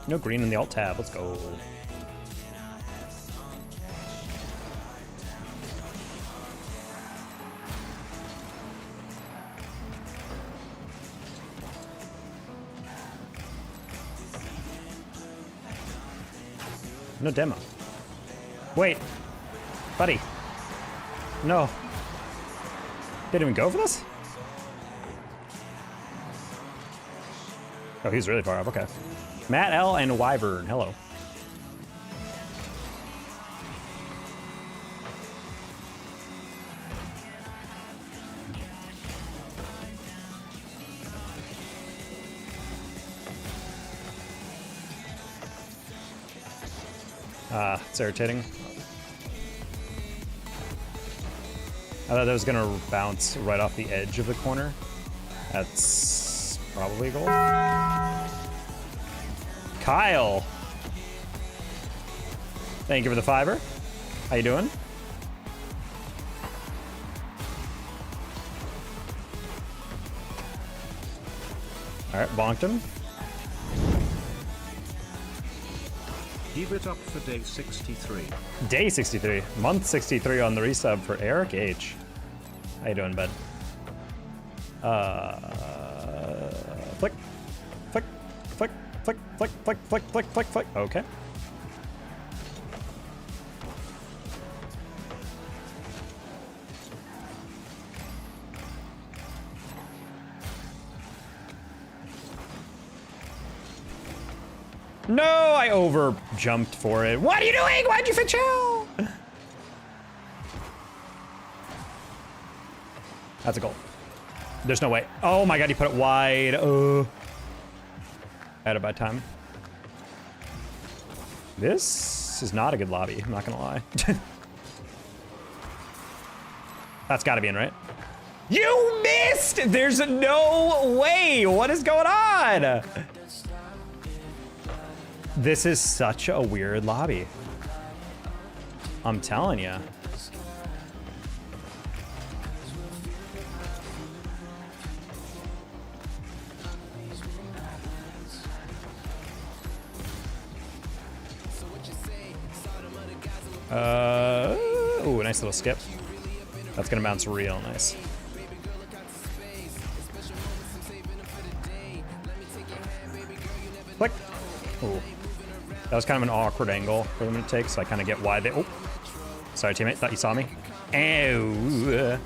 No green in the alt tab. Let's go. No demo. Wait. Buddy. No. Didn't even go for this? Oh, he's really far up. Okay. Matt L. and Wyvern. Hello. It's irritating. I thought that was gonna bounce right off the edge of the corner. That's probably a goal. Kyle! Thank you for the $5. How you doing? Alright, bonked him. Keep it up for day 63. Day 63. Month 63 on the resub for Eric H. How you doing, bud? Flick. Flick. Flick. Flick. Flick. Flick. Flick. Flick. Flick. Flick. Okay. No, I over jumped for it. What are you doing? Why'd you fit chill? That's a goal. There's no way. Oh my god, he put it wide. I had a bad time. This is not a good lobby, I'm not gonna lie. That's gotta be in, right? You missed! There's no way! What is going on? This is such a weird lobby. I'm telling you. Ooh, nice little skip. That's gonna bounce real nice. Click. Ooh. That was kind of an awkward angle for them to take, so I kind of get why they... Oh, sorry, teammate. Thought you saw me. Ow.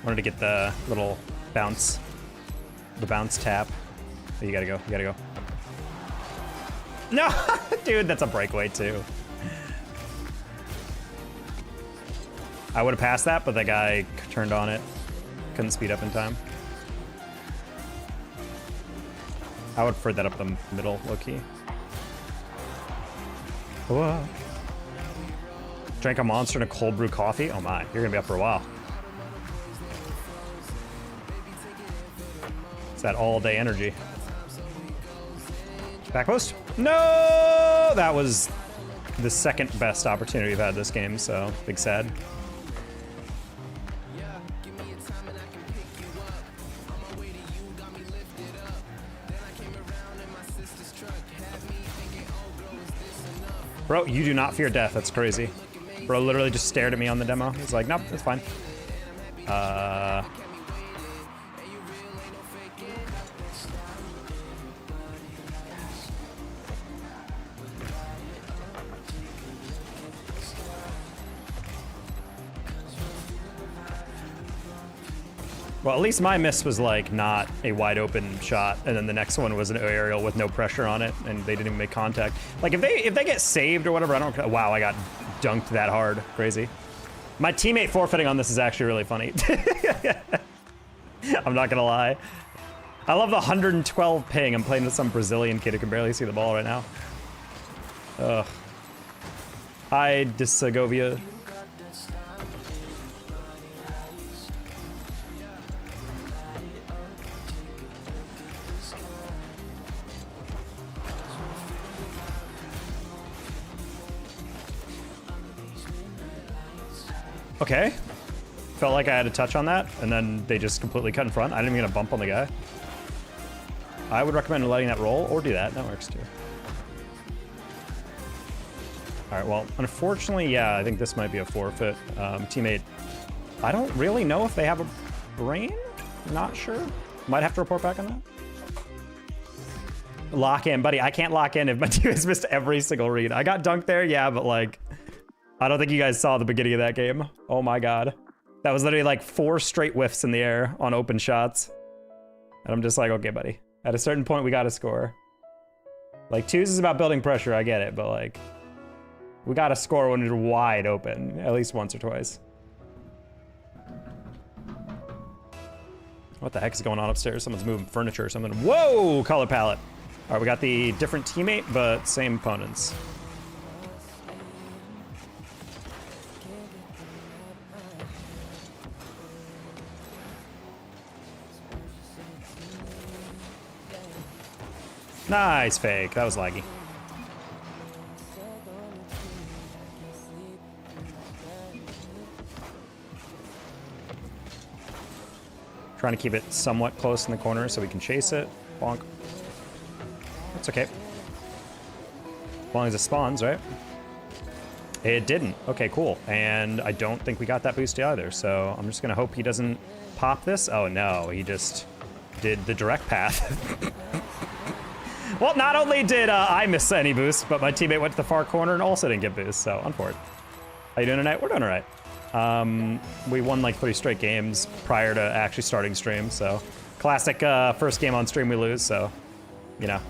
Wanted to get the little bounce, the bounce tap. Oh, you gotta go. You gotta go. No, dude, that's a breakaway too. I would have passed that, but the guy turned on it. Couldn't speed up in time. I would prefer that up the middle, low-key. Whoa. Drank a monster and a cold brew coffee? Oh my, you're gonna be up for a while. It's that all-day energy. Back post? No! That was the second best opportunity we've had this game, so big sad. Bro, you do not fear death. That's crazy. Bro literally just stared at me on the demo. He's like, nope, it's fine. Well, at least my miss was like not a wide open shot, and then the next one was an aerial with no pressure on it, and they didn't even make contact. Like if they get saved or whatever, I don't. Wow, I got dunked that hard, crazy. My teammate forfeiting on this is actually really funny. I'm not gonna lie. I love the 112 ping. I'm playing with some Brazilian kid who can barely see the ball right now. Ugh. Hi, Segovia. Okay. Felt like I had a touch on that, and then they just completely cut in front. I didn't even get a bump on the guy. I would recommend letting that roll, or do that. That works too. All right, well, unfortunately, yeah, I think this might be a forfeit. Teammate, I don't really know if they have a brain. Not sure. Might have to report back on that. Lock in, buddy. I can't lock in if my team has missed every single read. I got dunked there, yeah, but like, I don't think you guys saw the beginning of that game. Oh my God. That was literally like 4 straight whiffs in the air on open shots. And I'm just like, okay, buddy. At a certain point, we got to score. Like, twos is about building pressure, I get it, but like, we got to score when we're wide open, at least once or twice. What the heck is going on upstairs? Someone's moving furniture or something. Whoa, color palette. All right, we got the different teammate, but same opponents. Nice fake. That was laggy. Trying to keep it somewhat close in the corner so we can chase it. Bonk. It's okay. As long as it spawns, right? It didn't. Okay, cool. And I don't think we got that boost either, so I'm just gonna hope he doesn't pop this. Oh no, he just did the direct path. Well, not only did I miss any boost, but my teammate went to the far corner and also didn't get boost, so unfortunate. How you doing tonight? We're doing all right. We won like 3 straight games prior to actually starting stream, so classic first game on stream we lose, so, you know.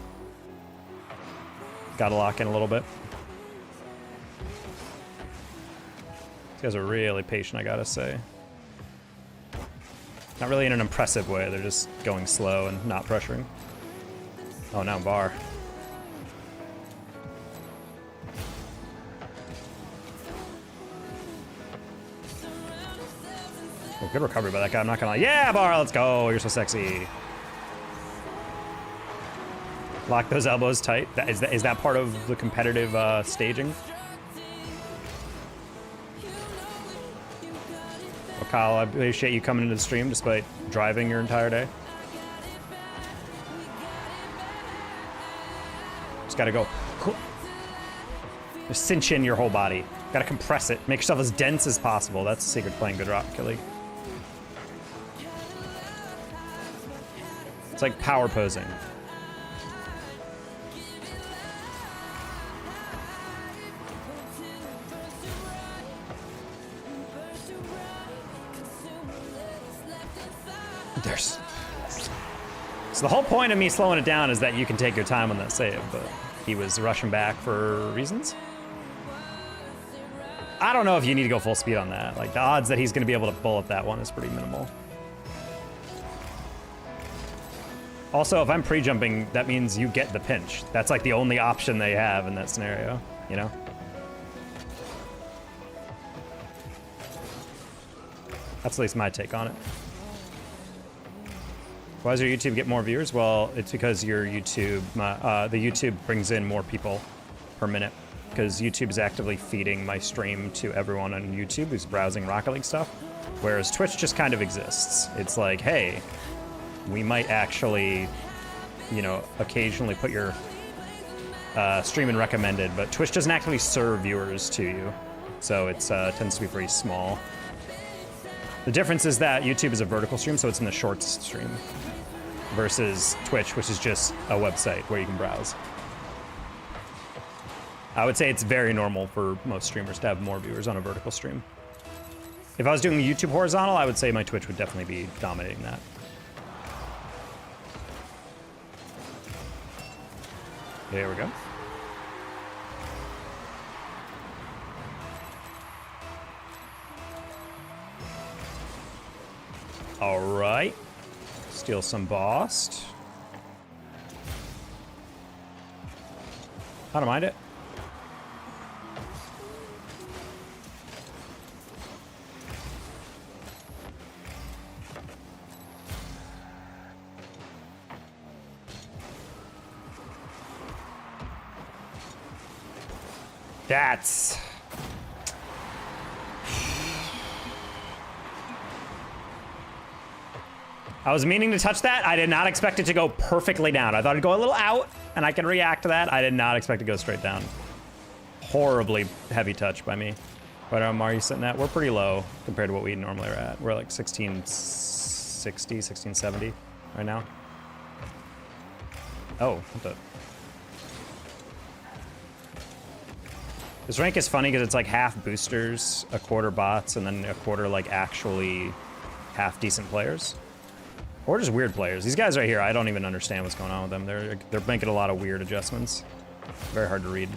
Gotta lock in a little bit. These guys are really patient, I gotta say. Not really in an impressive way, they're just going slow and not pressuring. Oh, now bar. Oh, good recovery by that guy, I'm not gonna lie. Yeah, bar, let's go, you're so sexy. Lock those elbows tight. Is that part of the competitive staging? Well, Kyle, I appreciate you coming into the stream despite driving your entire day. Just gotta go. Just cinch in your whole body. Gotta compress it. Make yourself as dense as possible. That's the secret to playing good Rocket League. It's like power posing. So the whole point of me slowing it down is that you can take your time on that save, but he was rushing back for reasons. I don't know if you need to go full speed on that. Like, the odds that he's going to be able to bullet that one is pretty minimal. Also, if I'm pre-jumping, that means you get the pinch. That's like the only option they have in that scenario, you know? That's at least my take on it. Why does your YouTube get more viewers? Well, it's because your YouTube, the YouTube brings in more people per minute, because YouTube is actively feeding my stream to everyone on YouTube who's browsing Rocket League stuff, whereas Twitch just kind of exists. It's like, hey, we might actually, you know, occasionally put your stream in recommended, but Twitch doesn't actually serve viewers to you, so it tends to be very small. The difference is that YouTube is a vertical stream, so it's in the shorts stream, versus Twitch, which is just a website where you can browse. I would say it's very normal for most streamers to have more viewers on a vertical stream. If I was doing YouTube horizontal, I would say my Twitch would definitely be dominating that. There we go. All right. Steal some boss. I don't mind it. That's... I was meaning to touch that. I did not expect it to go perfectly down. I thought it'd go a little out, and I can react to that. I did not expect it to go straight down. Horribly heavy touch by me. What are you sitting at? We're pretty low compared to what we normally are at. We're like 1660, 1670 right now. Oh, what the? This rank is funny because it's like half boosters, a quarter bots, and then a quarter like actually half decent players. Or just weird players. These guys right here, I don't even understand what's going on with them. They're making a lot of weird adjustments. Very hard to read.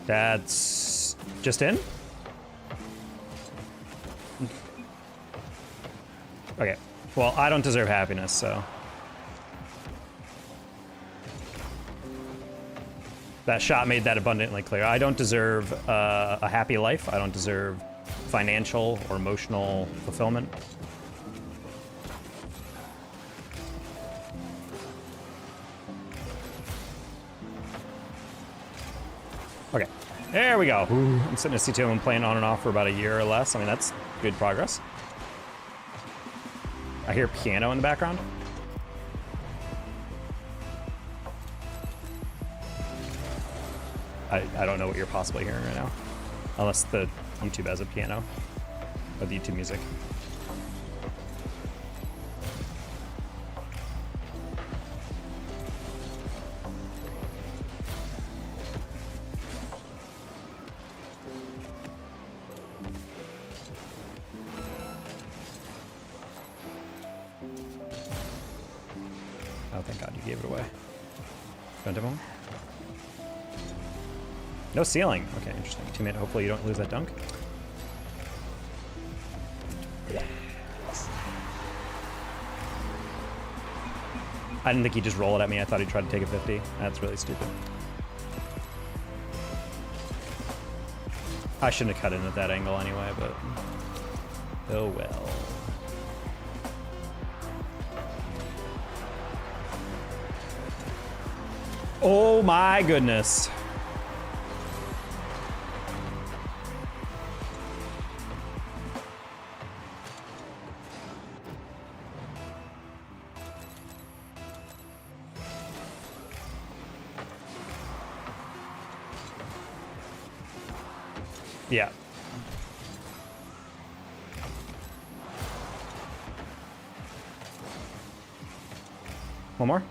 That's just in? Okay, well, I don't deserve happiness, so. That shot made that abundantly clear. I don't deserve a happy life. I don't deserve financial or emotional fulfillment. Okay, there we go. Ooh, I'm sitting at C2 and playing on and off for about a year or less. I mean, that's good progress. I hear piano in the background. I don't know what you're possibly hearing right now. Unless the YouTube has a piano. Or the YouTube music. Oh, thank God you gave it away. Don't have one? No ceiling. Okay, interesting. Teammate, hopefully you don't lose that dunk. I didn't think he'd just roll it at me. I thought he'd try to take a 50. That's really stupid. I shouldn't have cut in at that angle anyway, but oh well. Oh my goodness. Yeah. One more.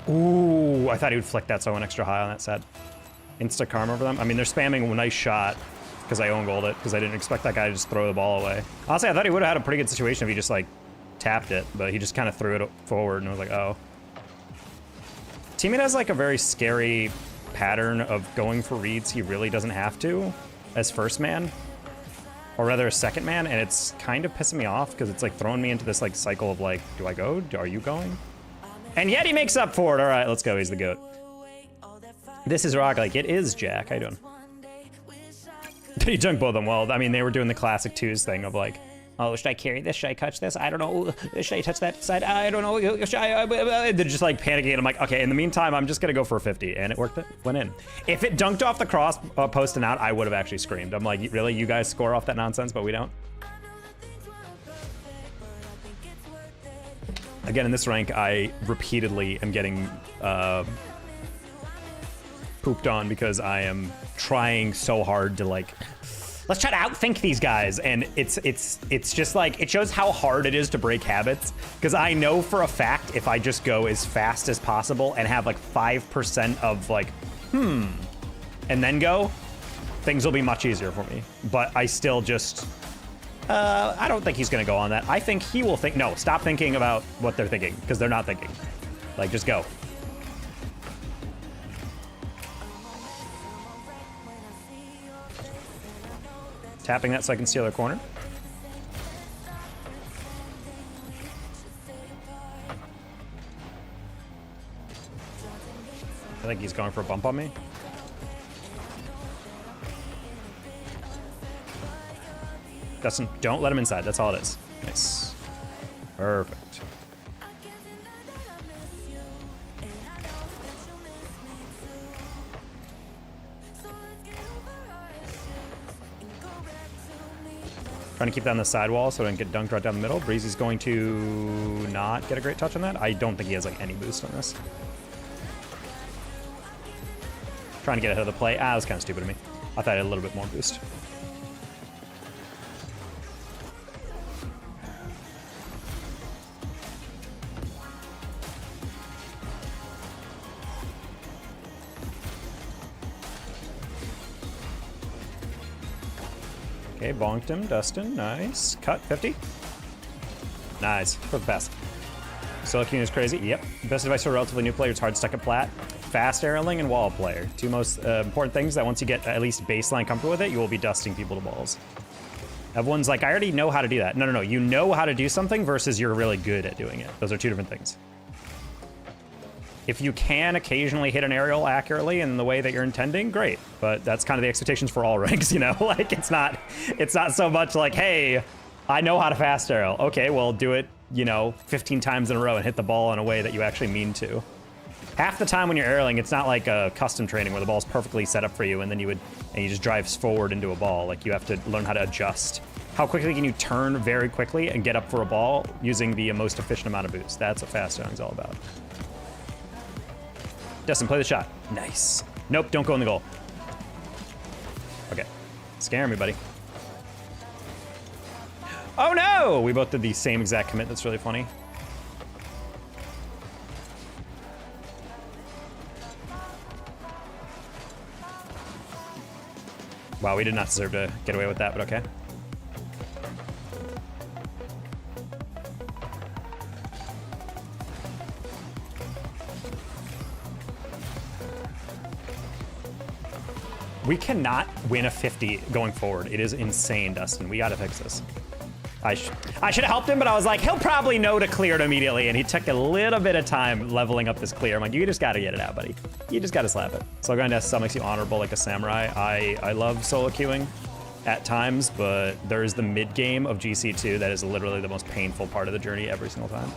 Ooh, I thought he would flick that, so I went extra high on that set. Insta karma over them. I mean, they're spamming a nice shot because I own gold it because I didn't expect that guy to just throw the ball away. Honestly, I thought he would have had a pretty good situation if he just like tapped it, but he just kind of threw it forward and I was like, oh. Teammate has like a very scary pattern of going for reads he really doesn't have to as first man, or rather a second man, and it's kind of pissing me off because it's like throwing me into this like cycle of like, do I go? Are you going? And yet he makes up for it. All right, let's go. He's the GOAT. This is Rock. Like, it is Jack. How you doing? He junked both of them. Well, I mean, they were doing the classic twos thing of like, oh, should I carry this? Should I catch this? I don't know. Should I touch that side? I don't know. Should I? They're just like panicking. I'm like, okay, in the meantime, I'm just going to go for a 50. And it worked. It went in. If it dunked off the cross post and out, I would have actually screamed. I'm like, really? You guys score off that nonsense, but we don't? Again, in this rank, I repeatedly am getting pooped on because I am trying so hard to like, let's try to outthink these guys, and it's just like, it shows how hard it is to break habits, because I know for a fact if I just go as fast as possible and have like 5% of like, and then go, things will be much easier for me. But I still just, I don't think he's gonna go on that. I think he will think, no, stop thinking about what they're thinking, because they're not thinking. Like, just go. Tapping that so I can steal their corner. I think he's going for a bump on me. Dustin, don't let him inside. That's all it is. Nice. Perfect. Trying to keep that on the sidewall so I don't get dunked right down the middle. Breezy's going to not get a great touch on that. I don't think he has like any boost on this. Trying to get ahead of the play. Ah, that was kind of stupid of me. I thought I had a little bit more boost. Okay, bonked him, Dustin, nice. Cut, 50. Nice, for the best. Solo queuing is crazy, yep. Best advice for a relatively new player is hard stuck at plat. Fast arrowing and wall player. Two most important things that once you get at least baseline comfortable with it, you will be dusting people to balls. Everyone's like, I already know how to do that. No, you know how to do something versus you're really good at doing it. Those are two different things. If you can occasionally hit an aerial accurately in the way that you're intending, great. But that's kind of the expectations for all ranks, you know? Like, it's not so much like, hey, I know how to fast aerial. Okay, well, do it, you know, 15 times in a row and hit the ball in a way that you actually mean to. Half the time when you're aerialing, it's not like a custom training where the ball's perfectly set up for you and then you just drive forward into a ball. Like, you have to learn how to adjust. How quickly can you turn very quickly and get up for a ball using the most efficient amount of boost? That's what fast aerialing's all about. Dustin, play the shot. Nice. Nope, don't go in the goal. Okay. Scare me, buddy. Oh no! We both did the same exact commit. That's really funny. Wow, we did not deserve to get away with that, but okay. We cannot win a 50 going forward. It is insane, Dustin. We gotta fix this. I should have helped him, but I was like, he'll probably know to clear it immediately, and he took a little bit of time leveling up this clear. I'm like, you just gotta get it out, buddy. You just gotta slap it. So going to SSL makes you honorable like a samurai. I love solo queuing at times, but there's the mid game of GC2 that is literally the most painful part of the journey every single time.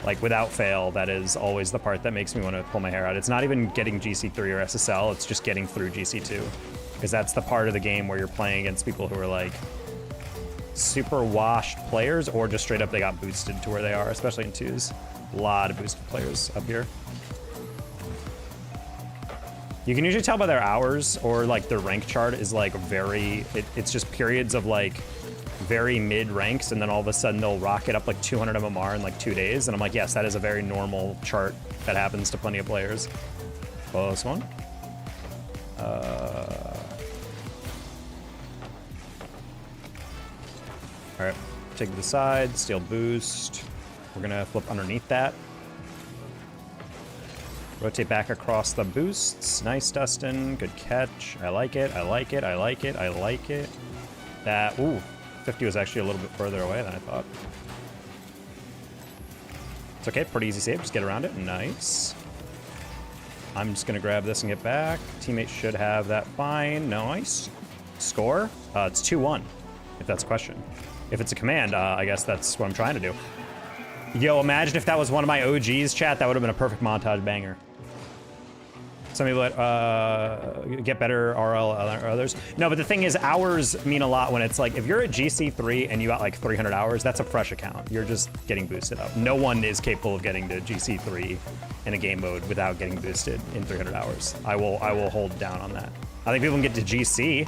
Like, without fail, that is always the part that makes me want to pull my hair out. It's not even getting GC3 or SSL, it's just getting through GC2. Because that's the part of the game where you're playing against people who are, like, super washed players, or just straight up they got boosted to where they are, especially in twos. A lot of boosted players up here. You can usually tell by their hours, or, like, their rank chart is, like, very... It's just periods of, like... very mid ranks, and then all of a sudden they'll rocket up like 200 MMR in like 2 days, and I'm like, yes, that is a very normal chart that happens to plenty of players. Close one. All right, take the side, steal boost. We're gonna flip underneath that. Rotate back across the boosts. Nice, Dustin. Good catch. I like it. I like it. I like it. I like it. That. Ooh. 50 was actually a little bit further away than I thought. It's okay, pretty easy save, just get around it, nice. I'm just gonna grab this and get back. Teammates should have that fine, nice. Score? It's 2-1, if that's a question. If it's a command, I guess that's what I'm trying to do. Yo, imagine if that was one of my OGs, chat, that would have been a perfect montage banger. Some people get better RL or others. No, but the thing is, hours mean a lot when it's like, if you're at GC3 and you got like 300 hours, that's a fresh account. You're just getting boosted up. No one is capable of getting to GC3 in a game mode without getting boosted in 300 hours. I will hold down on that. I think people can get to GC,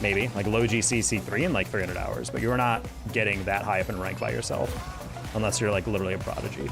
maybe, like low GC C3 in like 300 hours, but you're not getting that high up in rank by yourself, unless you're like literally a prodigy.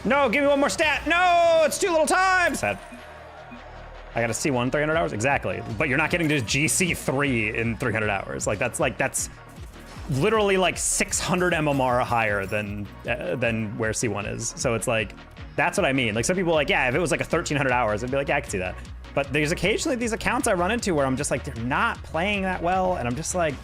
No, give me one more stat. No, it's too little time. Sad. I got a C1 300 hours? Exactly. But you're not getting to GC3 in 300 hours. Like that's literally like 600 MMR higher than where C1 is. So it's like, that's what I mean. Like some people are like, yeah, if it was like a 1300 hours, I'd be like, yeah, I could see that. But there's occasionally these accounts I run into where I'm just like, they're not playing that well. And I'm just like,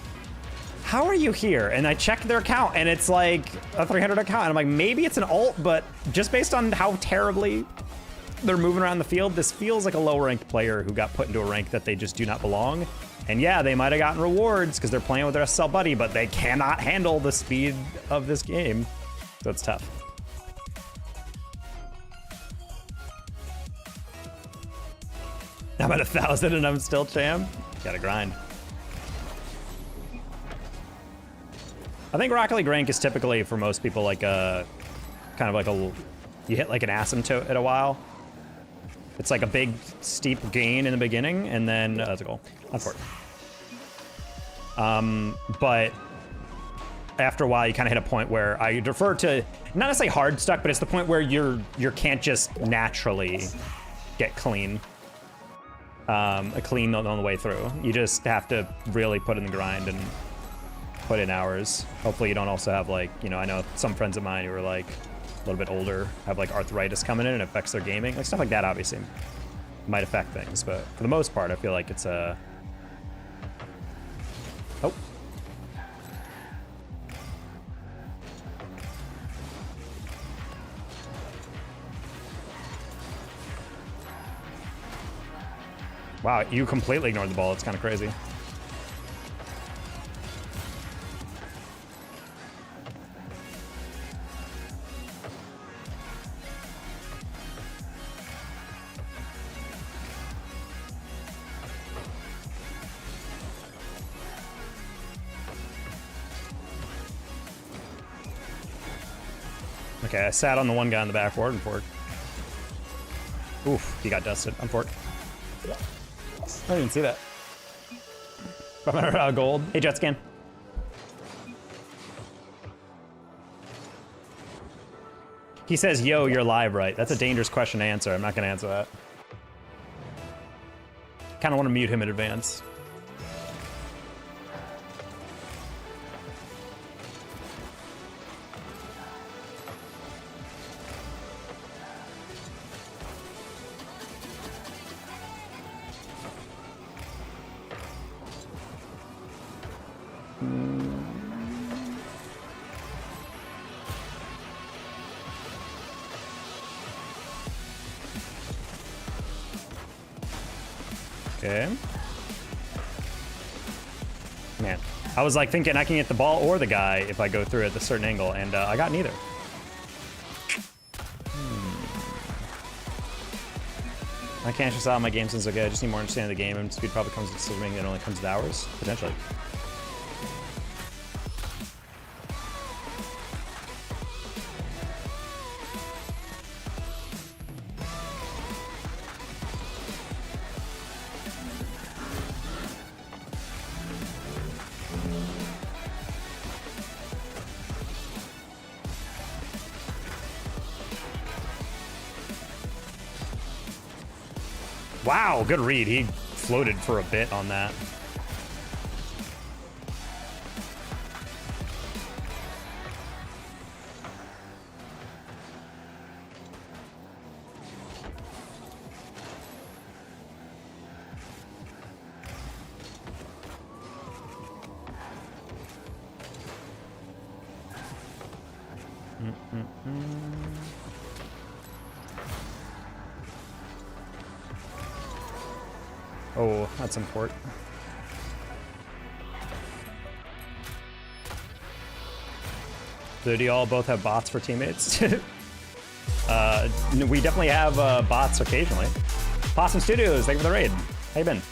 how are you here? And I check their account and it's like a 300 account. And I'm like, maybe it's an alt, but just based on how terribly they're moving around the field, this feels like a low ranked player who got put into a rank that they just do not belong. And yeah, they might have gotten rewards because they're playing with their SSL buddy, but they cannot handle the speed of this game. So it's tough. I'm at 1,000 and I'm still champ. Gotta grind. I think Rocket League rank is typically for most people like a kind of like you hit like an asymptote at a while. It's like a big steep gain in the beginning and then that's a goal. Unfortunate. But after a while you kind of hit a point where I refer to not necessarily hard stuck, but it's the point where you can't just naturally get clean. A clean on the way through. You just have to really put in the grind and put in hours. Hopefully you don't also have like, you know, I know some friends of mine who are like a little bit older have like arthritis coming in and it affects their gaming. Like stuff like that obviously might affect things, but for the most part I feel like it's a... Oh. Wow, you completely ignored the ball. It's kind of crazy. Okay, I sat on the one guy in the backboard and forked. Oof, he got dusted. I'm forked. I didn't see that. 500 gold. Hey, Jetscan. He says, yo, you're live, right? That's a dangerous question to answer. I'm not going to answer that. Kind of want to mute him in advance. Okay. Man, I was like thinking I can get the ball or the guy if I go through at a certain angle, and I got neither. I can't just out my game since okay. I just need more understanding of the game, and speed probably comes with decision making. It only comes with hours, potentially. Wow, good read. He floated for a bit on that. Oh, that's important. So do y'all both have bots for teammates? We definitely have bots occasionally. Possum Studios, thank you for the raid. How you been?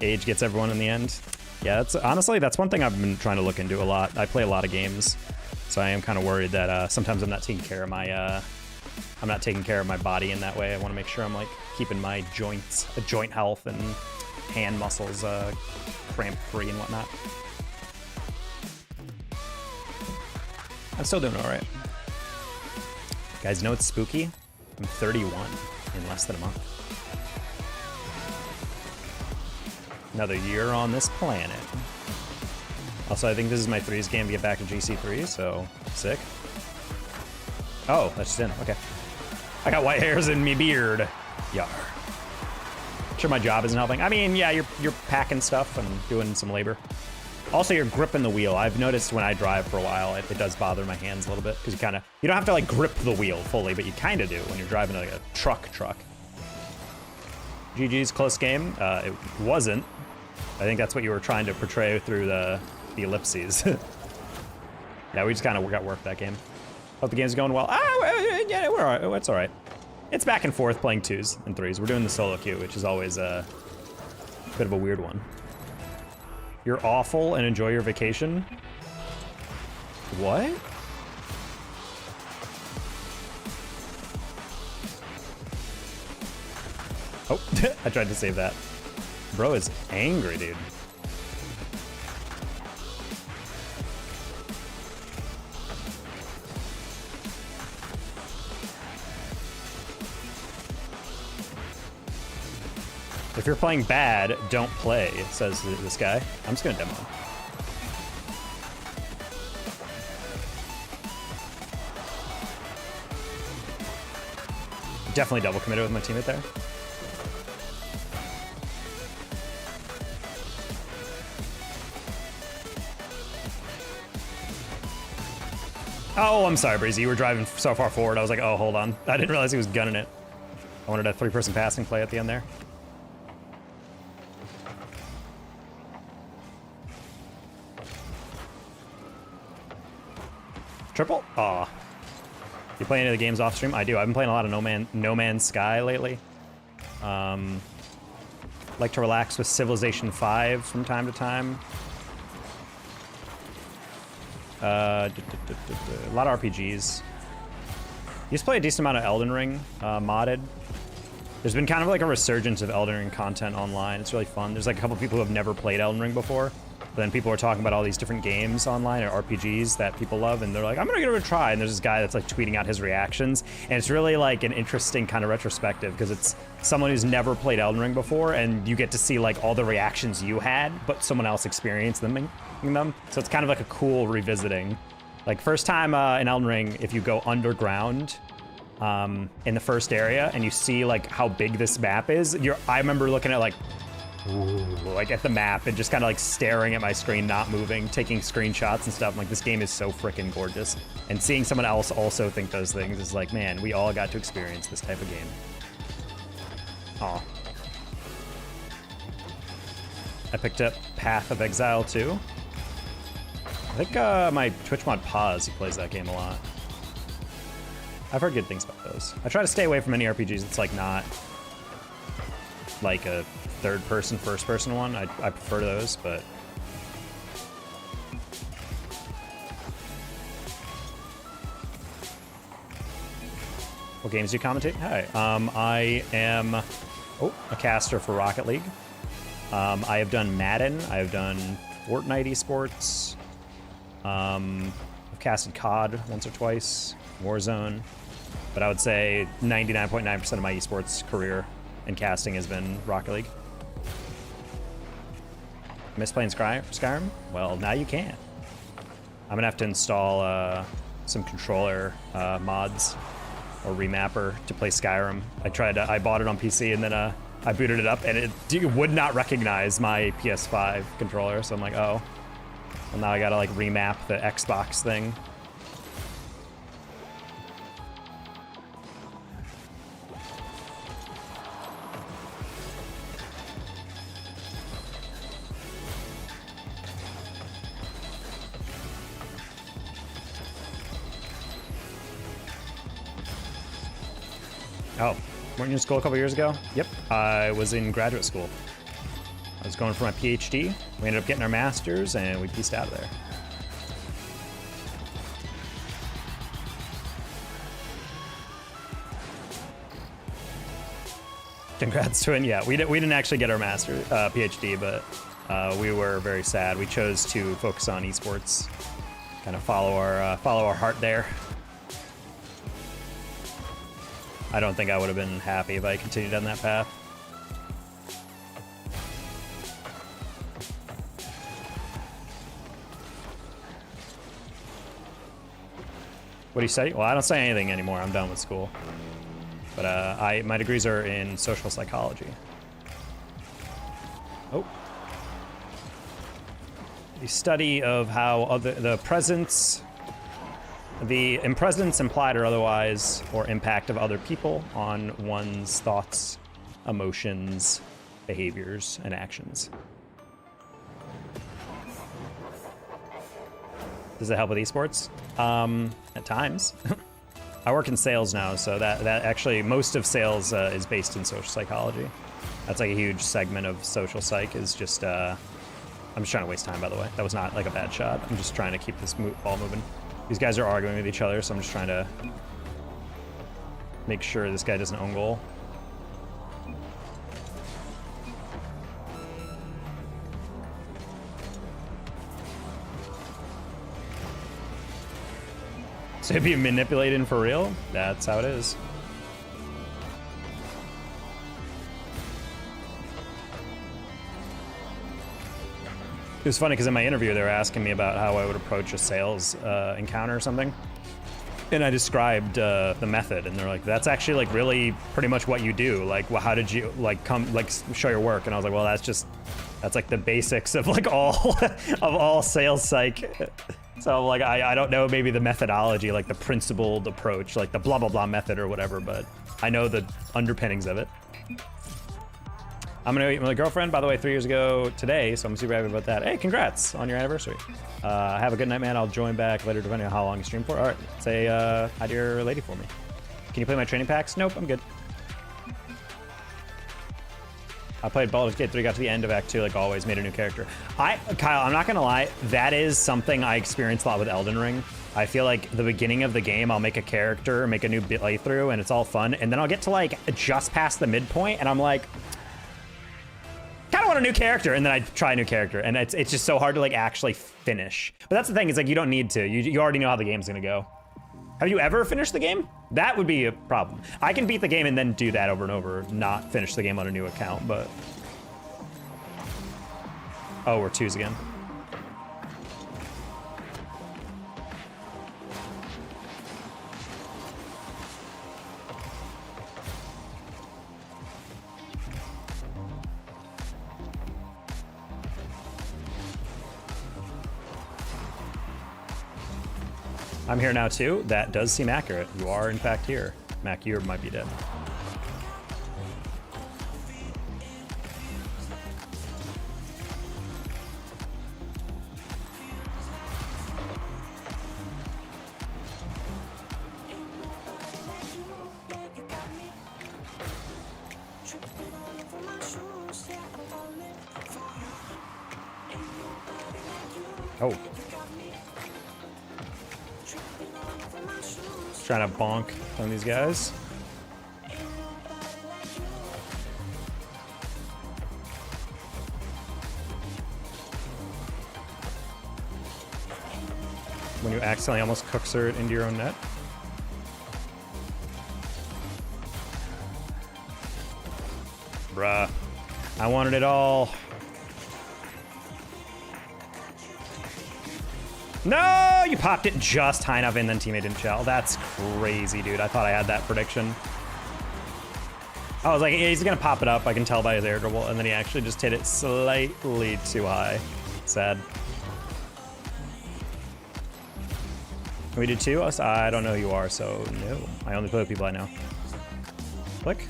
Age gets everyone in the end. Yeah, that's honestly, that's one thing I've been trying to look into a lot. I play a lot of games, so I am kind of worried that sometimes I'm not taking care of my body in that way. I want to make sure I'm like keeping my joint health and hand muscles cramp free and whatnot. I'm still doing all right. Guys, know it's spooky? I'm 31 in less than a month. Another year on this planet. Also, I think this is my threes game to get back to GC3, so sick. Oh, that's just in. Okay. I got white hairs in me beard. Yar. Sure, my job isn't helping. I mean, yeah, you're packing stuff and doing some labor. Also, you're gripping the wheel. I've noticed when I drive for a while, it does bother my hands a little bit because you don't have to like grip the wheel fully, but you kind of do when you're driving like a truck. GG's close game. It wasn't. I think that's what you were trying to portray through the ellipses. Yeah, we just kind of got work that game. Hope the game's going well. Yeah, we're all right. It's all right. It's back and forth playing 2s and 3s. We're doing the solo queue, which is always a bit of a weird one. You're awful and enjoy your vacation? What? Oh, I tried to save that. Bro is angry, dude. If you're playing bad, don't play, says this guy. I'm just gonna demo him. Definitely double committed with my teammate there. Oh, I'm sorry, Breezy. You were driving so far forward. I was like, oh, hold on. I didn't realize he was gunning it. I wanted a 3-person passing play at the end there. Triple? Aw. You play any of the games off stream? I do. I've been playing a lot of No Man's Sky lately. Like to relax with Civilization 5 from time to time. A lot of RPGs. Used to play a decent amount of Elden Ring, modded. There's been kind of like a resurgence of Elden Ring content online. It's really fun. There's like a couple people who have never played Elden Ring before. But then people are talking about all these different games online or RPGs that people love, and they're like, I'm gonna give it a try. And there's this guy that's like tweeting out his reactions, and it's really like an interesting kind of retrospective because it's someone who's never played Elden Ring before, and you get to see like all the reactions you had, but someone else experienced them. So it's kind of like a cool revisiting. Like first time in Elden Ring, if you go underground in the first area and you see like how big this map is, I remember looking at like at the map and just kind of like staring at my screen, not moving, taking screenshots and stuff. I'm like, this game is so freaking gorgeous. And seeing someone else also think those things is like, man, we all got to experience this type of game. Aw. I picked up Path of Exile too. I think my Twitch mod Pause, he plays that game a lot. I've heard good things about those. I try to stay away from any RPGs that's like not like a third-person, first-person one. I prefer those, but what games do you commentate? Hi, I am a caster for Rocket League. I have done Madden. I have done Fortnite Esports. I've casted COD once or twice, Warzone, but I would say 99.9% of my esports career and casting has been Rocket League. Miss playing Skyrim? Well, now you can. I'm gonna have to install some controller mods or remapper to play Skyrim. I bought it on PC and then I booted it up and it would not recognize my PS5 controller, so I'm like, oh. Well, now I gotta like remap the Xbox thing. Oh, weren't you in school a couple years ago? Yep, I was in graduate school. I was going for my PhD. We ended up getting our masters and we pieced out of there. Congrats to it. Yeah, we didn't actually get our PhD, but we were very sad. We chose to focus on esports Kind of follow our heart there. I don't think I would have been happy if I continued on that path. What do you study? Well, I don't study anything anymore. I'm done with school. But my degrees are in social psychology. Oh. The study of how the presence, the presence implied or otherwise, or impact of other people on one's thoughts, emotions, behaviors, and actions. Does it help with esports? At times. I work in sales now, so that actually, most of sales is based in social psychology. That's like a huge segment of social psych is just, I'm just trying to waste time, by the way. That was not like a bad shot. I'm just trying to keep this ball moving. These guys are arguing with each other, so I'm just trying to make sure this guy doesn't own goal. So if you manipulating for real, that's how it is. It was funny because in my interview they were asking me about how I would approach a sales encounter or something, and I described the method, and they're like, "That's actually like really pretty much what you do. Like, well, how did you like come like show your work?" And I was like, "Well, that's like the basics of like all of all sales psych." So like I don't know maybe the methodology, like the principled approach, like the blah blah blah method or whatever, but I know the underpinnings of it. I'm gonna meet my girlfriend, by the way, 3 years ago today, so I'm super happy about that. Hey, congrats on your anniversary. Have a good night, man. I'll join back later depending on how long you stream for. All right, say hi to your lady for me. Can you play my training packs? Nope, I'm good. I played Baldur's Gate 3, got to the end of Act 2, like always, made a new character. Kyle, I'm not gonna lie, that is something I experienced a lot with Elden Ring. I feel like the beginning of the game, I'll make a character, make a new playthrough, and it's all fun, and then I'll get to like just past the midpoint, and I'm like, kinda want a new character, and then I try a new character, and it's just so hard to like actually finish. But that's the thing, is like you don't need to. You already know how the game's gonna go. Have you ever finished the game? That would be a problem. I can beat the game and then do that over and over, not finish the game on a new account, but... Oh, we're twos again. I'm here now too. That does seem accurate. You are in fact here. Mac, you might be dead. Oh. Trying to bonk on these guys. When you accidentally almost cookser it into your own net. Bruh. I wanted it all. No, you popped it just high enough and then teammate didn't shell. That's crazy, dude. I thought I had that prediction. I was like, yeah, he's gonna pop it up. I can tell by his air dribble, and then he actually just hit it slightly too high. Sad. Can we do two? I don't know who you are, so no. I only play with people I know. Click.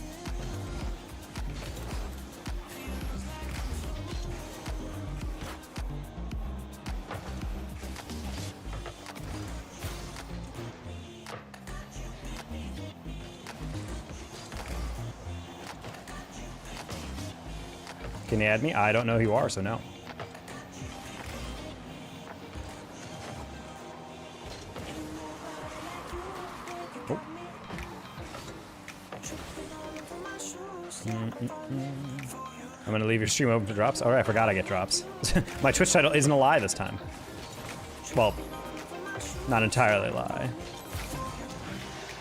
Can you add me? I don't know who you are, so no. Oh. I'm gonna leave your stream open for drops. All right, I forgot I get drops. My Twitch title isn't a lie this time. Well, Not entirely lie.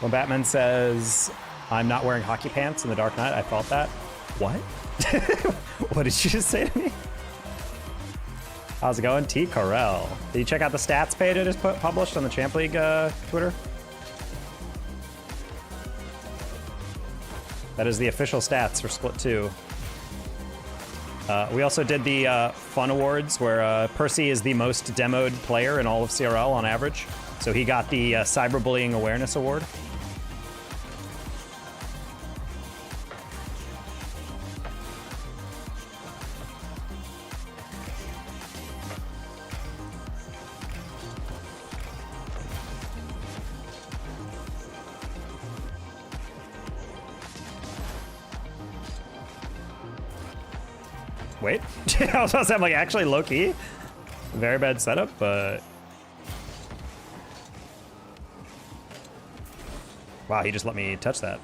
When Batman says, I'm not wearing hockey pants in The Dark Knight, I felt that. What? What did you just say to me? How's it going? T. Carell. Did you check out the stats page I just published on the Champ League Twitter? That is the official stats for Split 2. We also did the Fun Awards, where Percy is the most demoed player in all of CRL on average. So he got the Cyberbullying Awareness Award. Wait, I was about to say, I'm like, actually low-key. Very bad setup, but... Wow, he just let me touch that.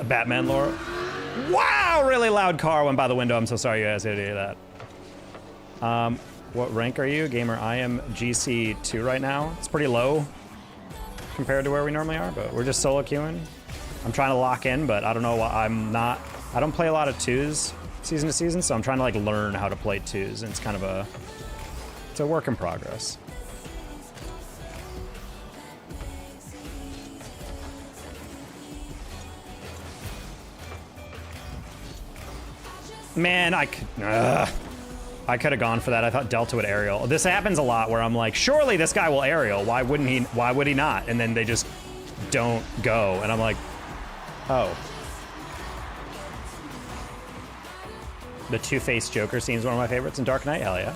Batman lore. Wow, really loud car went by the window. I'm so sorry you guys had to hear that. What rank are you? Gamer, I am GC2 right now. It's pretty low compared to where we normally are, but we're just solo queuing. I'm trying to lock in, but I don't know why I don't play a lot of twos season to season, so I'm trying to like learn how to play twos, and it's kind of it's a work in progress. Man, I could have gone for that. I thought Delta would aerial. This happens a lot where I'm like, surely this guy will aerial. Why wouldn't he? Why would he not? And then they just don't go, and I'm like, oh. The two-faced Joker scene is one of my favorites in Dark Knight. Hell yeah.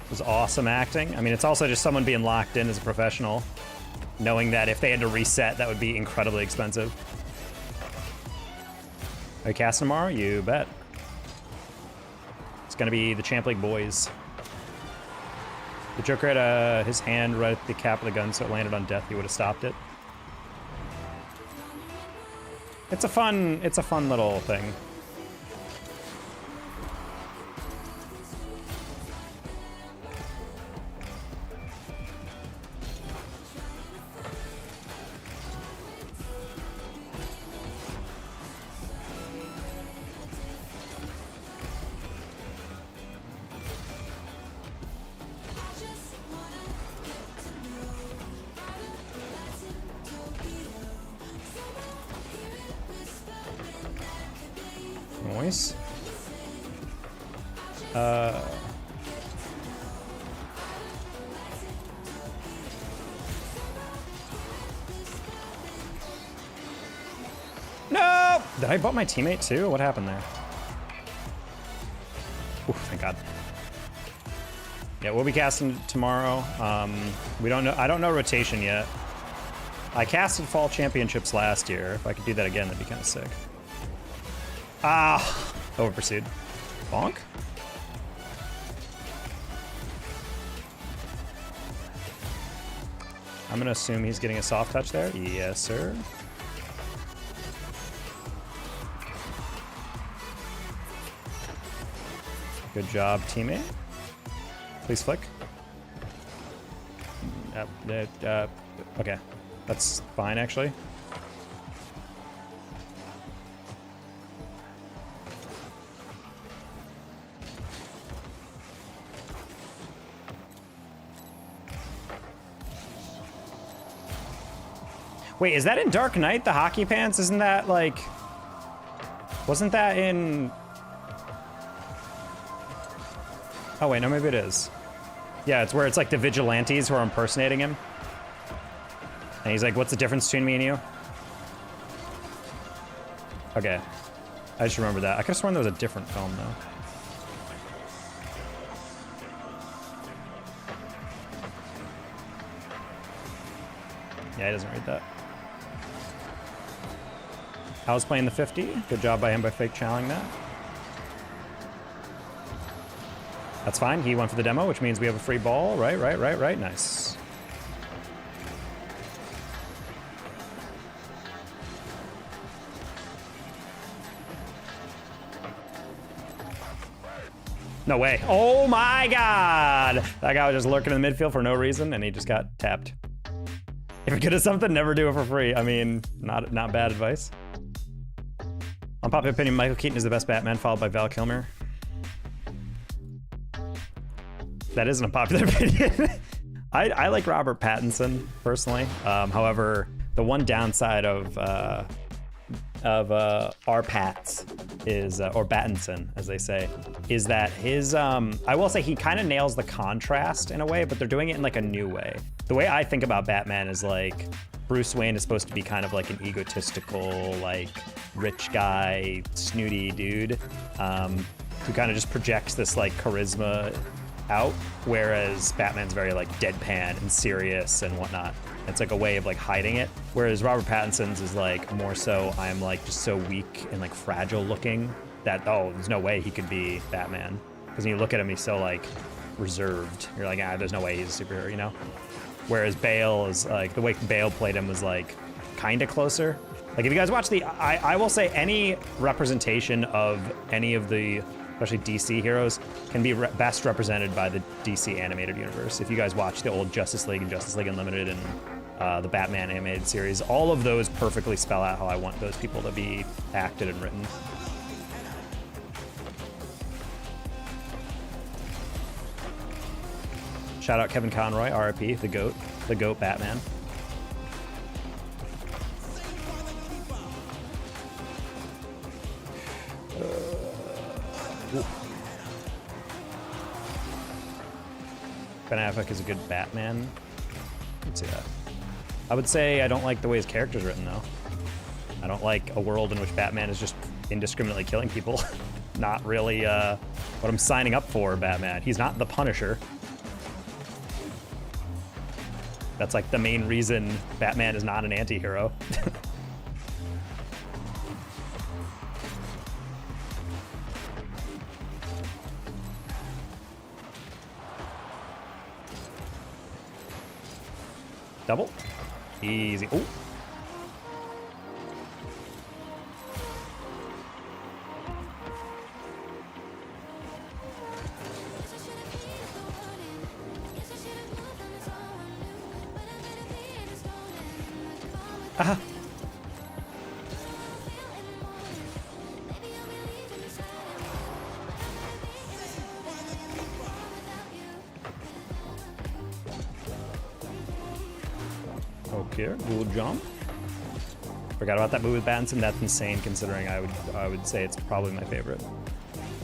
It was awesome acting. I mean, it's also just someone being locked in as a professional, knowing that if they had to reset, that would be incredibly expensive. Are you casting tomorrow? You bet. It's gonna be the Champ League boys. The Joker had his hand right at the cap of the gun, so it landed on death. He would have stopped it. It's a fun little thing. Nice. No! Did I bump my teammate too? What happened there? Ooh, thank God. Yeah, we'll be casting tomorrow. We don't know. I don't know rotation yet. I casted Fall Championships last year. If I could do that again, that'd be kind of sick. Ah, over pursued. Bonk. I'm gonna assume he's getting a soft touch there. Yes, sir. Good job, teammate. Please flick. Okay, that's fine actually. Wait, is that in Dark Knight, the hockey pants? Isn't that like... Wasn't that in... Oh wait, no, maybe it is. Yeah, it's where it's like the vigilantes who are impersonating him. And he's like, what's the difference between me and you? Okay. I just remember that. I could have sworn there was a different film though. Yeah, he doesn't read that. I was playing the 50. Good job by him by fake channeling that. That's fine. He went for the demo, which means we have a free ball. Right. Nice. No way. Oh my God. That guy was just lurking in the midfield for no reason, and he just got tapped. If you're good at something, never do it for free. I mean, not bad advice. Unpopular opinion, Michael Keaton is the best Batman, followed by Val Kilmer. That is an unpopular opinion. I like Robert Pattinson, personally. However, the one downside of our Pats is, or Battinson, as they say, is that his, I will say he kind of nails the contrast in a way, but they're doing it in like a new way. The way I think about Batman is like, Bruce Wayne is supposed to be kind of like an egotistical, like rich guy, snooty dude, who kind of just projects this like charisma out, whereas Batman's very like deadpan and serious and whatnot. It's like a way of like hiding it. Whereas Robert Pattinson's is like more so, I'm like just so weak and like fragile looking that, oh, there's no way he could be Batman. Because when you look at him, he's so like reserved. You're like, there's no way he's a superhero, you know? Whereas Bale is like, the way Bale played him was like kind of closer. Like if you guys watch I will say any representation of any of the, especially DC heroes, can be best represented by the DC animated universe. If you guys watch the old Justice League and Justice League Unlimited and the Batman animated series, all of those perfectly spell out how I want those people to be acted and written. Shout out Kevin Conroy, RIP, the GOAT Batman. Ben Affleck is a good Batman. Let's see that. I would say I don't like the way his character's written, though. I don't like a world in which Batman is just indiscriminately killing people. Not really what I'm signing up for, Batman. He's not the Punisher. That's like the main reason Batman is not an anti-hero. Double. Easy. Oh. Aha. Okay, good jump. Forgot about that move with Battinson. That's insane considering I would say it's probably my favorite.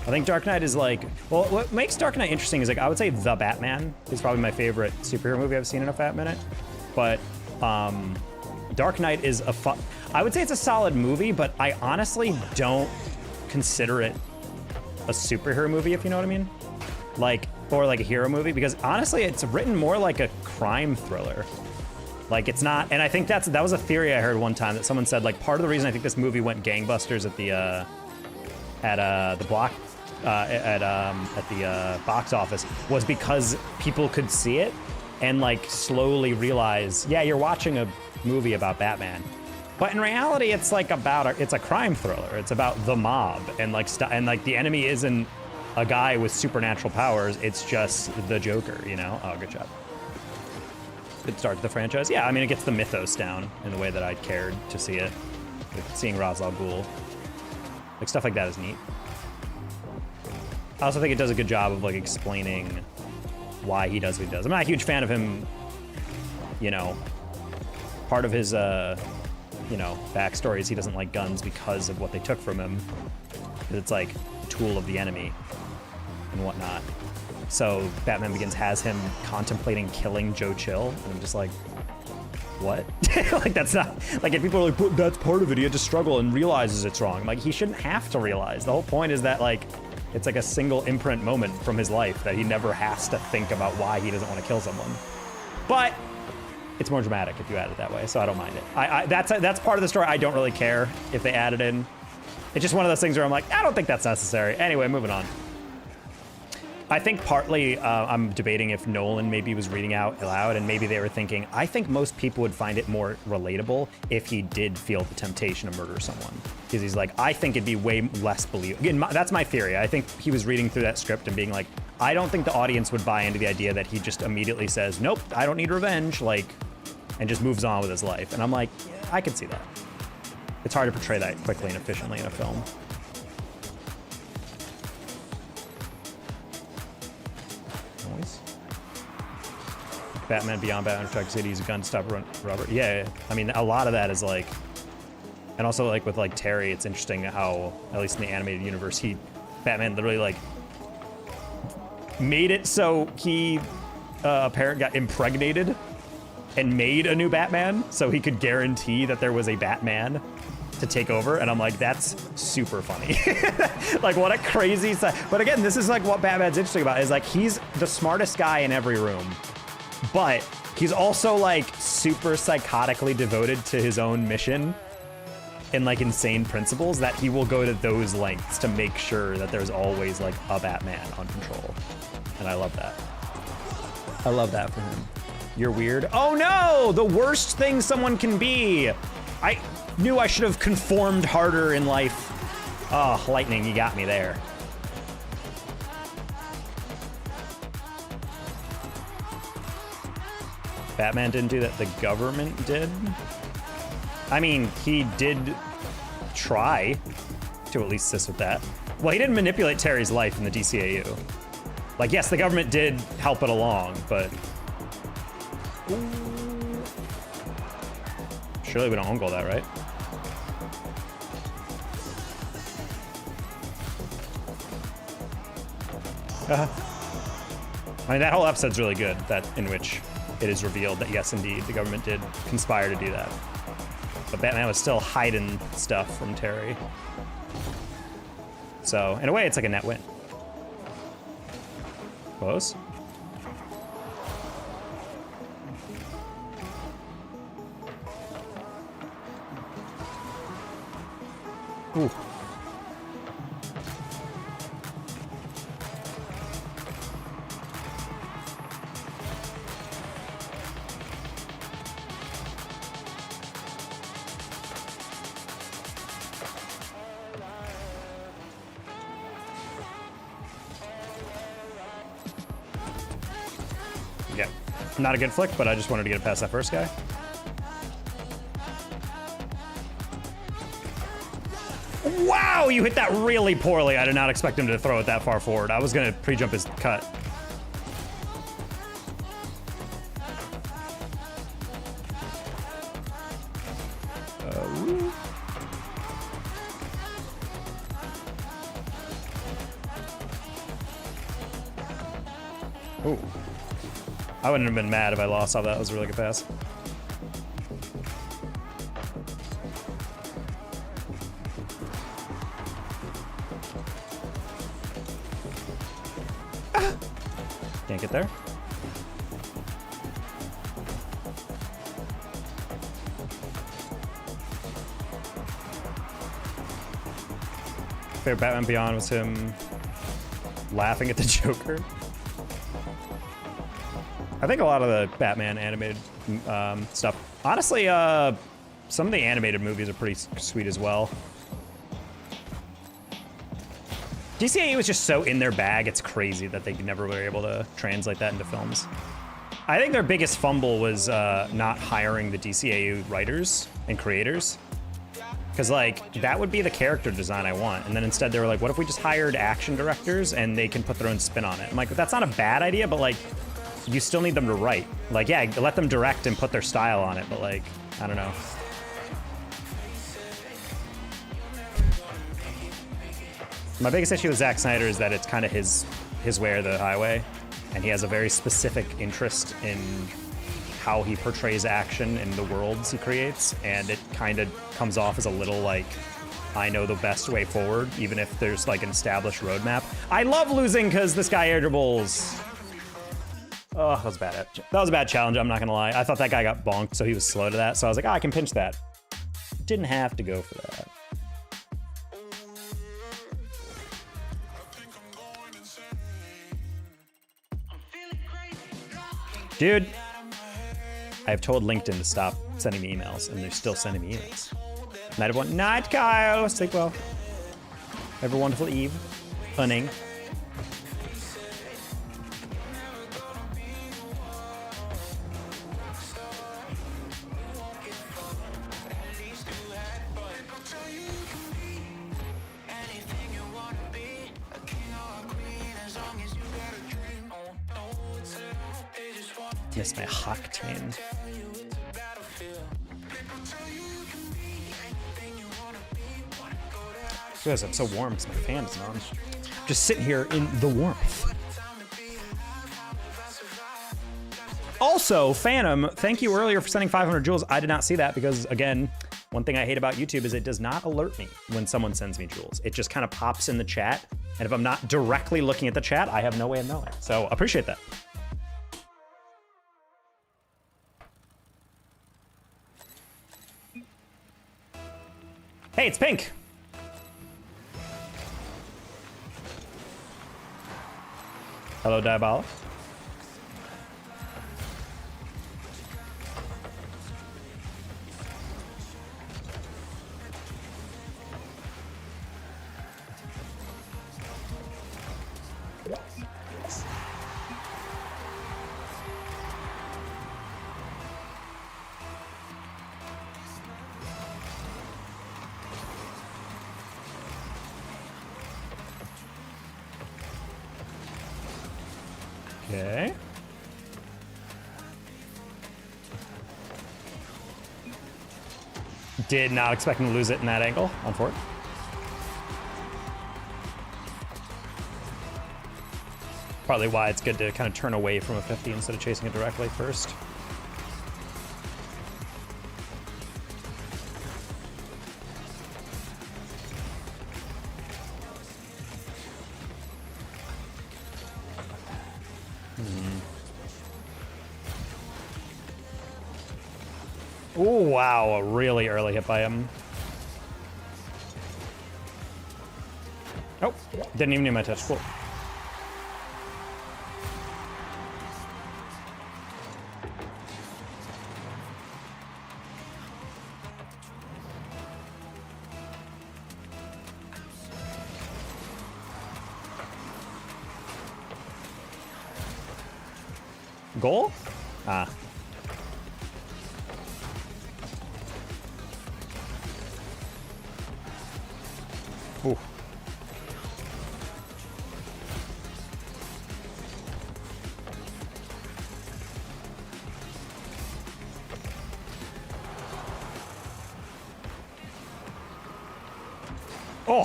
I think Dark Knight is like, well, what makes Dark Knight interesting is like, I would say The Batman is probably my favorite superhero movie I've seen in a fat minute. But Dark Knight is I would say it's a solid movie, but I honestly don't consider it a superhero movie, if you know what I mean. Like, or like a hero movie, because honestly, it's written more like a crime thriller. Like it's not, and I think that was a theory I heard one time that someone said like part of the reason I think this movie went gangbusters at the box office was because people could see it and like slowly realize, yeah, you're watching a movie about Batman, but in reality, it's like it's a crime thriller. It's about the mob and like the enemy isn't a guy with supernatural powers. It's just the Joker, you know? Oh, good job. Good start to the franchise. Yeah, I mean, it gets the mythos down in the way that I cared to see it. Like seeing Ra's al Ghul. Like, stuff like that is neat. I also think it does a good job of, like, explaining why he does what he does. I'm not a huge fan of him, you know, part of his, you know, backstory is he doesn't like guns because of what they took from him. It's like a tool of the enemy and whatnot. So Batman Begins has him contemplating killing Joe Chill, and I'm just like, what? Like that's not, like if people are like, but that's part of it, he had to struggle and realizes it's wrong. Like he shouldn't have to realize. The whole point is that like, it's like a single imprint moment from his life that he never has to think about why he doesn't want to kill someone. But it's more dramatic if you add it that way, so I don't mind it. That's part of the story I don't really care if they add it in. It's just one of those things where I'm like, I don't think that's necessary. Anyway, moving on. I think partly I'm debating if Nolan maybe was reading out loud and maybe they were thinking, I think most people would find it more relatable if he did feel the temptation to murder someone. Because he's like, I think it'd be way less believable. Again, that's my theory. I think he was reading through that script and being like, I don't think the audience would buy into the idea that he just immediately says, nope, I don't need revenge, like, and just moves on with his life. And I'm like, yeah, I can see that. It's hard to portray that quickly and efficiently in a film. Batman Beyond Batman Truck City is a gun to stop rubber. Yeah, I mean, a lot of that is like, and also like with like Terry, it's interesting how, at least in the animated universe, Batman literally like made it so a parent got impregnated and made a new Batman so he could guarantee that there was a Batman to take over. And I'm like, that's super funny. Like, what a crazy side. But again, this is like what Batman's interesting about, is like, he's the smartest guy in every room, but he's also like super psychotically devoted to his own mission and like insane principles that he will go to those lengths to make sure that there's always like a Batman on control. And I love that. I love that for him. You're weird. Oh no, the worst thing someone can be. I knew I should have conformed harder in life. Oh, lightning, you got me there. Batman didn't do that, the government did? I mean, he did try to at least assist with that. Well, he didn't manipulate Terry's life in the DCAU. Like, yes, the government did help it along, but... Surely we don't own goal that, right? I mean, that whole episode's really good, that in which it is revealed that yes, indeed, the government did conspire to do that. But Batman was still hiding stuff from Terry. So, in a way, it's like a net win. Close. Ooh. Yeah, not a good flick, but I just wanted to get it past that first guy. Wow, you hit that really poorly. I did not expect him to throw it that far forward. I was gonna pre-jump his cut. Ooh. I wouldn't have been mad if I lost all that. That was a really good pass. Can't get there. Favorite Batman Beyond was him laughing at the Joker. I think a lot of the Batman animated stuff. Honestly, some of the animated movies are pretty sweet as well. DCAU was just so in their bag, it's crazy that they never were able to translate that into films. I think their biggest fumble was not hiring the DCAU writers and creators. Because, like, that would be the character design I want. And then instead they were like, what if we just hired action directors and they can put their own spin on it? I'm like, that's not a bad idea, but, like, you still need them to write. Like, yeah, let them direct and put their style on it, but, like, I don't know. My biggest issue with Zack Snyder is that it's kind of his way or the highway, and he has a very specific interest in how he portrays action in the worlds he creates, and it kind of comes off as a little like, I know the best way forward, even if there's like an established roadmap. I love losing because this guy air dribbles. Oh, that was bad. That was a bad challenge, I'm not gonna lie. I thought that guy got bonked, so he was slow to that, so I was like, I can pinch that. Didn't have to go for that. Dude, I have told LinkedIn to stop sending me emails, and they're still sending me emails. Night everyone. Night, Kyle. Sleep well. Have a wonderful eve. Funning. Miss my Octane. Guys, I'm so warm because my fan is on. Just sitting here in the warmth. Also, Phantom, thank you earlier for sending 500 jewels. I did not see that because, again, one thing I hate about YouTube is it does not alert me when someone sends me jewels. It just kind of pops in the chat, and if I'm not directly looking at the chat, I have no way of knowing. So appreciate that. Hey, it's Pink. Hello, Diabolic. Okay. Did not expect him to lose it in that angle on Fort. Probably why it's good to kind of turn away from a 50 instead of chasing it directly first. Oh, wow, a really early hit by him. Oh, didn't even need my touch. Cool. Goal? Ah. Ooh. Oh,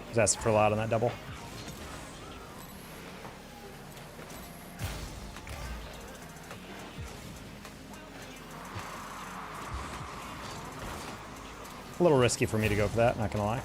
was asking for a lot on that double. A little risky for me to go for that, not gonna lie.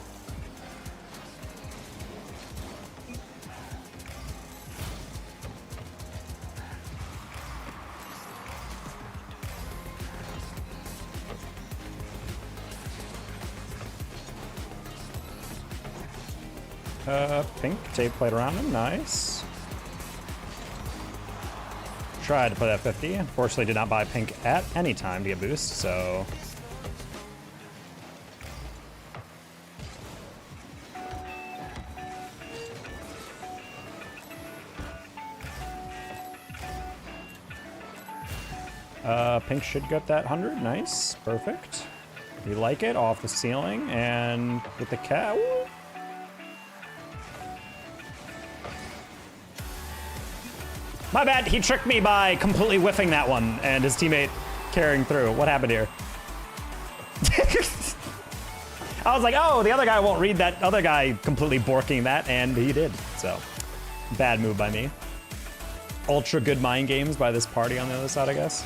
Pink tape played around him, nice. Tried to play that 50. Unfortunately did not buy Pink at any time to get boost, so. Pink should get that 100, nice, perfect. We like it, off the ceiling, and with the cat. Woo. My bad, he tricked me by completely whiffing that one and his teammate carrying through. What happened here? I was like, oh, the other guy won't read that other guy completely borking that, and he did. So, bad move by me. Ultra good mind games by this party on the other side, I guess.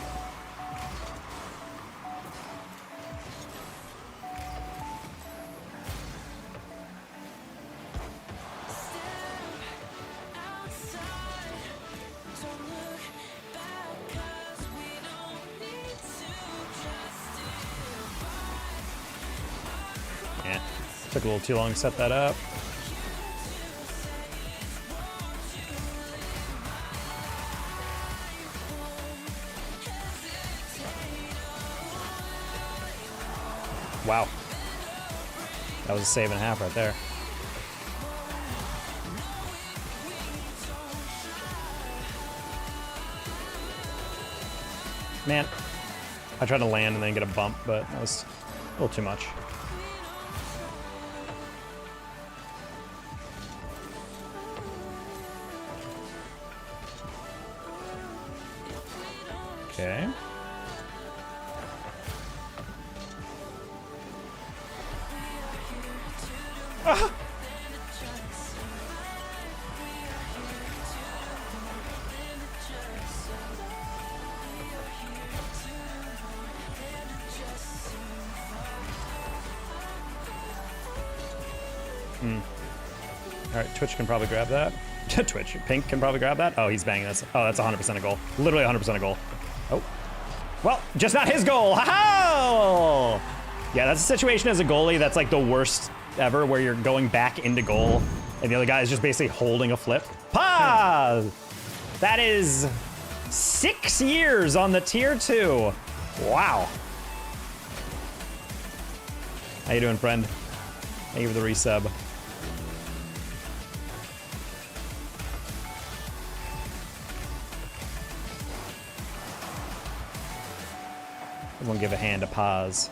Took a little too long to set that up. Wow. That was a save and a half right there. Man, I tried to land and then get a bump, but that was a little too much. Okay. Ah! All right, Twitch can probably grab that. Twitch, Pink can probably grab that. Oh, he's banging this. Oh, that's 100% a goal. Literally 100% a goal. Oh. Well, just not his goal. Ha-ha! Yeah, that's a situation as a goalie that's like the worst ever, where you're going back into goal and the other guy is just basically holding a flip. Pa! That is 6 years on the tier 2. Wow. How you doing, friend? Thank you for the resub. Everyone give a hand to pause.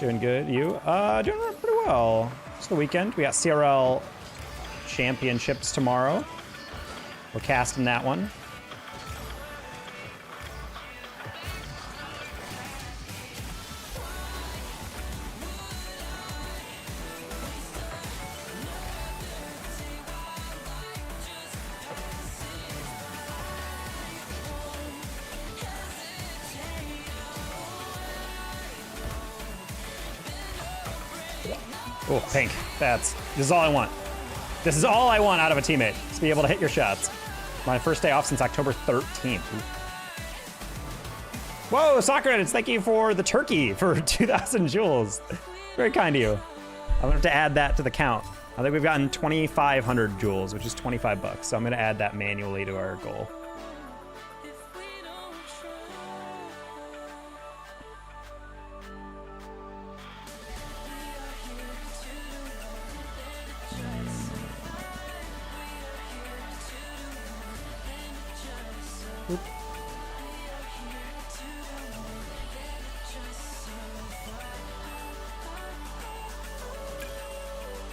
Doing good. You? Doing pretty well. It's the weekend. We got CRL championships tomorrow. We're casting that one. Oh, Pink. This is all I want. This is all I want out of a teammate, is to be able to hit your shots. My first day off since October 13th. Whoa, Soccer Edits, thank you for the turkey for 2,000 jewels. Very kind of you. I'm gonna have to add that to the count. I think we've gotten 2,500 jewels, which is 25 bucks. So I'm gonna add that manually to our goal.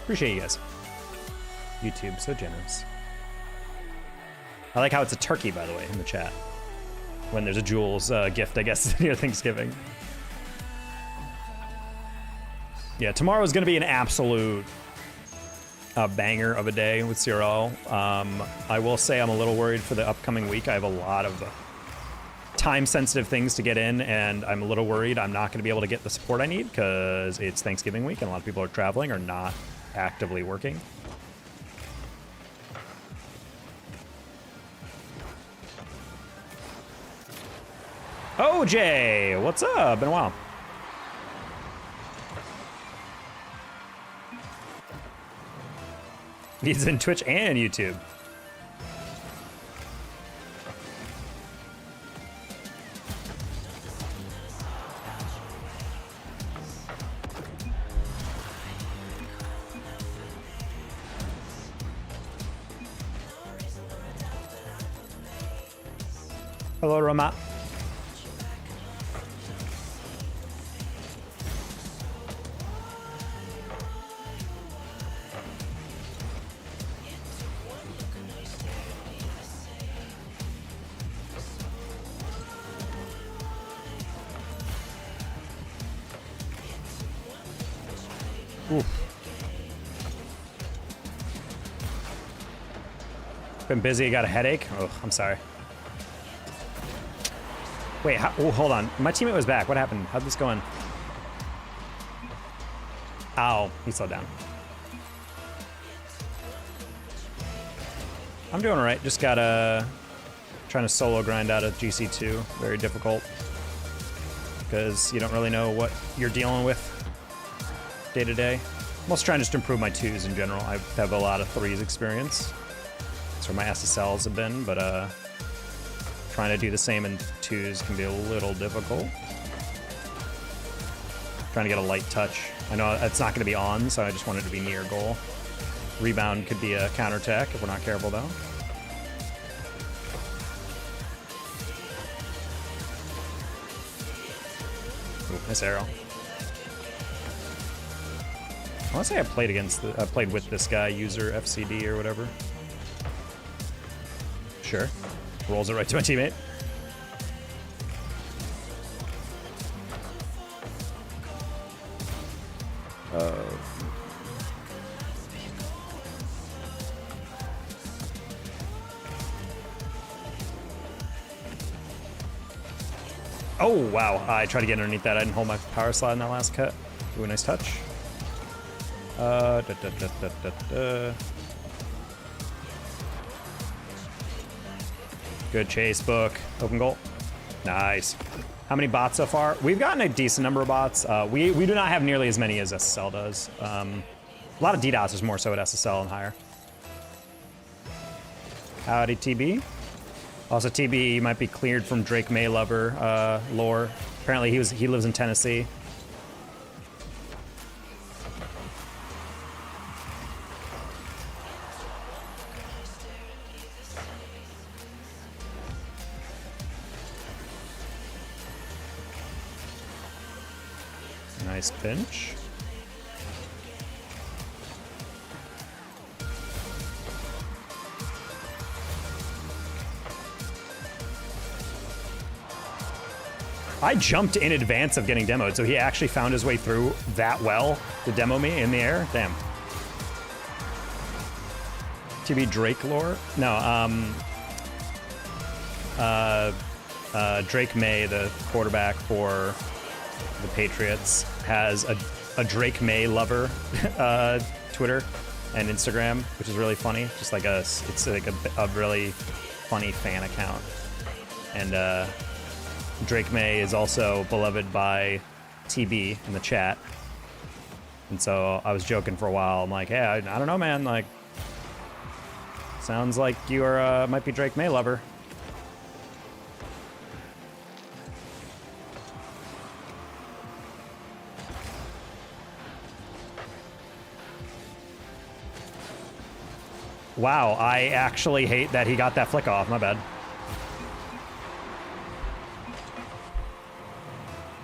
Appreciate you guys. YouTube, so generous. I like how it's a turkey, by the way, in the chat. When there's a Jules gift, I guess, near Thanksgiving. Yeah, tomorrow's gonna be an absolute banger of a day with CRL. I will say I'm a little worried for the upcoming week. I have a lot of time-sensitive things to get in, and I'm a little worried I'm not gonna be able to get the support I need because it's Thanksgiving week and a lot of people are traveling or not actively working. OJ, what's up? Been a while. He's in Twitch and YouTube. Hello, Roma. Oof. Been busy, got a headache. Oh, I'm sorry. Wait, oh, hold on. My teammate was back. What happened? How'd this go in? Ow, he slowed down. I'm doing all right. Just gotta trying to solo grind out of GC2. Very difficult because you don't really know what you're dealing with day to day. I'm also trying just to improve my 2s in general. I have a lot of 3s experience. That's where my SSLs have been, but trying to do the same in 2s can be a little difficult. Trying to get a light touch. I know it's not going to be on, so I just want it to be near goal. Rebound could be a counterattack if we're not careful, though. Ooh, nice arrow. I want to say I played played with this guy, user FCD or whatever. Sure. Rolls it right to my teammate. Oh, wow. I tried to get underneath that. I didn't hold my power slide in that last cut. Ooh, nice touch. Good chase, book. Open goal. Nice. How many bots so far? We've gotten a decent number of bots. We do not have nearly as many as SSL does. A lot of DDoS is more so at SSL and higher. Howdy, TB. Also, TB might be cleared from Drake May lover lore. Apparently, he lives in Tennessee. Nice pinch. I jumped in advance of getting demoed, so he actually found his way through that well to demo me in the air. Damn. TB Drake lore? No, Drake May, the quarterback for the Patriots, has a Drake May lover Twitter and Instagram, which is really funny. Just like it's like a really funny fan account. And Drake May is also beloved by TB in the chat. And so I was joking for a while. I'm like, hey, I don't know, man. Like, sounds like you are might be Drake May lover. Wow, I actually hate that he got that flick off. My bad.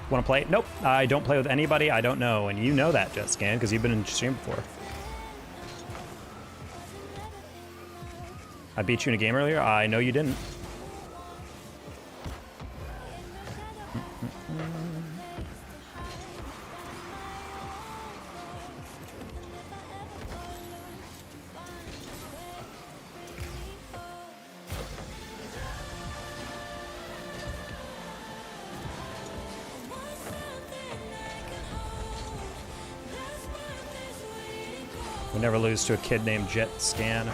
Want to play? Nope. I don't play with anybody I don't know, and you know that, JetScan, because you've been in stream before. I beat you in a game earlier? I know you didn't. We never lose to a kid named JetScan.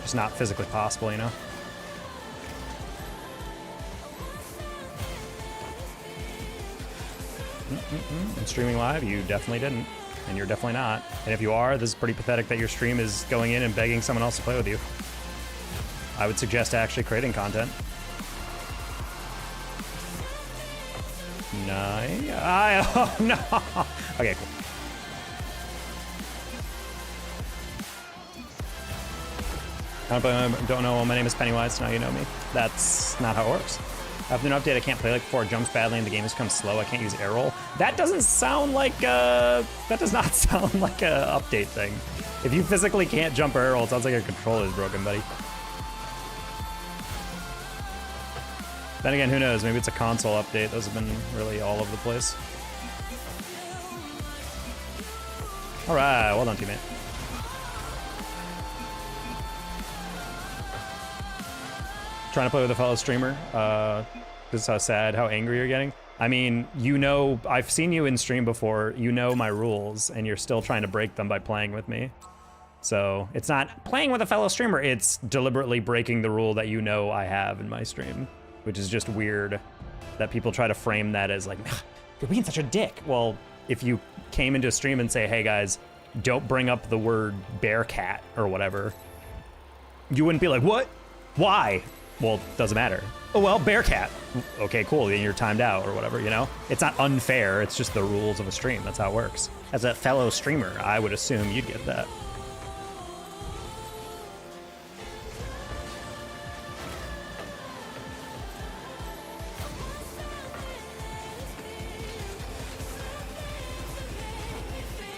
It's not physically possible, you know? And streaming live, you definitely didn't. And you're definitely not. And if you are, this is pretty pathetic that your stream is going in and begging someone else to play with you. I would suggest actually creating content. Oh no! Okay, cool. I don't know, my name is Pennywise, now you know me. That's not how it works. After an update, I can't play like before. It jumps badly and the game has become slow. I can't use air roll. That doesn't sound like that does not sound like a update thing. If you physically can't jump or air roll, it sounds like your controller is broken, buddy. Then again, who knows? Maybe it's a console update. Those have been really all over the place. All right, well done, teammate. Trying to play with a fellow streamer. This is how sad, how angry you're getting. I mean, you know, I've seen you in stream before. You know my rules, and you're still trying to break them by playing with me. So it's not playing with a fellow streamer. It's deliberately breaking the rule that you know I have in my stream, which is just weird that people try to frame that as like, you're being such a dick. Well, if you came into a stream and say, hey guys, don't bring up the word bear cat or whatever, you wouldn't be like, what? Why? Well, doesn't matter. Oh, well, Bearcat. Okay, cool, then you're timed out or whatever, you know? It's not unfair, it's just the rules of a stream. That's how it works. As a fellow streamer, I would assume you'd get that.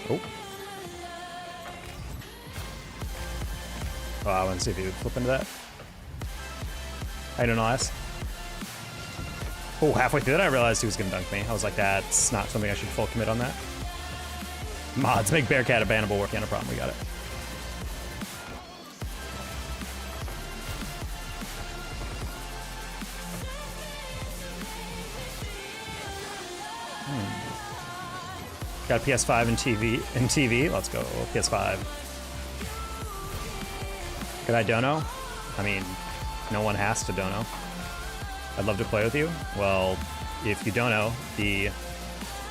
Oh. Oh, I want to see if he would flip into that. I don't know, S. Oh, halfway through that, I realized he was going to dunk me. I was like, that's not something I should full commit on that. Mods, make Bearcat a bannable work. Yeah, no problem, we got it. Got a PS5 and TV. Let's go, PS5. Could I dono? I mean, no one has to dono. I'd love to play with you. Well, if you don't know, the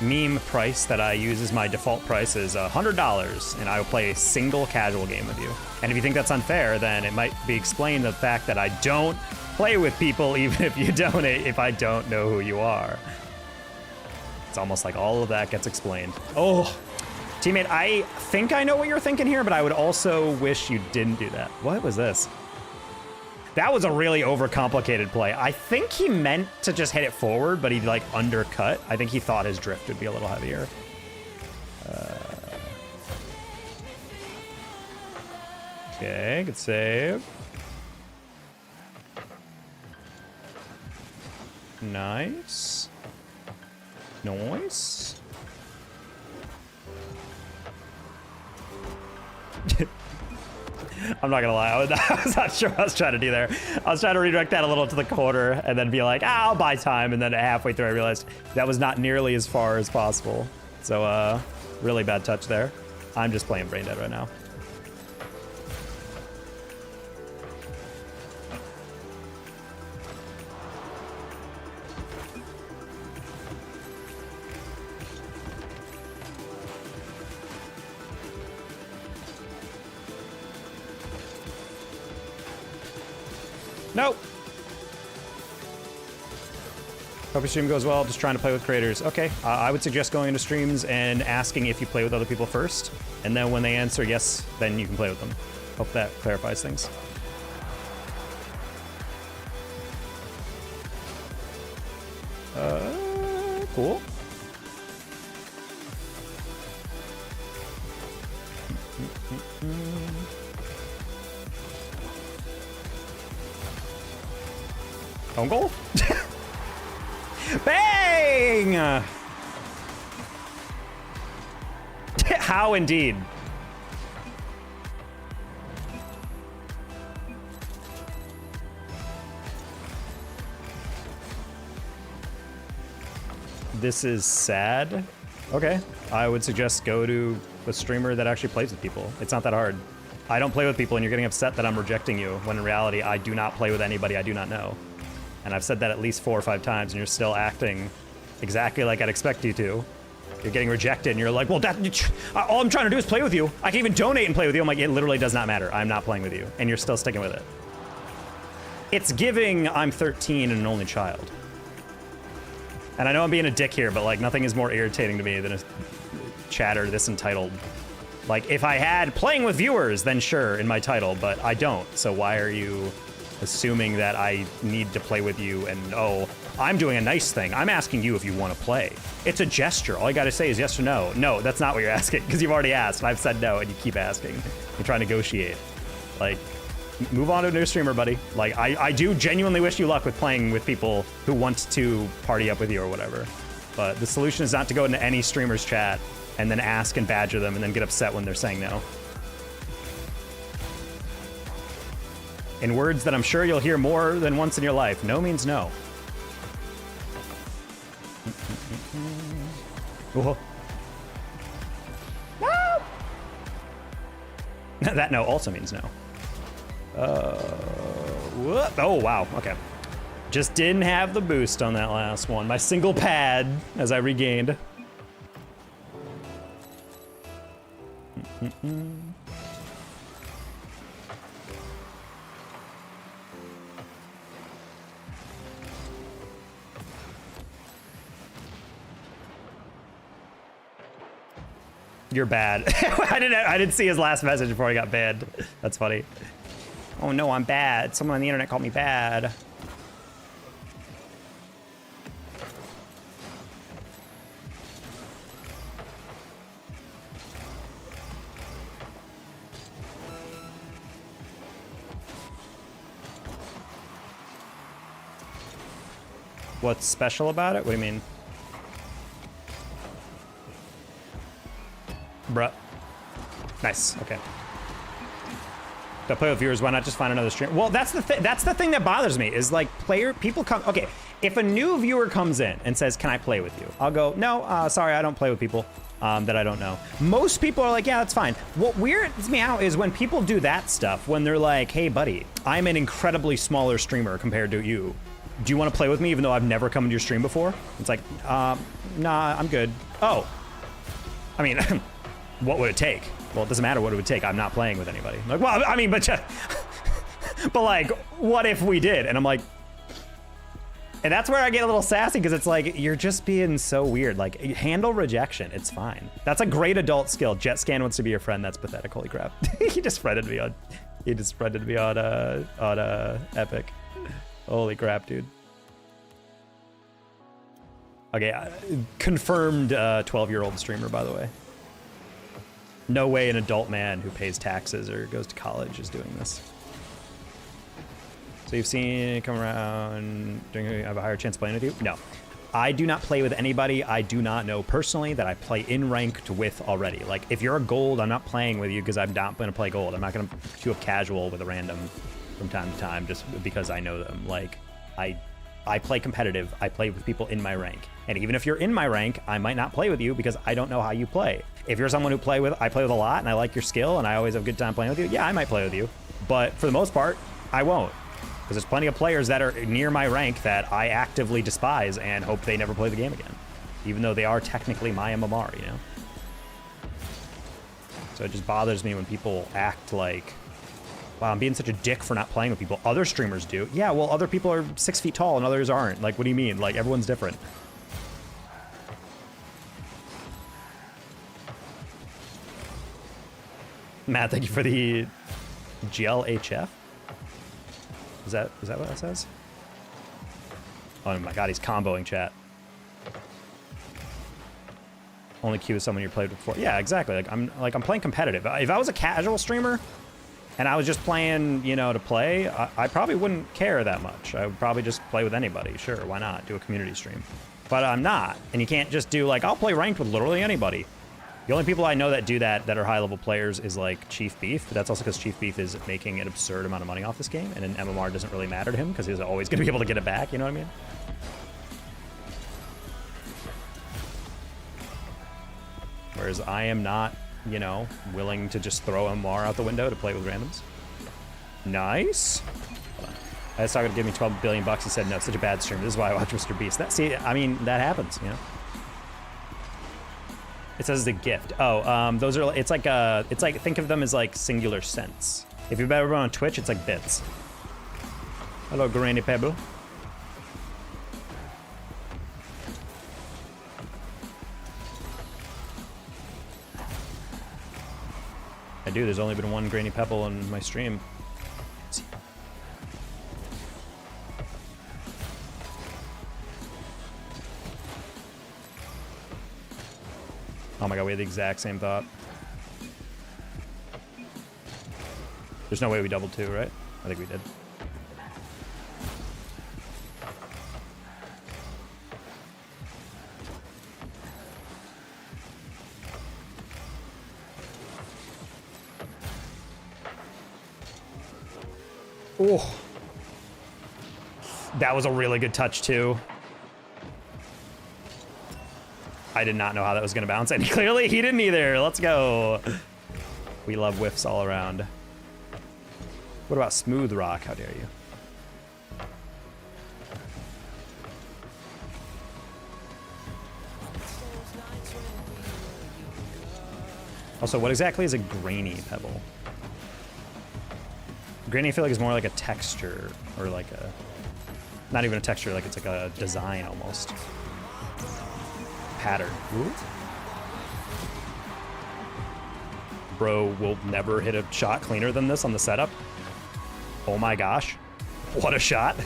meme price that I use as my default price is $100, and I will play a single casual game with you. And if you think that's unfair, then it might be explained the fact that I don't play with people even if you donate if I don't know who you are. It's almost like all of that gets explained. Oh, teammate, I think I know what you're thinking here, but I would also wish you didn't do that. What was this? That was a really overcomplicated play. I think he meant to just hit it forward, but he like undercut. I think he thought his drift would be a little heavier. Okay, good save. Nice. Nice. I'm not gonna lie, I was not sure what I was trying to do there. I was trying to redirect that a little to the corner and then be like, I'll buy time, and then halfway through I realized that was not nearly as far as possible. So, really bad touch there. I'm just playing brain dead right now. Nope. Hope your stream goes well. Just trying to play with creators. Okay, I would suggest going into streams and asking if you play with other people first. And then when they answer yes, then you can play with them. Hope that clarifies things. Cool. Own goal? Bang! How indeed? This is sad. Okay, I would suggest go to a streamer that actually plays with people. It's not that hard. I don't play with people and you're getting upset that I'm rejecting you, when in reality I do not play with anybody I do not know. And I've said that at least 4 or 5 times, and you're still acting exactly like I'd expect you to. You're getting rejected, and you're like, well, all I'm trying to do is play with you. I can even donate and play with you. I'm like, it literally does not matter. I'm not playing with you. And you're still sticking with it. It's giving I'm 13 and an only child. And I know I'm being a dick here, but like nothing is more irritating to me than a chatter this entitled. Like, if I had playing with viewers, then sure, in my title, but I don't. So why are you assuming that I need to play with you and, oh, I'm doing a nice thing. I'm asking you if you want to play. It's a gesture. All you got to say is yes or no. No, that's not what you're asking, because you've already asked, and I've said no, and you keep asking. You're trying to negotiate. Like, move on to a new streamer, buddy. Like, I do genuinely wish you luck with playing with people who want to party up with you or whatever. But the solution is not to go into any streamer's chat and then ask and badger them and then get upset when they're saying no. In words that I'm sure you'll hear more than once in your life, no means no. Whoa. No! That no also means no. Whoop. Oh, wow, okay. Just didn't have the boost on that last one. My single pad as I regained. You're bad. I didn't see his last message before he got banned. That's funny. Oh no, I'm bad. Someone on the internet called me bad. What's special about it? What do you mean? Bruh. Nice. Okay. To play with viewers, why not just find another stream? Well, that's the thing that bothers me is like people come. Okay, if a new viewer comes in and says, "Can I play with you?" I'll go, "No, sorry, I don't play with people that I don't know." Most people are like, "Yeah, that's fine." What weirds me out is when people do that stuff. When they're like, "Hey, buddy, I'm an incredibly smaller streamer compared to you. Do you want to play with me even though I've never come into your stream before?" It's like, nah, I'm good. Oh, I mean, what would it take? Well, it doesn't matter what it would take. I'm not playing with anybody. Like, well, I mean, but like, what if we did? And I'm like, and that's where I get a little sassy because it's like, you're just being so weird. Like, handle rejection. It's fine. That's a great adult skill. JetScan wants to be your friend. That's pathetic. Holy crap. He just friended me on Epic. Holy crap, dude. Okay, confirmed 12-year-old streamer, by the way. No way an adult man who pays taxes or goes to college is doing this. So you've seen it come around, have a higher chance of playing with you? No. I do not play with anybody I do not know personally that I play in ranked with already. Like, if you're a gold, I'm not playing with you because I'm not going to play gold. I'm not going to queue up casual with a random from time to time just because I know them. Like, I play competitive. I play with people in my rank. And even if you're in my rank, I might not play with you because I don't know how you play. If you're someone who I play with a lot and I like your skill and I always have a good time playing with you, yeah, I might play with you. But for the most part, I won't. Because there's plenty of players that are near my rank that I actively despise and hope they never play the game again. Even though they are technically my MMR, you know? So it just bothers me when people act like, wow, I'm being such a dick for not playing with people. Other streamers do. Yeah, well, other people are 6 feet tall and others aren't. Like, what do you mean? Like, everyone's different. Matt, thank you for the GLHF. Is that what that says? Oh my god, he's comboing chat. Only queue with someone you played before. Yeah, exactly. I'm playing competitive. If I was a casual streamer and I was just playing, you know, to play, I probably wouldn't care that much. I would probably just play with anybody. Sure, why not? Do a community stream. But I'm not. And you can't just do like, I'll play ranked with literally anybody. The only people I know that do that are high-level players is like Chief Beef, but that's also because Chief Beef is making an absurd amount of money off this game, and an MMR doesn't really matter to him because he's always going to be able to get it back, you know what I mean? Whereas I am not, you know, willing to just throw MMR out the window to play with randoms. Nice. I was talking to give me 12 billion bucks. He said, no, such a bad stream. This is why I watch Mr. Beast. See, I mean, that happens, you know? It says the gift. Oh, those are, it's like, think of them as like singular cents. If you've ever been on Twitch, it's like bits. Hello, Granny Pebble. I do, there's only been one Granny Pebble on my stream. Oh my god, we had the exact same thought. There's no way we doubled two, right? I think we did. Oh. That was a really good touch too. I did not know how that was gonna bounce, and clearly he didn't either. Let's go. We love whiffs all around. What about Smooth Rock? How dare you? Also, what exactly is a grainy pebble? Grainy I feel like is more like a texture, or like a, not even a texture, like it's like a design almost. Pattern. Ooh. bro will never hit a shot cleaner than this on the setup. Oh my gosh. What a shot.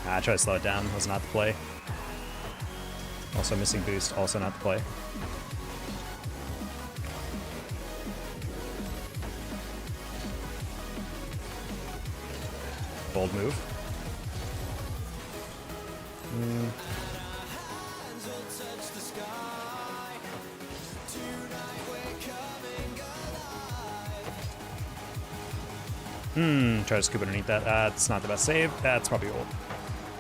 I try to slow it down. Was not the play. Also missing boost. Also not the play. Bold move. Try to scoop underneath that. That's not the best save. That's probably old.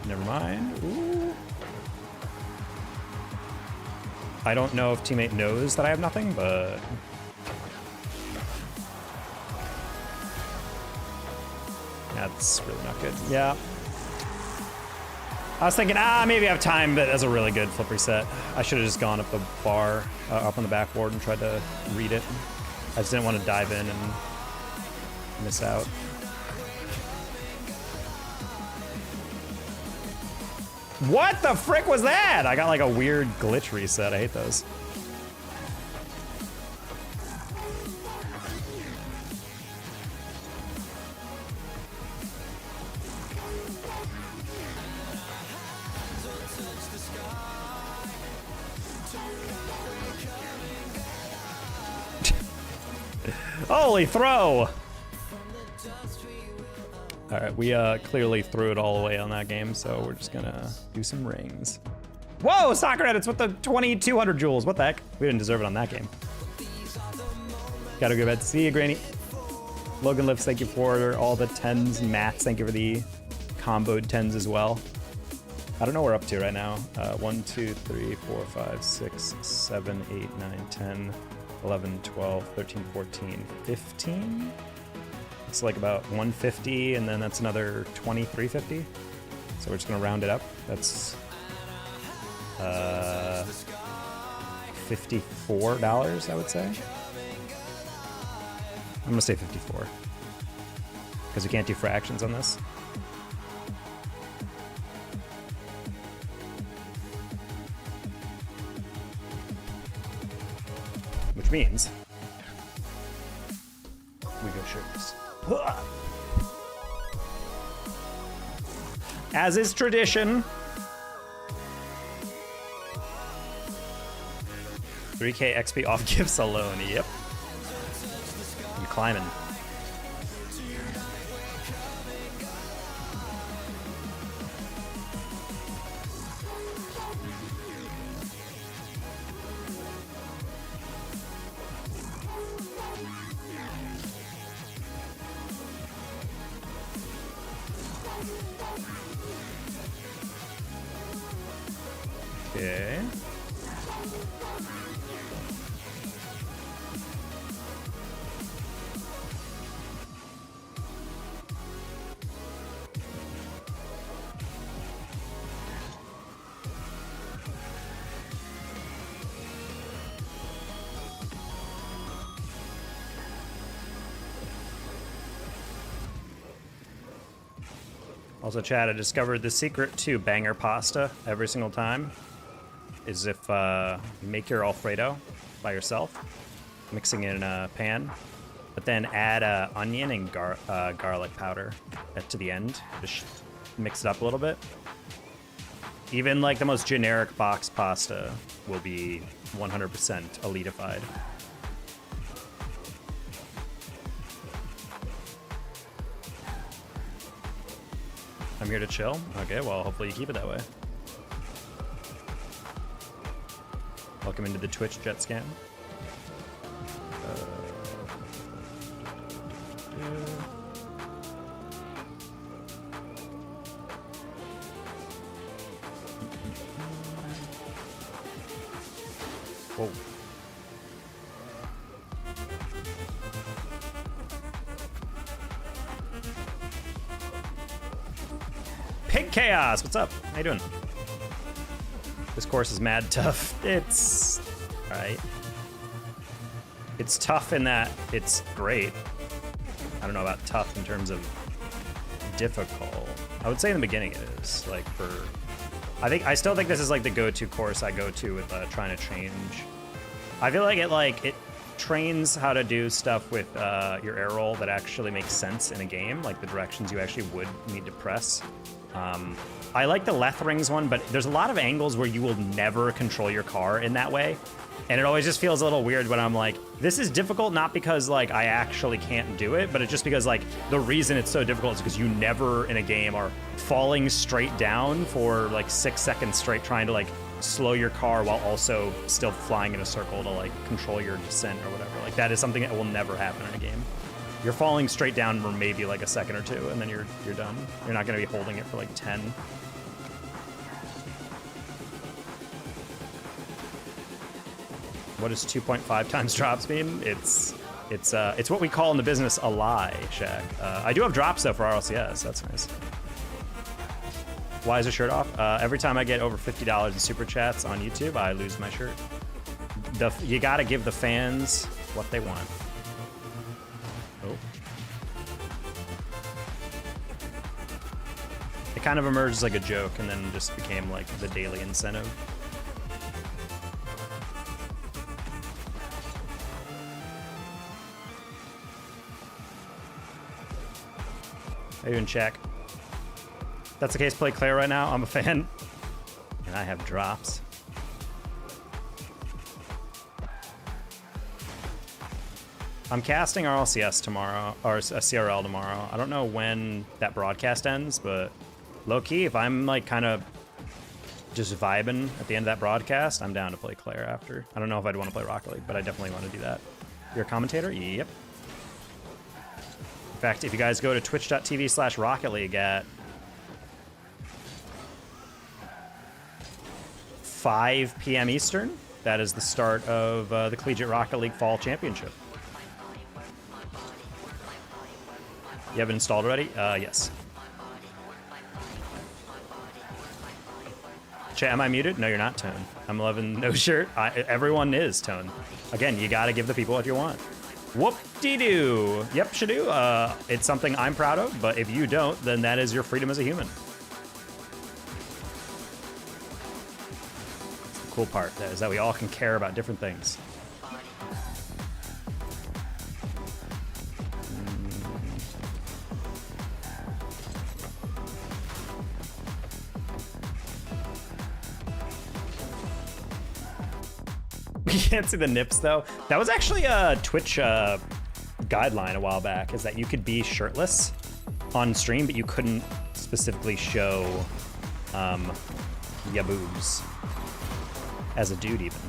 Never mind. Ooh. I don't know if teammate knows that I have nothing, but... That's really not good. Yeah. I was thinking, maybe I have time, but that's a really good flip reset. I should have just gone up the bar, up on the backboard and tried to read it. I just didn't want to dive in and miss out. What the frick was that? I got like a weird glitch reset. I hate those. Holy throw! All right, we clearly threw it all away on that game, so we're just gonna do some rings. Whoa, soccer edits with the 2200 joules. What the heck? We didn't deserve it on that game. Gotta go to bed. See you, Granny. Logan Lifts, thank you for all the 10s. Matt, thank you for the comboed 10s as well. I don't know what we're up to right now. 1, 2, 3, 4, 5, 6, 7, 8, 9, 10, 11, 12, 13, 14, 15? It's like about 150, and then that's another 2350. So we're just gonna round it up. That's $54, I would say. I'm gonna say 54 because we can't do fractions on this. Which means we go shirts. As is tradition. 3K XP off gifts alone. Yep. I'm climbing. Okay. Also, Chad, I discovered the secret to banger pasta every single time is if you make your Alfredo by yourself, mixing it in a pan, but then add onion and garlic powder to the end. Just mix it up a little bit. Even like the most generic box pasta will be 100% elitified. I'm here to chill. Okay, well, hopefully you keep it that way. Welcome into the Twitch jet scan. Whoa. Pig Chaos, what's up? How you doing? This course is mad tough. It's all right. It's tough in that it's great. I don't know about tough in terms of difficult. I would say in the beginning it is, like for I still think this is like the go-to course I go to with trying to change. I feel like it trains how to do stuff with your air roll that actually makes sense in a game, like the directions you actually would need to press. I like the left rings one, but there's a lot of angles where you will never control your car in that way. And it always just feels a little weird when I'm like, this is difficult not because like I actually can't do it, but it's just because like the reason it's so difficult is because you never in a game are falling straight down for like 6 seconds straight trying to like slow your car while also still flying in a circle to like control your descent or whatever. Like that is something that will never happen in a game. You're falling straight down for maybe like a second or two and then you're done. You're not going to be holding it for like 10. What does 2.5 times drops mean? It's what we call in the business a lie, Shaq. I do have drops though for RLCS. That's nice. Why is your shirt off? Every time I get over $50 in super chats on YouTube, I lose my shirt. You gotta give the fans what they want. Oh. It kind of emerged as like a joke and then just became like the daily incentive. How you doing, Shaq? That's the case, play Claire right now. I'm a fan. And I have drops. I'm casting RLCS tomorrow, or a CRL tomorrow. I don't know when that broadcast ends, but low-key, if I'm like kind of just vibing at the end of that broadcast, I'm down to play Claire after. I don't know if I'd want to play Rocket League, but I definitely want to do that. You're a commentator? Yep. In fact, if you guys go to twitch.tv/Rocket League at 5 p.m. Eastern, that is the start of the Collegiate Rocket League Fall Championship. You have it installed already? Yes. Chat, am I muted? No, you're not, Tone. I'm loving no shirt. Everyone is, Tone. Again, you gotta give the people what you want. Whoop-de-doo. Yep, Shadoo. It's something I'm proud of, but if you don't, then that is your freedom as a human. That's the cool part, is that we all can care about different things. You can't see the nips though. That was actually a Twitch guideline a while back, is that you could be shirtless on stream, but you couldn't specifically show your boobs as a dude even.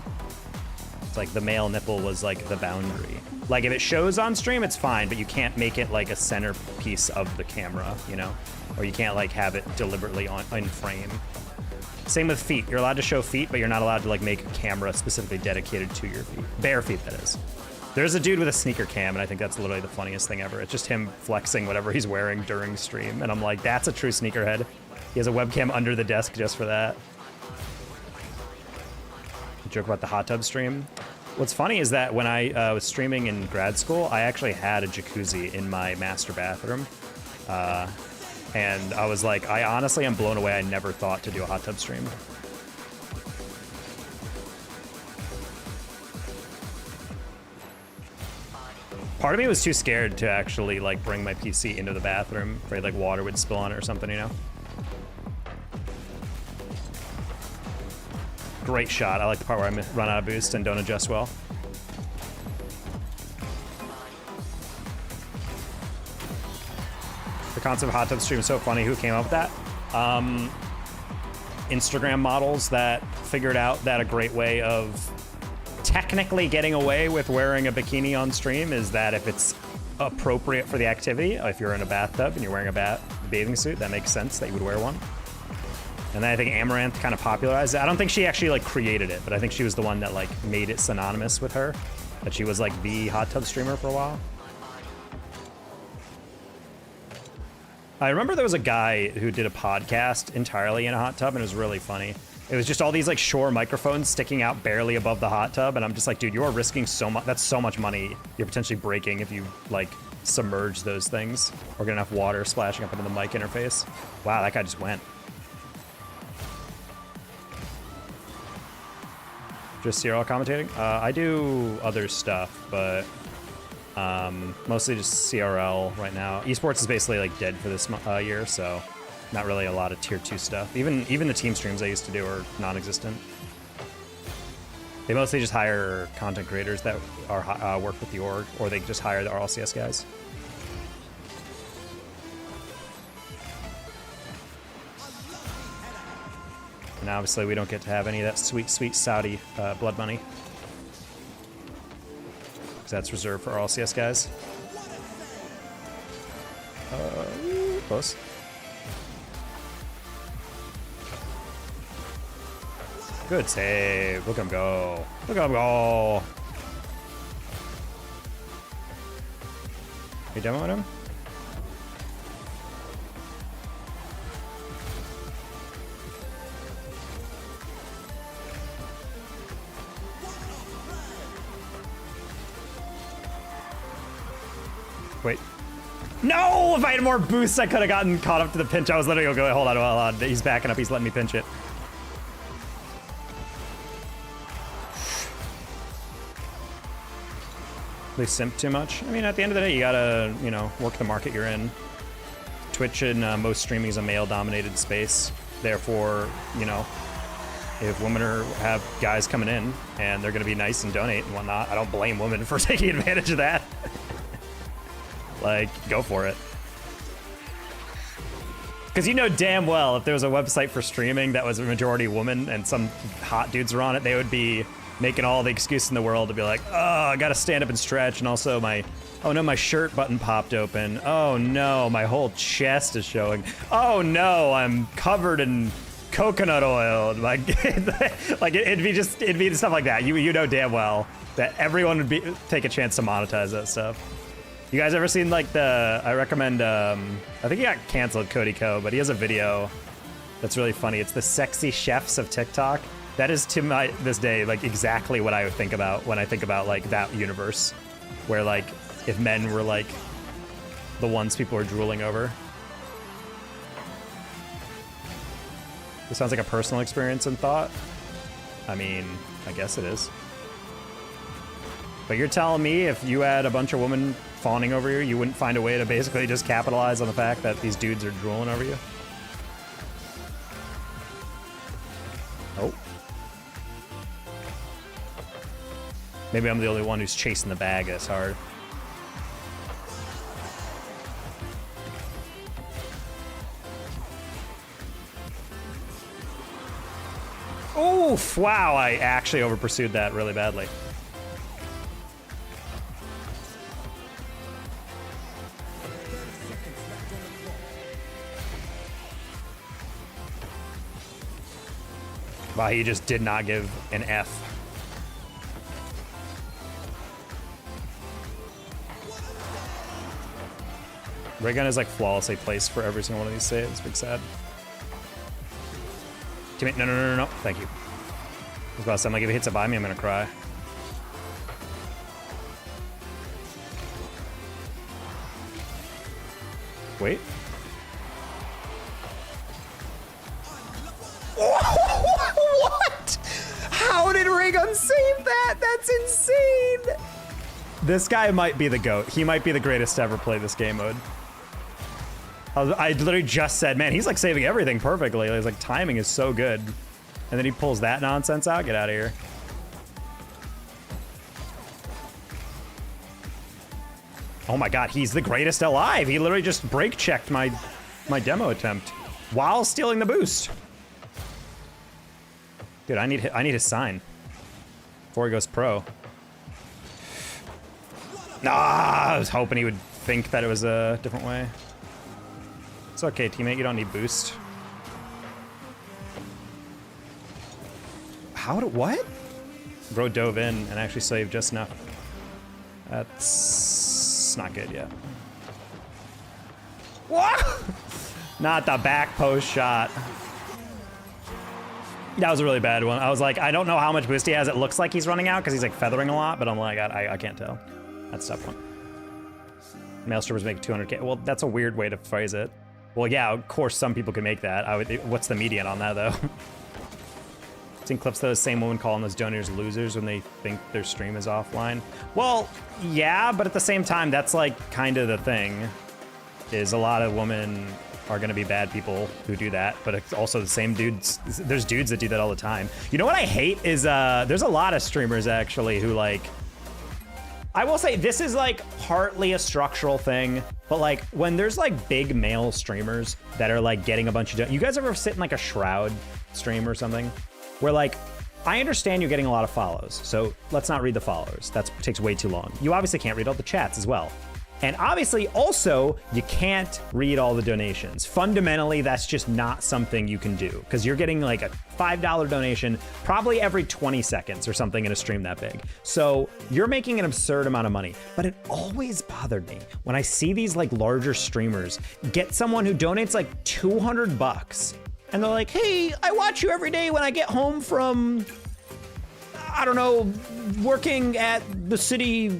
It's like the male nipple was like the boundary. Like if it shows on stream, it's fine, but you can't make it like a centerpiece of the camera, you know? Or you can't like have it deliberately in frame. Same with feet. You're allowed to show feet, but you're not allowed to like make a camera specifically dedicated to your feet. Bare feet, that is. There's a dude with a sneaker cam, and I think that's literally the funniest thing ever. It's just him flexing whatever he's wearing during stream, and I'm like, that's a true sneakerhead. He has a webcam under the desk just for that. Joke about the hot tub stream. What's funny is that when I was streaming in grad school, I actually had a jacuzzi in my master bathroom. And I was like, I honestly am blown away. I never thought to do a hot tub stream. Part of me was too scared to actually like bring my PC into the bathroom, afraid like water would spill on it or something, you know? Great shot. I like the part where I run out of boost and don't adjust well. The concept of hot tub stream is so funny. Who came up with that? Instagram models that figured out that a great way of technically getting away with wearing a bikini on stream is that if it's appropriate for the activity, if you're in a bathtub and you're wearing a bathing suit, that makes sense that you would wear one. And then I think Amaranth kind of popularized it. I don't think she actually like created it, but I think she was the one that like made it synonymous with her. That she was like the hot tub streamer for a while. I remember there was a guy who did a podcast entirely in a hot tub, and it was really funny. It was just all these like Shure microphones sticking out barely above the hot tub, and I'm just like, dude, you are risking so much. That's so much money you're potentially breaking if you like submerge those things or get enough water splashing up into the mic interface. Wow, that guy just went. Just CRL commentating? I do other stuff, but mostly just CRL right now. Esports is basically like dead for this year, so not really a lot of tier 2 stuff. Even the team streams I used to do are non-existent. They mostly just hire content creators that are work with the org, or they just hire the RLCS guys. And obviously we don't get to have any of that sweet, sweet Saudi blood money. Because that's reserved for RLCS guys. Close. Good save. Look at him go. Look at him go. You demoing him? Wait. No! If I had more boosts, I could have gotten caught up to the pinch. I was literally going, hold on. He's backing up. He's letting me pinch it. They simp too much. I mean, at the end of the day, you gotta, you know, work the market you're in. Twitch and most streaming is a male-dominated space. Therefore, you know, if women have guys coming in and they're gonna be nice and donate and whatnot, I don't blame women for taking advantage of that. Like, go for it. Because you know damn well if there was a website for streaming that was a majority woman and some hot dudes were on it, they would be making all the excuse in the world to be like, oh, I gotta stand up and stretch, and also oh no, my shirt button popped open. Oh no, my whole chest is showing. Oh no, I'm covered in coconut oil. Like, it'd be stuff like that. You know damn well that everyone would take a chance to monetize that stuff. You guys ever seen like I recommend, I think he got canceled, Cody Ko, but he has a video that's really funny. It's the sexy chefs of TikTok. That is to this day, like exactly what I would think about when I think about like that universe where like if men were like the ones people are drooling over. This sounds like a personal experience and thought. I mean, I guess it is. But you're telling me if you had a bunch of women fawning over you, you wouldn't find a way to basically just capitalize on the fact that these dudes are drooling over you? Oh. Maybe I'm the only one who's chasing the bag this hard. Oof! Wow, I actually over-pursued that really badly. Wow, he just did not give an F. Ray gun is like flawlessly placed for every single one of these saves. Big sad. Teammate, no. Thank you. I was about to say, I'm like, if he hits it by me, I'm gonna cry. Wait. What? How did Ray gun save that? That's insane. This guy might be the GOAT. He might be the greatest to ever play this game mode. I literally just said, man, he's like saving everything perfectly. It's like timing is so good. And then he pulls that nonsense out. Get out of here. Oh my God, he's the greatest alive. He literally just brake checked my demo attempt while stealing the boost. Dude, I need his sign before he goes pro. Ah, I was hoping he would think that it was a different way. It's okay, teammate, you don't need boost. What? Bro dove in and actually saved just enough. That's not good yet. What? Not the back post shot. That was a really bad one. I was like, I don't know how much boost he has. It looks like he's running out because he's like feathering a lot, but I'm like, I can't tell. That's a tough one. Male strippers make 200K. Well, that's a weird way to phrase it. Well, yeah, of course some people can make that. What's the median on that though? Seen clips of those same women calling those donors losers when they think their stream is offline. Well, yeah, but at the same time, that's like kind of the thing. Is a lot of women are gonna be bad people who do that, but it's also the same dudes. There's dudes that do that all the time. You know what I hate is there's a lot of streamers actually who like, I will say this is like partly a structural thing, but like when there's like big male streamers that are like getting a bunch of, you guys ever sit in like a Shroud stream or something where like, I understand you're getting a lot of follows, so let's not read the followers. That takes way too long. You obviously can't read all the chats as well. And obviously, also, you can't read all the donations. Fundamentally, that's just not something you can do because you're getting like a $5 donation probably every 20 seconds or something in a stream that big. So you're making an absurd amount of money. But it always bothered me when I see these like larger streamers get someone who donates like 200 bucks and they're like, hey, I watch you every day when I get home from, I don't know, working at the city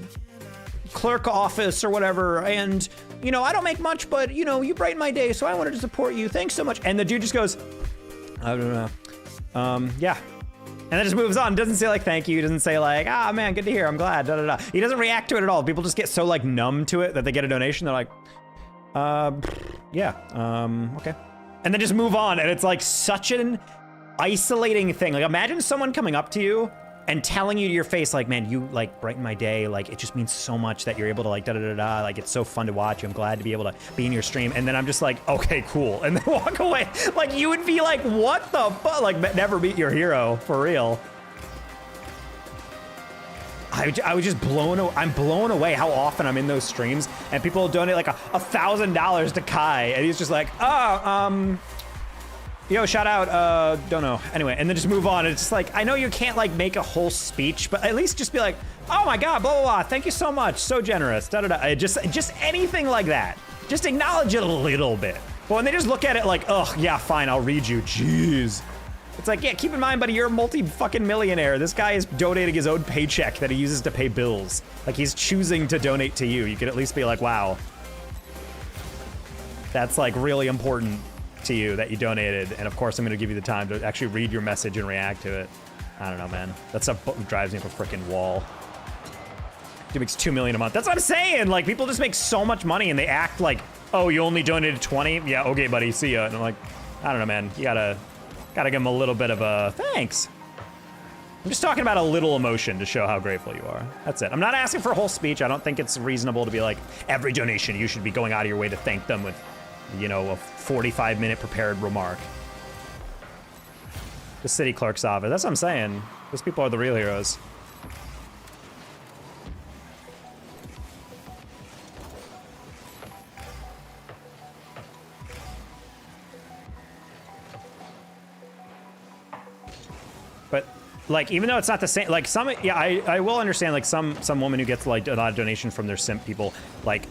clerk office or whatever, and you know, I don't make much, but you know, you brighten my day, so I wanted to support you. Thanks so much. And the dude just goes, I don't know. Yeah. And then just moves on. Doesn't say like thank you, doesn't say like, ah man, good to hear, I'm glad, da da da. He doesn't react to it at all. People just get so like numb to it that they get a donation, they're like, yeah, okay. And then just move on, and it's like such an isolating thing. Like imagine someone coming up to you and telling you to your face, like, man, you like brighten my day. Like, it just means so much that you're able to like da-da-da-da. Like, it's so fun to watch you. I'm glad to be able to be in your stream. And then I'm just like, okay, cool. And then walk away. Like, you would be like, what the fuck? Like, never meet your hero, for real. I was just I'm blown away how often I'm in those streams and people donate like $1,000 to Kai. And he's just like, oh, yo, shout out, don't know. Anyway, and then just move on. It's just like, I know you can't like make a whole speech, but at least just be like, oh my God, blah, blah, blah. Thank you so much. So generous, da, da, da. Just anything like that. Just acknowledge it a little bit. But when they just look at it like, oh yeah, fine, I'll read you, jeez. It's like, yeah, keep in mind, buddy, you're a multi-fucking-millionaire. This guy is donating his own paycheck that he uses to pay bills. Like he's choosing to donate to you. You could at least be like, wow. That's like really important to you that you donated, and of course I'm gonna give you the time to actually read your message and react to it. I don't know, man. That stuff drives me up a freaking wall. Dude makes $2 million a month. That's what I'm saying. Like people just make so much money and they act like, oh, you only donated 20? Yeah, okay, buddy, see ya. And I'm like, I don't know, man. You gotta give him a little bit of a thanks. I'm just talking about a little emotion to show how grateful you are. That's it. I'm not asking for a whole speech. I don't think it's reasonable to be like, every donation you should be going out of your way to thank them with, you know, a 45-minute prepared remark. The city clerk's office. That's what I'm saying. Those people are the real heroes. But like, even though it's not the same, like some, yeah, I will understand like some woman who gets like a lot of donation from their simp people, like,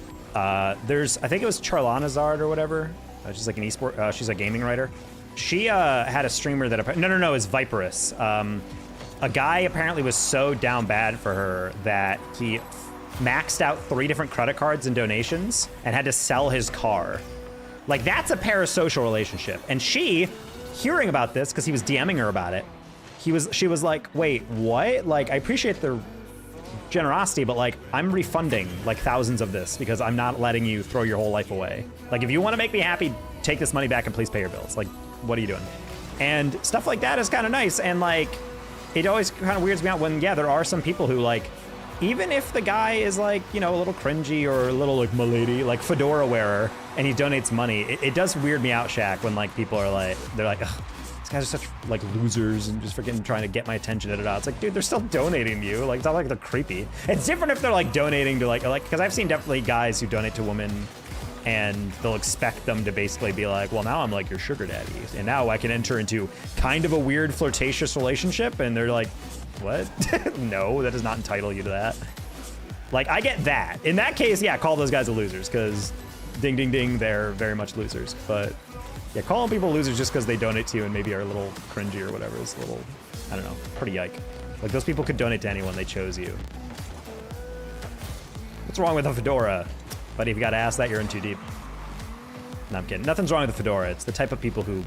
there's, I think it was Charlanazard or whatever. She's like an esport, she's a gaming writer. She had a streamer that, no, it's Viperous. A guy apparently was so down bad for her that he maxed out 3 different credit cards and donations and had to sell his car. Like that's a parasocial relationship. And she, hearing about this, because he was DMing her about it, she was like, wait, what? Like, I appreciate the generosity, but like, I'm refunding like thousands of this because I'm not letting you throw your whole life away. Like, if you want to make me happy, take this money back and please pay your bills. Like, what are you doing? And stuff like that is kind of nice. And like, it always kind of weirds me out when, yeah, there are some people who like, even if the guy is like, you know, a little cringy or a little like milady, like fedora wearer, and he donates money, it does weird me out, Shaq, when like people are like, they're like, ugh, these guys are such like losers and just freaking trying to get my attention. It's like, dude, they're still donating to you. Like, it's not like they're creepy. It's different if they're like donating to like, because I've seen definitely guys who donate to women and they'll expect them to basically be like, well, now I'm like your sugar daddy. And now I can enter into kind of a weird flirtatious relationship. And they're like, what? No, that does not entitle you to that. Like, I get that. In that case, yeah, call those guys the losers because ding, ding, ding, they're very much losers. But yeah, calling people losers just because they donate to you and maybe are a little cringy or whatever is a little, I don't know, pretty yike. Like, those people could donate to anyone, they chose you. What's wrong with a fedora? Buddy, if you gotta ask that, you're in too deep. No, I'm kidding. Nothing's wrong with the fedora. It's the type of people who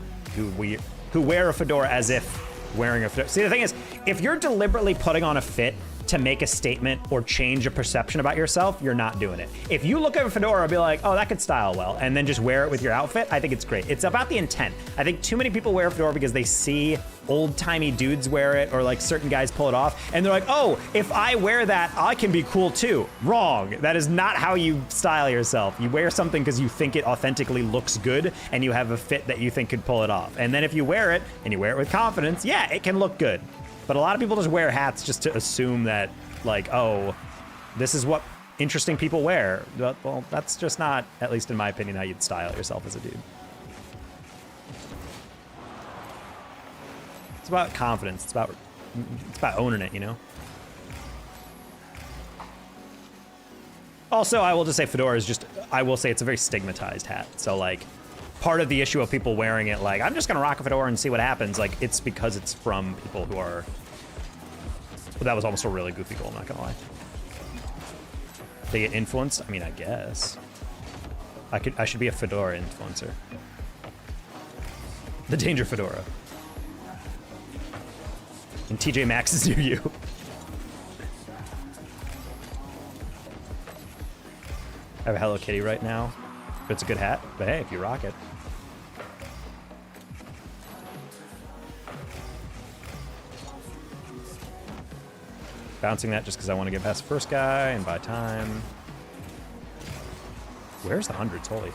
wear a fedora as if wearing a fedora. See, the thing is, if you're deliberately putting on a fit to make a statement or change a perception about yourself, you're not doing it. If you look at a fedora and be like, oh, that could style well, and then just wear it with your outfit, I think it's great. It's about the intent. I think too many people wear a fedora because they see old-timey dudes wear it, or like certain guys pull it off, and they're like, oh, if I wear that, I can be cool too. Wrong. That is not how you style yourself. You wear something because you think it authentically looks good, and you have a fit that you think could pull it off. And then if you wear it, and you wear it with confidence, yeah, it can look good. But a lot of people just wear hats just to assume that, like, oh, this is what interesting people wear. Well, that's just not, at least in my opinion, how you'd style yourself as a dude. It's about confidence. It's about owning it, you know? Also, I will just say fedora is just, I will say it's a very stigmatized hat. So, like, part of the issue of people wearing it, like, I'm just gonna rock a fedora and see what happens, like, it's because it's from people who are... But that was almost a really goofy goal, I'm not gonna lie. They get influenced? I mean, I guess. I should be a fedora influencer. The danger fedora. And TJ Maxx is near you. I have a Hello Kitty right now. But it's a good hat. But hey, if you rock it. Bouncing that just because I want to get past the first guy and buy time. Where's the hundreds? Holy.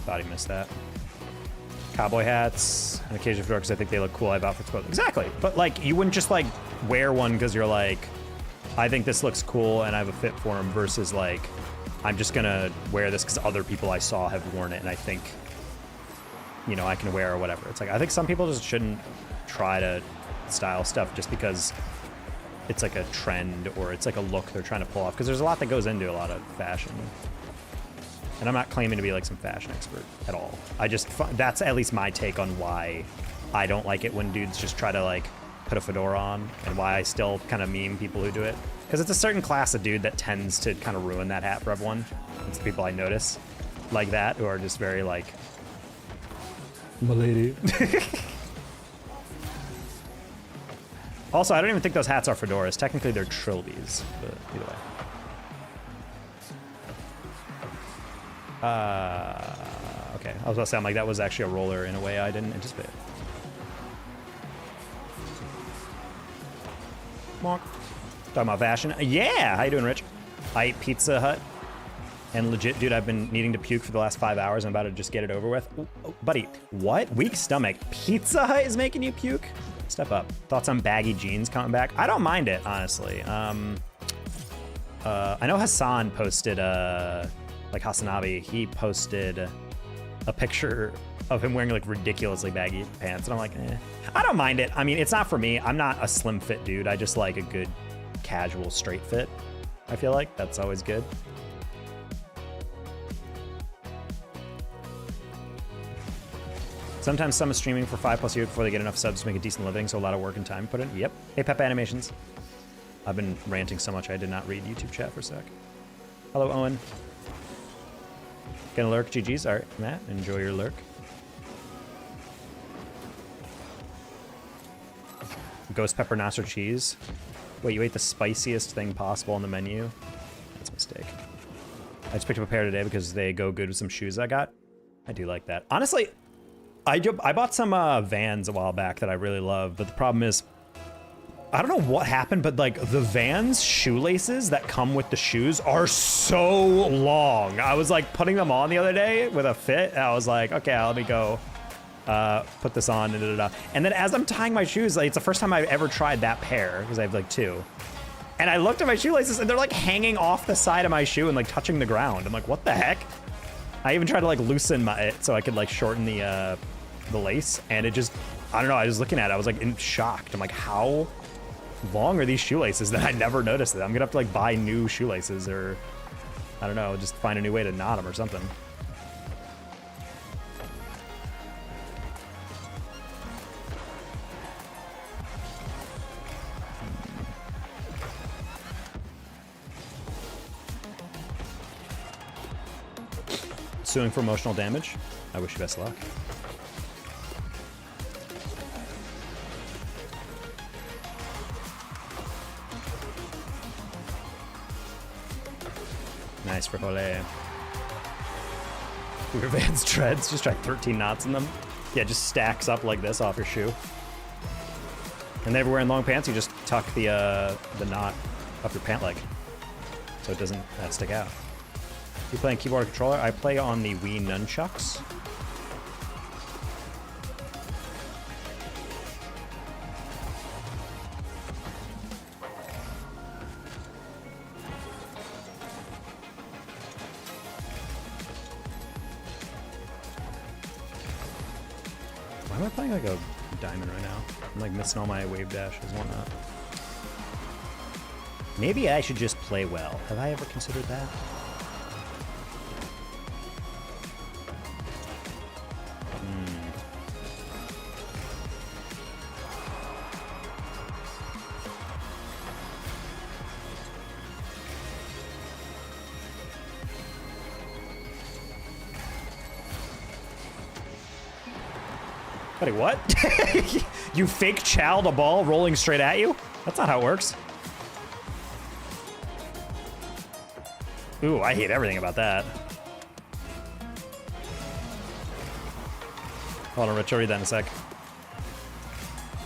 Thought he missed that. Cowboy hats and occasionally fedora because I think they look cool. I have outfits both. Exactly. But like, you wouldn't just like wear one because you're like, I think this looks cool and I have a fit for him, versus like, I'm just gonna wear this because other people I saw have worn it and I think, you know, I can wear or whatever. It's like, I think some people just shouldn't try to style stuff just because it's like a trend or it's like a look they're trying to pull off, because there's a lot that goes into a lot of fashion. And I'm not claiming to be like some fashion expert at all. I just, that's at least my take on why I don't like it when dudes just try to like put a fedora on, and why I still kind of meme people who do it. Because it's a certain class of dude that tends to kind of ruin that hat for everyone. It's the people I notice like that, who are just very like, my lady. Also, I don't even think those hats are fedoras. Technically, they're trilbies, but either way. Okay, I was about to say, I'm like, that was actually a roller in a way I didn't anticipate. Monk. Talking about fashion. Yeah, how you doing, Rich? I ate Pizza Hut. And legit, dude, I've been needing to puke for the last 5 hours. I'm about to just get it over with. Ooh, oh, buddy, what? Weak stomach. Pizza Hut is making you puke? Step up. Thoughts on baggy jeans coming back? I don't mind it, honestly. I know Hassan posted, like Hasanabi, he posted a picture of him wearing like ridiculously baggy pants. And I'm like, eh. I don't mind it. I mean, it's not for me. I'm not a slim fit dude. I just like a good casual straight fit. I feel like that's always good. Sometimes some is streaming for 5+ years before they get enough subs to make a decent living, so a lot of work and time put in. Yep. Hey, Pep Animations. I've been ranting so much I did not read YouTube chat for a sec. Hello, Owen. Gonna lurk? GG's. All right, Matt, enjoy your lurk. Ghost pepper nacho cheese. Wait, you ate the spiciest thing possible on the menu? That's a mistake. I just picked up a pair today because they go good with some shoes I got. I do like that. Honestly, I bought some Vans a while back that I really love, but the problem is, I don't know what happened, but like the Vans shoelaces that come with the shoes are so long. I was like putting them on the other day with a fit, and I was like, okay, let me go put this on, and then as I'm tying my shoes, like, it's the first time I've ever tried that pair, because I have like two. And I looked at my shoelaces and they're like hanging off the side of my shoe and like touching the ground. I'm like, what the heck? I even tried to like loosen it so I could like shorten the lace, and it just, I don't know, I was looking at it, I was like shocked. I'm like, how long are these shoelaces that I never noticed it? I'm gonna have to like buy new shoelaces, or I don't know, just find a new way to knot them or something. suing for emotional damage. I wish you best luck. Nice for Ole. Your Vans treads, just try 13 knots in them. Yeah, just stacks up like this off your shoe. And then if you're wearing long pants, you just tuck the knot up your pant leg, so it doesn't stick out. You playing keyboard or controller? I play on the Wii nunchucks. Why am I playing like a diamond right now? I'm like missing all my wave dashes and whatnot. Maybe I should just play well. Have I ever considered that? Buddy, what? You fake chowed a ball rolling straight at you? That's not how it works. Ooh, I hate everything about that. Hold on, Rich, I'll read that in a sec.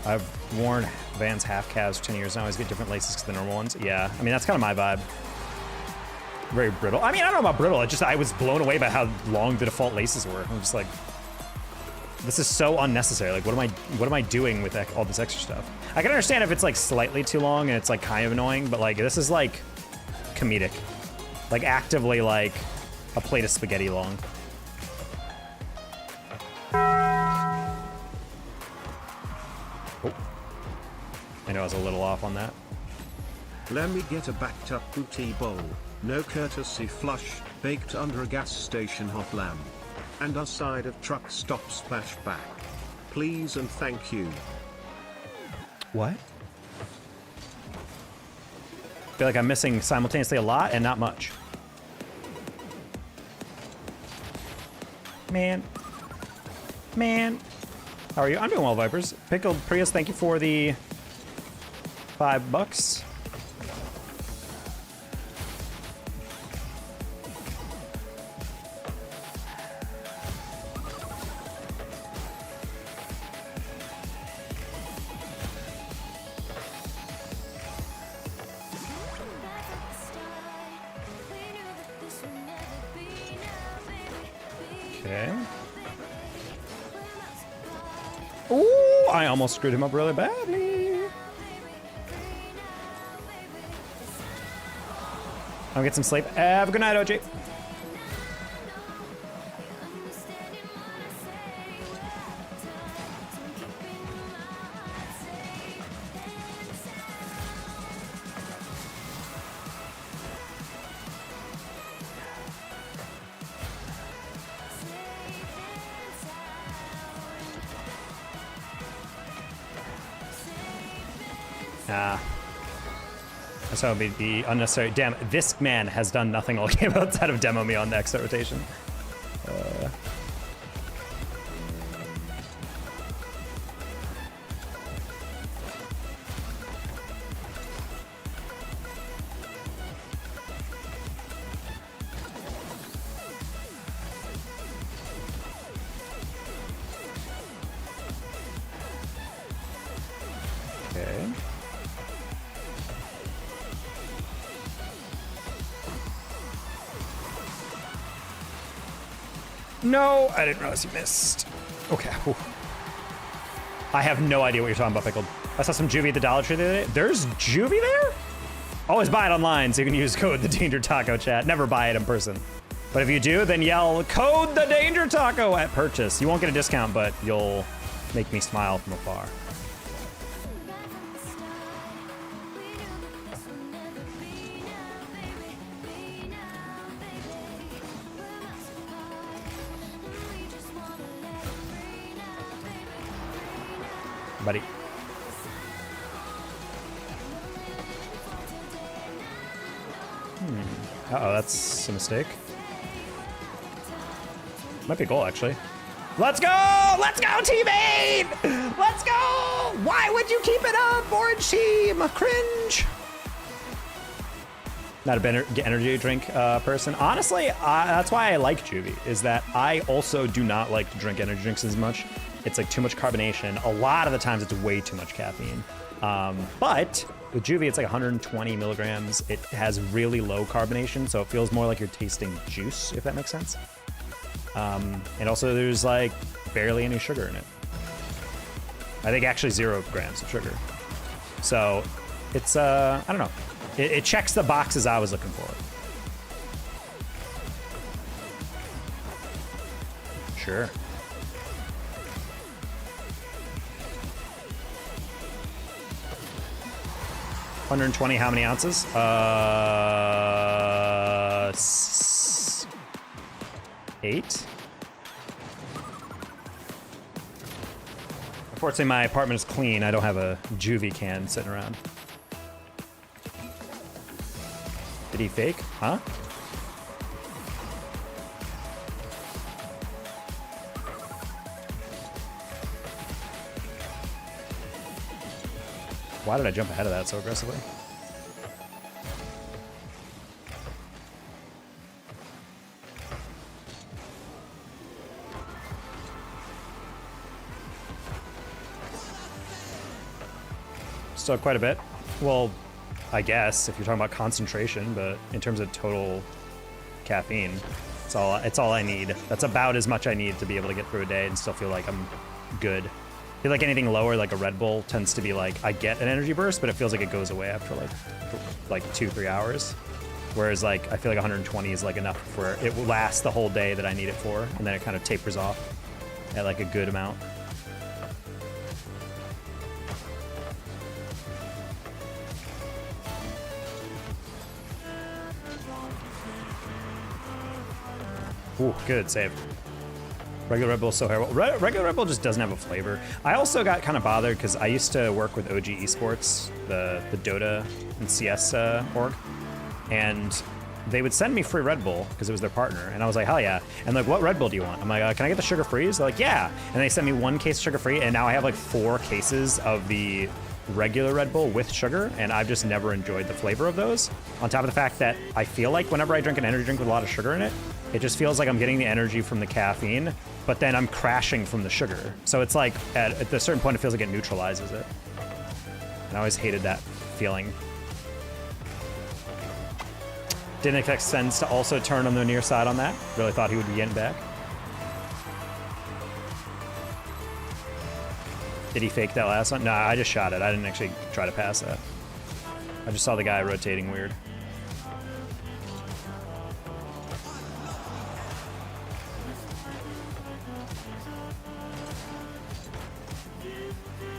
I've worn Vans half calves for 10 years now. I always get different laces to the normal ones. Yeah, I mean, that's kind of my vibe. Very brittle. I mean, I don't know about brittle. I was blown away by how long the default laces were. I'm just like, this is so unnecessary. Like, what am I doing with all this extra stuff? I can understand if it's like slightly too long and it's like kind of annoying, but like this is like comedic, like actively like a plate of spaghetti long. Oh, I know I was a little off on that. Let me get a backed up booty bowl, no courtesy flush, baked under a gas station hot lamp. And a side of truck stop splashback. Please and thank you. What? I feel like I'm missing simultaneously a lot and not much. Man. How are you? I'm doing well, Vipers. Pickled Prius, thank you for the $5. Okay. Ooh, I almost screwed him up really badly. I'll get some sleep. Have a good night, OJ. So it would be unnecessary. Damn, this man has done nothing all game outside of demo me on the exit rotation. Okay. No, I didn't realize you missed. Okay. Whew. I have no idea what you're talking about, Pickled. I saw some juvee at the Dollar Tree the other day. There's juvee there? Always buy it online so you can use code the Danger Taco chat. Never buy it in person. But if you do, then yell code the Danger Taco at purchase. You won't get a discount, but you'll make me smile from afar. Buddy. Uh-oh, that's a mistake. Might be a goal, actually. Let's go! Let's go, teammate! Let's go! Why would you keep it up, orange team? Cringe. Not a better energy drink person. Honestly, that's why I like juvee, is that I also do not like to drink energy drinks as much. It's like too much carbonation. A lot of the times it's way too much caffeine. But with juvee, it's like 120 milligrams. It has really low carbonation, so it feels more like you're tasting juice, if that makes sense. And also there's like barely any sugar in it. I think actually 0 grams of sugar. So it's, I don't know. It checks the boxes I was looking for. Sure. $120, how many ounces? 8. Unfortunately, my apartment is clean. I don't have a juvee can sitting around. Did he fake? Huh? Why did I jump ahead of that so aggressively? Still quite a bit. Well, I guess if you're talking about concentration, but in terms of total caffeine, it's all I need. That's about as much I need to be able to get through a day and still feel like I'm good. I feel like anything lower, like a Red Bull, tends to be like, I get an energy burst, but it feels like it goes away after like 2-3 hours. Whereas like, I feel like 120 is like enough for, it will last the whole day that I need it for, and then it kind of tapers off at like a good amount. Ooh, good save. Regular Red Bull is so terrible. Regular Red Bull just doesn't have a flavor. I also got kind of bothered because I used to work with OG Esports, the Dota and CS org, and they would send me free Red Bull because it was their partner, and I was like, hell yeah. And like, what Red Bull do you want? I'm like, can I get the sugar-free? They're like, yeah. And they sent me 1 case sugar-free, and now I have like 4 cases of the regular Red Bull with sugar, and I've just never enjoyed the flavor of those. On top of the fact that I feel like whenever I drink an energy drink with a lot of sugar in it, it just feels like I'm getting the energy from the caffeine, but then I'm crashing from the sugar. So it's like, at a certain point, it feels like it neutralizes it. And I always hated that feeling. Didn't expect Sens to also turn on the near side on that. Really thought he would be getting back. Did he fake that last one? Nah, I just shot it. I didn't actually try to pass that. I just saw the guy rotating weird.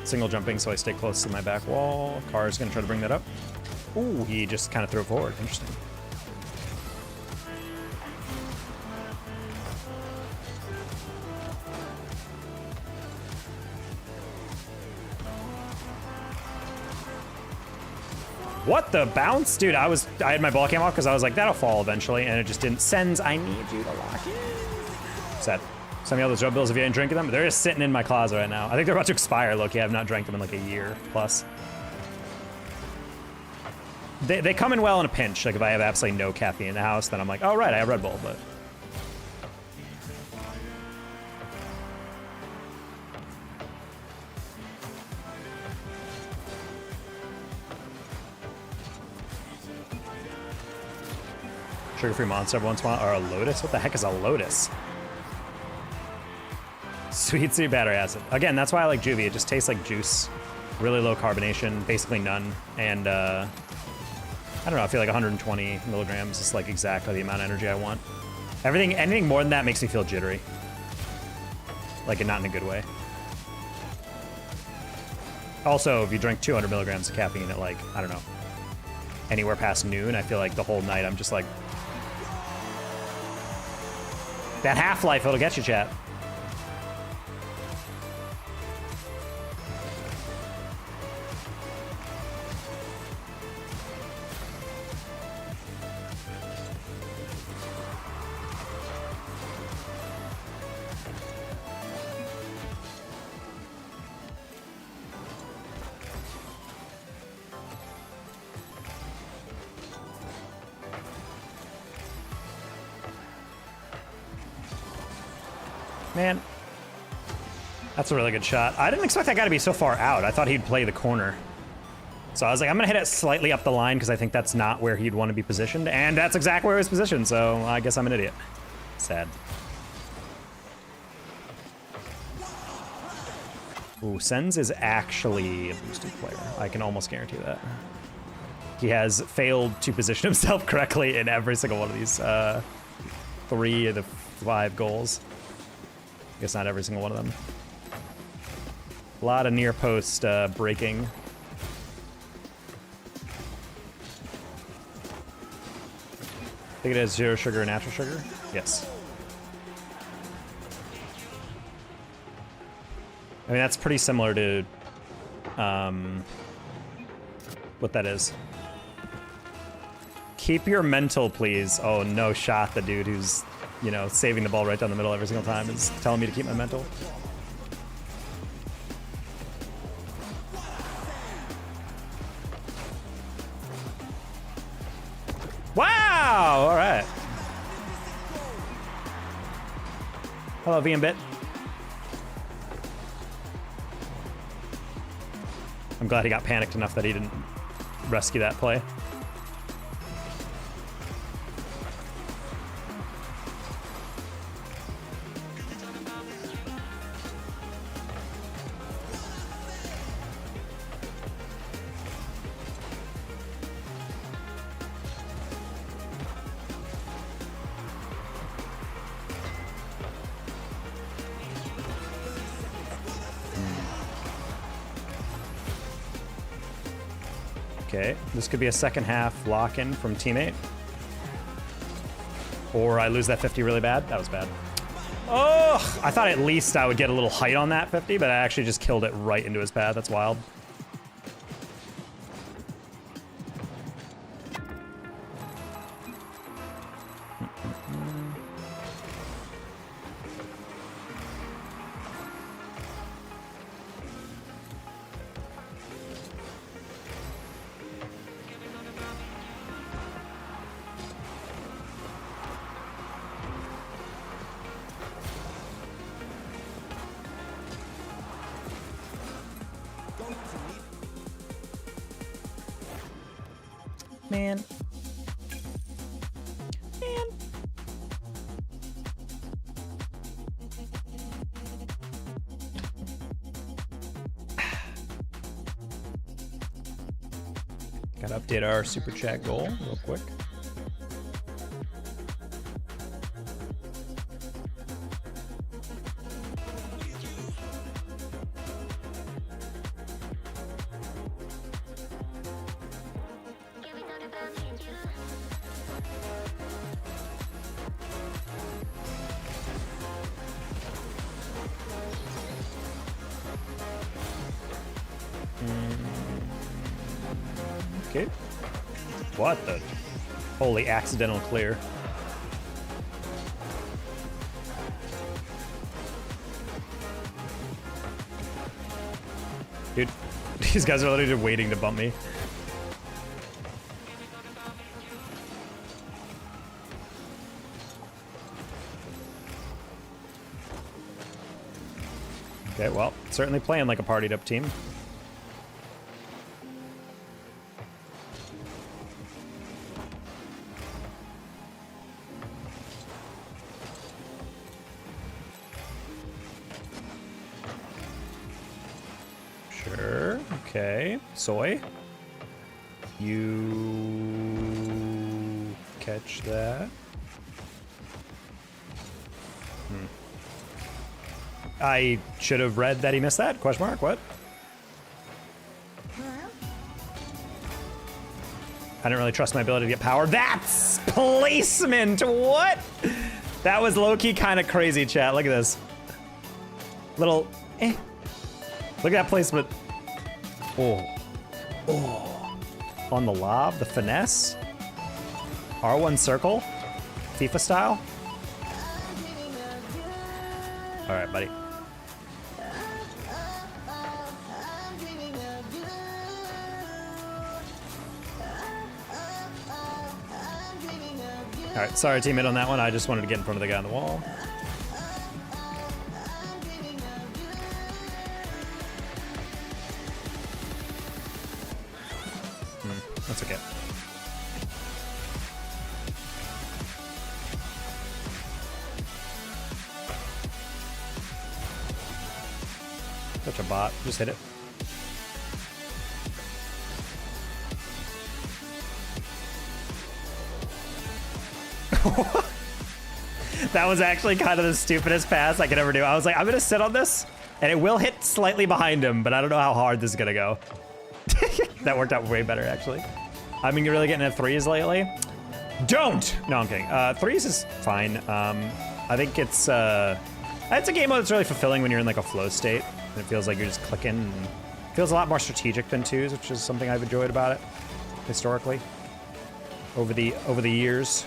Single jumping, so I stay close to my back wall. Car's gonna try to bring that up. Ooh, he just kind of threw it forward. Interesting. What the bounce? Dude, I had my ball cam off because I was like, that'll fall eventually, and it just didn't. Sends, I need you to lock in. Set. Some of those Red Bulls, if you ain't drinking them, they're just sitting in my closet right now. I think they're about to expire, low-key. I've not drank them in like a year plus. They come in well in a pinch. Like if I have absolutely no caffeine in the house, then I'm like, oh right, I have Red Bull, but. Sugar-free Monster every once in a while, or a Lotus? What the heck is a Lotus? Sweet sweet battery acid. Again, that's why I like juvee. It just tastes like juice. Really low carbonation, basically none. And I don't know, I feel like 120 milligrams is like exactly the amount of energy I want. Anything more than that makes me feel jittery. Like, and not in a good way. Also, if you drink 200 milligrams of caffeine at like, I don't know, anywhere past noon, I feel like the whole night I'm just like, that half-life, it'll get you, chat. Man, that's a really good shot. I didn't expect that guy to be so far out. I thought he'd play the corner. So I was like, I'm gonna hit it slightly up the line because I think that's not where he'd want to be positioned. And that's exactly where he was positioned, so I guess I'm an idiot. Sad. Ooh, Sens is actually a boosted player. I can almost guarantee that. He has failed to position himself correctly in every single one of these 3 of the 5 goals. I guess not every single one of them. A lot of near post breaking. I think it has 0 sugar and natural sugar. Yes. I mean, that's pretty similar to what that is. Keep your mental, please. Oh, no shot. The dude who's, you know, saving the ball right down the middle every single time is telling me to keep my mental. Wow! All right. Hello, VMBit. I'm glad he got panicked enough that he didn't rescue that play. Okay, this could be a second half lock-in from teammate. Or I lose that 50 really bad. That was bad. Oh, I thought at least I would get a little height on that 50, but I actually just killed it right into his path. That's wild. Man. Man. Gotta update our super chat goal real quick. Okay. What the? Holy accidental clear. Dude, these guys are literally just waiting to bump me. Okay, well, certainly playing like a partied up team. Sure, okay. Soy. You catch that. I should have read that he missed that. Question mark, what? I didn't really trust my ability to get power. That's placement, what? That was low-key kind of crazy, chat. Look at this. Little, Look at that placement. Oh. Oh. On the lob, the finesse. R1 circle. FIFA style. All right, buddy. All right, sorry teammate on that one. I just wanted to get in front of the guy on the wall. Such a bot. Just hit it. That was actually kind of the stupidest pass I could ever do. I was like, I'm gonna sit on this, and it will hit slightly behind him, but I don't know how hard this is gonna go. That worked out way better, actually. I've been really getting at threes lately. Don't! No, I'm kidding. Threes is fine. I think it's a game mode that's really fulfilling when you're in like a flow state, and it feels like you're just clicking. And it feels a lot more strategic than twos, which is something I've enjoyed about it historically over the years.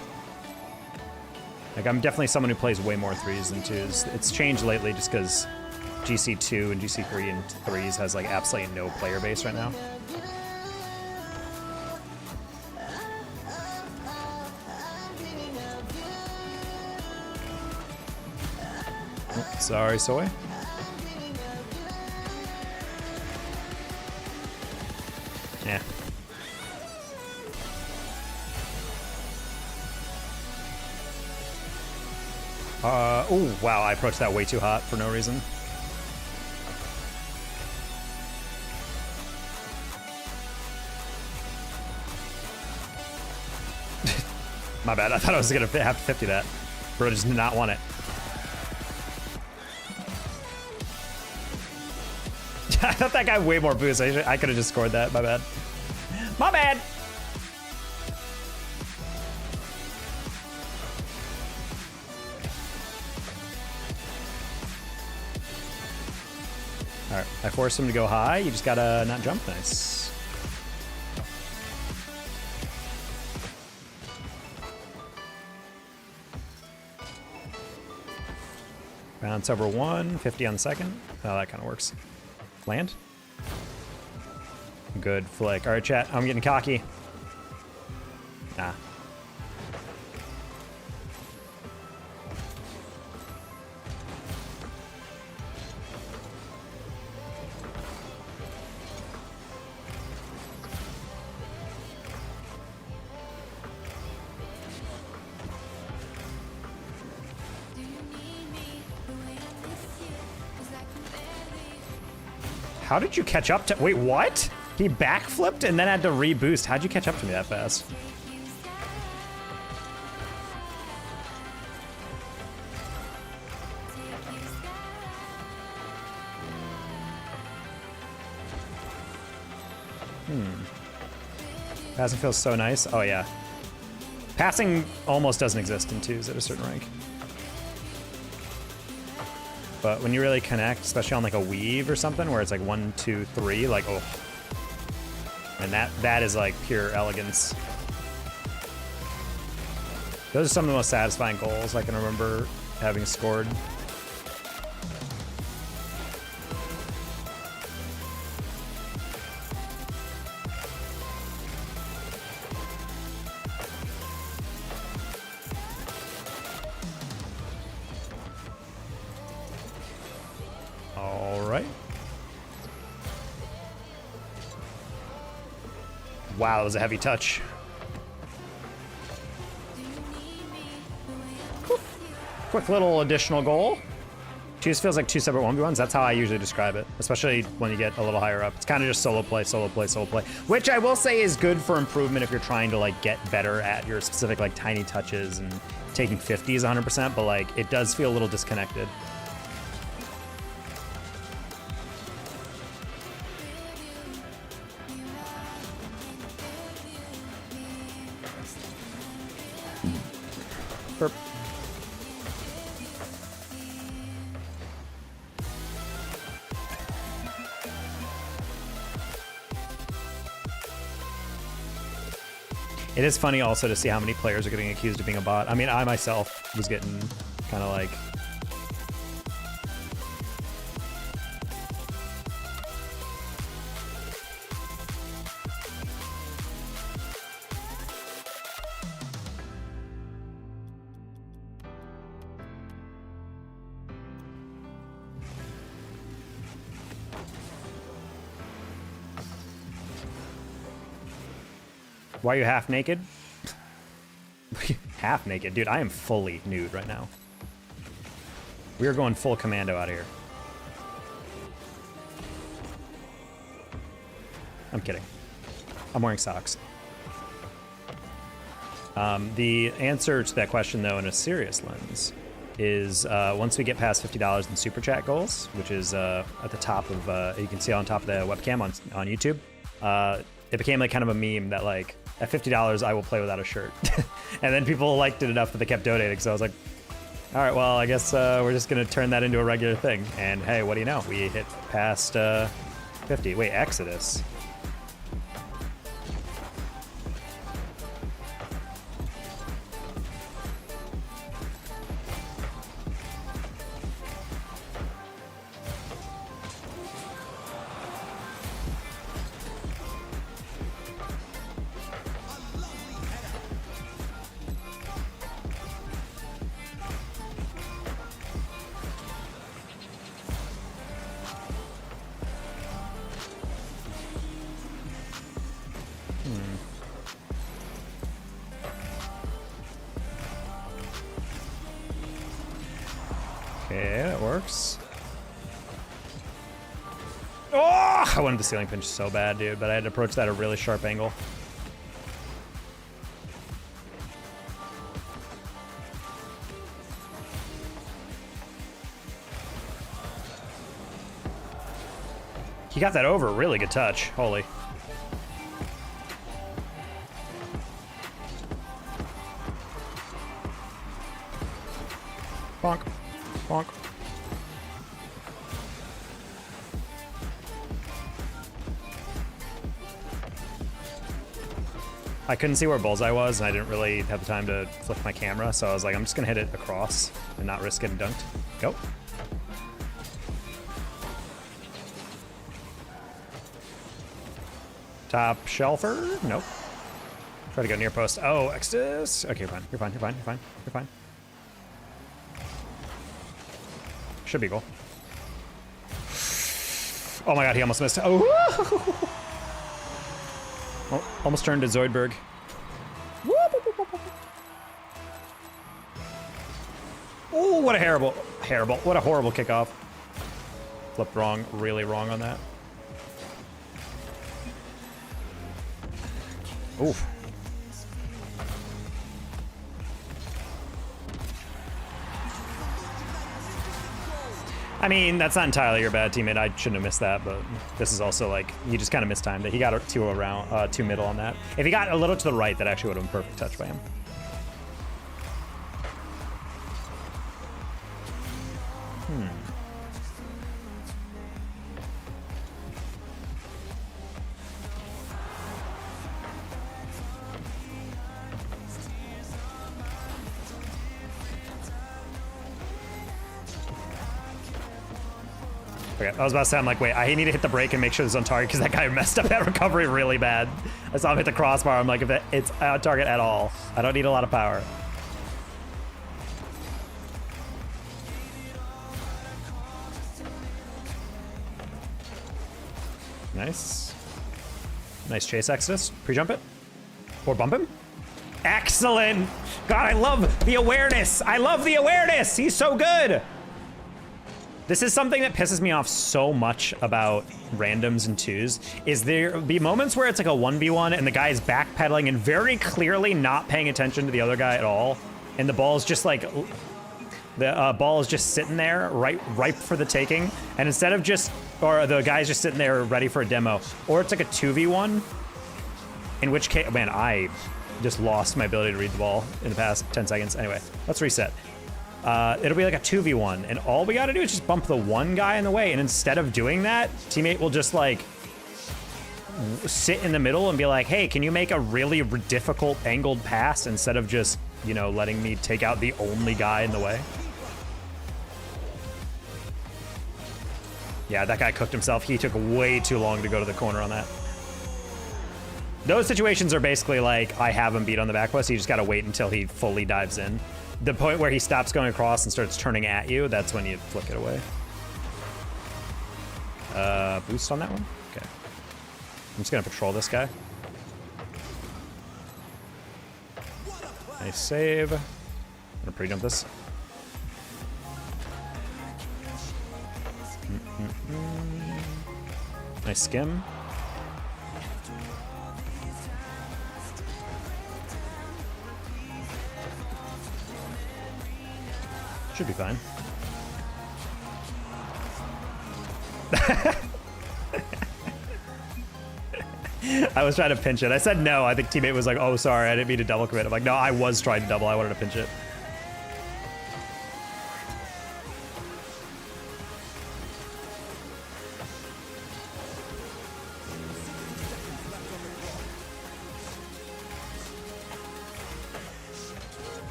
Like, I'm definitely someone who plays way more threes than twos. It's changed lately just because GC2 and GC3 and threes has like absolutely no player base right now. Oh, sorry, Soy. Yeah. Oh, wow, I approached that way too hot for no reason. My bad, I thought I was gonna have to 50 that. Bro just did not want it. I thought that guy way more boost. I could have just scored that, my bad. My bad! Alright, I forced him to go high. You just gotta not jump. Nice. Bounce over 1, 50 on the second. Oh, that kind of works. Land. Good flick. Alright, chat. I'm getting cocky. Nah. How did you catch up to? Wait, what? He backflipped and then had to reboost. How'd you catch up to me that fast? Passing feels so nice. Oh yeah. Passing almost doesn't exist in twos at a certain rank. But when you really connect, especially on like a weave or something, where it's like 1, 2, 3, like, oh. And that is like pure elegance. Those are some of the most satisfying goals I can remember having scored. Wow, that was a heavy touch. Quick little additional goal. Choose feels like 2 separate 1v1s. That's how I usually describe it, especially when you get a little higher up. It's kind of just solo play, solo play, solo play, which I will say is good for improvement if you're trying to like get better at your specific like tiny touches and taking 50s 100%, but like it does feel a little disconnected. Burp. It is funny also to see how many players are getting accused of being a bot. I mean, I myself was getting kind of like... Why are you half naked? Half naked? Dude, I am fully nude right now. We are going full commando out of here. I'm kidding. I'm wearing socks. The answer to that question, though, in a serious lens, is once we get past $50 in super chat goals, which is at the top of, you can see on top of the webcam on YouTube, it became like kind of a meme that like, at $50, I will play without a shirt. And then people liked it enough that they kept donating. So I was like, all right, well, I guess we're just going to turn that into a regular thing. And hey, what do you know? We hit past 50. Wait, Exodus. Okay, that works. Oh! I wanted the ceiling pinch so bad, dude, but I had to approach that at a really sharp angle. He got that over, really good touch. Holy. Bonk. Bonk. I couldn't see where bullseye was, and I didn't really have the time to flip my camera, so I was like, I'm just gonna hit it across and not risk getting dunked. Go. Top shelfer? Nope. Try to go near post. Oh, Exodus. Okay, you're fine. You're fine. You're fine. You're fine. You're fine. Should be goal. Oh my god, he almost missed. Oh! Oh, almost turned to Zoidberg. Oh, what a what a horrible kickoff. Flipped wrong, really wrong on that. Oof. I mean, that's not entirely your bad, teammate. I shouldn't have missed that, but this is also like, he just kind of mistimed it. He got two middle on that. If he got a little to the right, that actually would have been perfect touch by him. Okay, I was about to say, I'm like, wait, I need to hit the brake and make sure it's on target because that guy messed up that recovery really bad. I saw him hit the crossbar. I'm like, if it's on target at all, I don't need a lot of power. Nice. Nice chase, Exodus. Pre-jump it. Or bump him. Excellent. God, I love the awareness. I love the awareness. He's so good. This is something that pisses me off so much about randoms and twos, is there be moments where it's like a 1v1 and the guy is backpedaling and very clearly not paying attention to the other guy at all, and the ball is just like, the ball is just sitting there, ripe for the taking, and instead of just, or the guy's just sitting there ready for a demo, or it's like a 2v1, in which case, man, I just lost my ability to read the ball in the past 10 seconds. Anyway, let's reset. It'll be like a 2v1, and all we gotta do is just bump the one guy in the way, and instead of doing that, teammate will just like sit in the middle and be like, hey, can you make a really difficult angled pass instead of just, you know, letting me take out the only guy in the way? Yeah, that guy cooked himself. He took way too long to go to the corner on that. Those situations are basically like, I have him beat on the back post, so you just gotta wait until he fully dives in. The point where he stops going across and starts turning at you, that's when you flick it away. Boost on that one? Okay. I'm just gonna patrol this guy. Nice save. I'm gonna pre-jump this. Nice skim. Should be fine. I was trying to pinch it. I said no. I think teammate was like, oh, sorry, I didn't mean to double commit. I'm like, no, I was trying to double. I wanted to pinch it.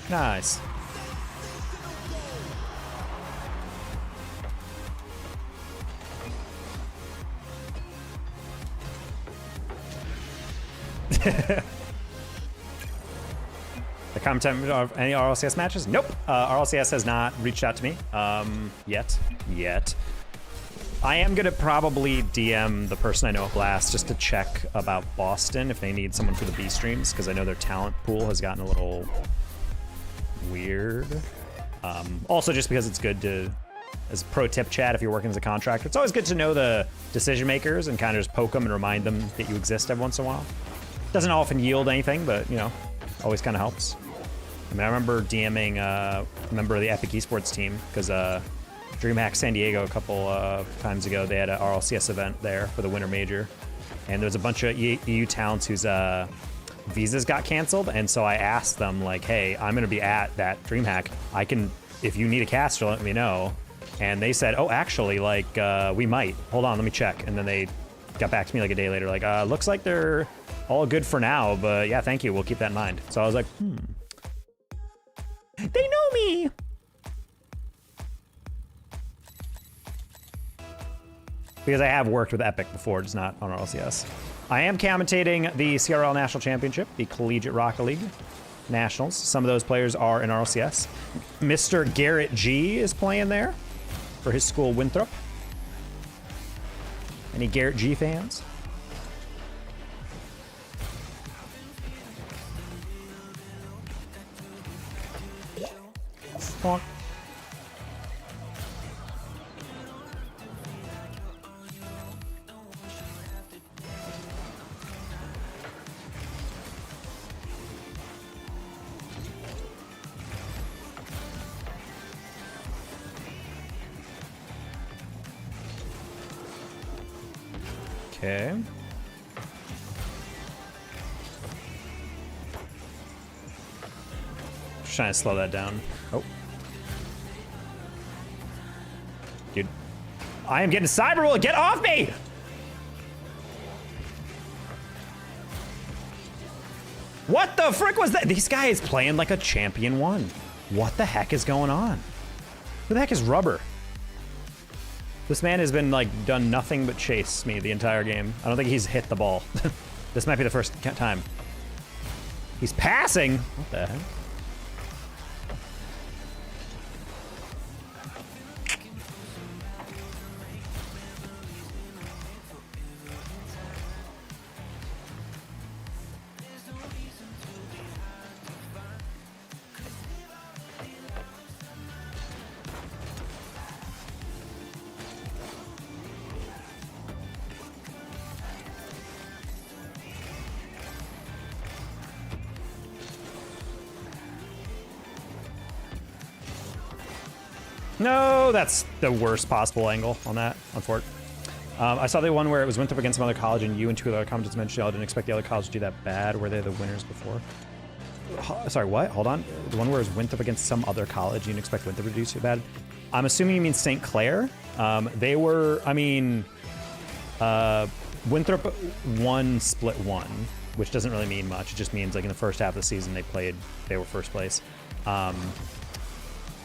Nice. The comment time of any RLCS matches? Nope. RLCS has not reached out to me yet. I am gonna probably DM the person I know at Blast just to check about Boston if they need someone for the B streams, because I know their talent pool has gotten a little weird. Also just because it's good to, as pro tip chat, if you're working as a contractor, it's always good to know the decision makers and kind of just poke them and remind them that you exist every once in a while. Doesn't often yield anything, but you know, always kind of helps. I mean, I remember DMing a member of the Epic Esports team because DreamHack San Diego a couple times ago, they had an RLCS event there for the Winter Major, and there was a bunch of EU talents whose visas got canceled, and so I asked them like, hey, I'm gonna be at that DreamHack. I can, if you need a caster, let me know. And they said, oh, actually, like, we might. Hold on, let me check. And then they got back to me like a day later, like, looks like they're all good for now, but yeah, thank you, we'll keep that in mind. So I was like, they know me. Because I have worked with Epic before, just not on RLCS. I am commentating the CRL National Championship, the Collegiate Rocket League Nationals. Some of those players are in RLCS. Mr. Garrett G is playing there for his school, Winthrop. Any Garrett G fans? Honk. Okay. Just trying to slow that down. Oh. Dude. I am getting cyber. Get off me! What the frick was that? These guys playing like a champion one. What the heck is going on? Who the heck is Rubber? This man has been like done nothing but chase me the entire game. I don't think he's hit the ball. This might be the first time. He's passing. What the heck? No, that's the worst possible angle on that, on Fort. I saw the one where it was Winthrop against some other college, and you and two other commentators mentioned y'all didn't expect the other college to do that bad. Were they the winners before? Sorry, what? Hold on. The one where it was Winthrop against some other college, you didn't expect Winthrop to do so bad? I'm assuming you mean St. Clair. They were, I mean, Winthrop won split one, which doesn't really mean much. It just means like in the first half of the season they were first place.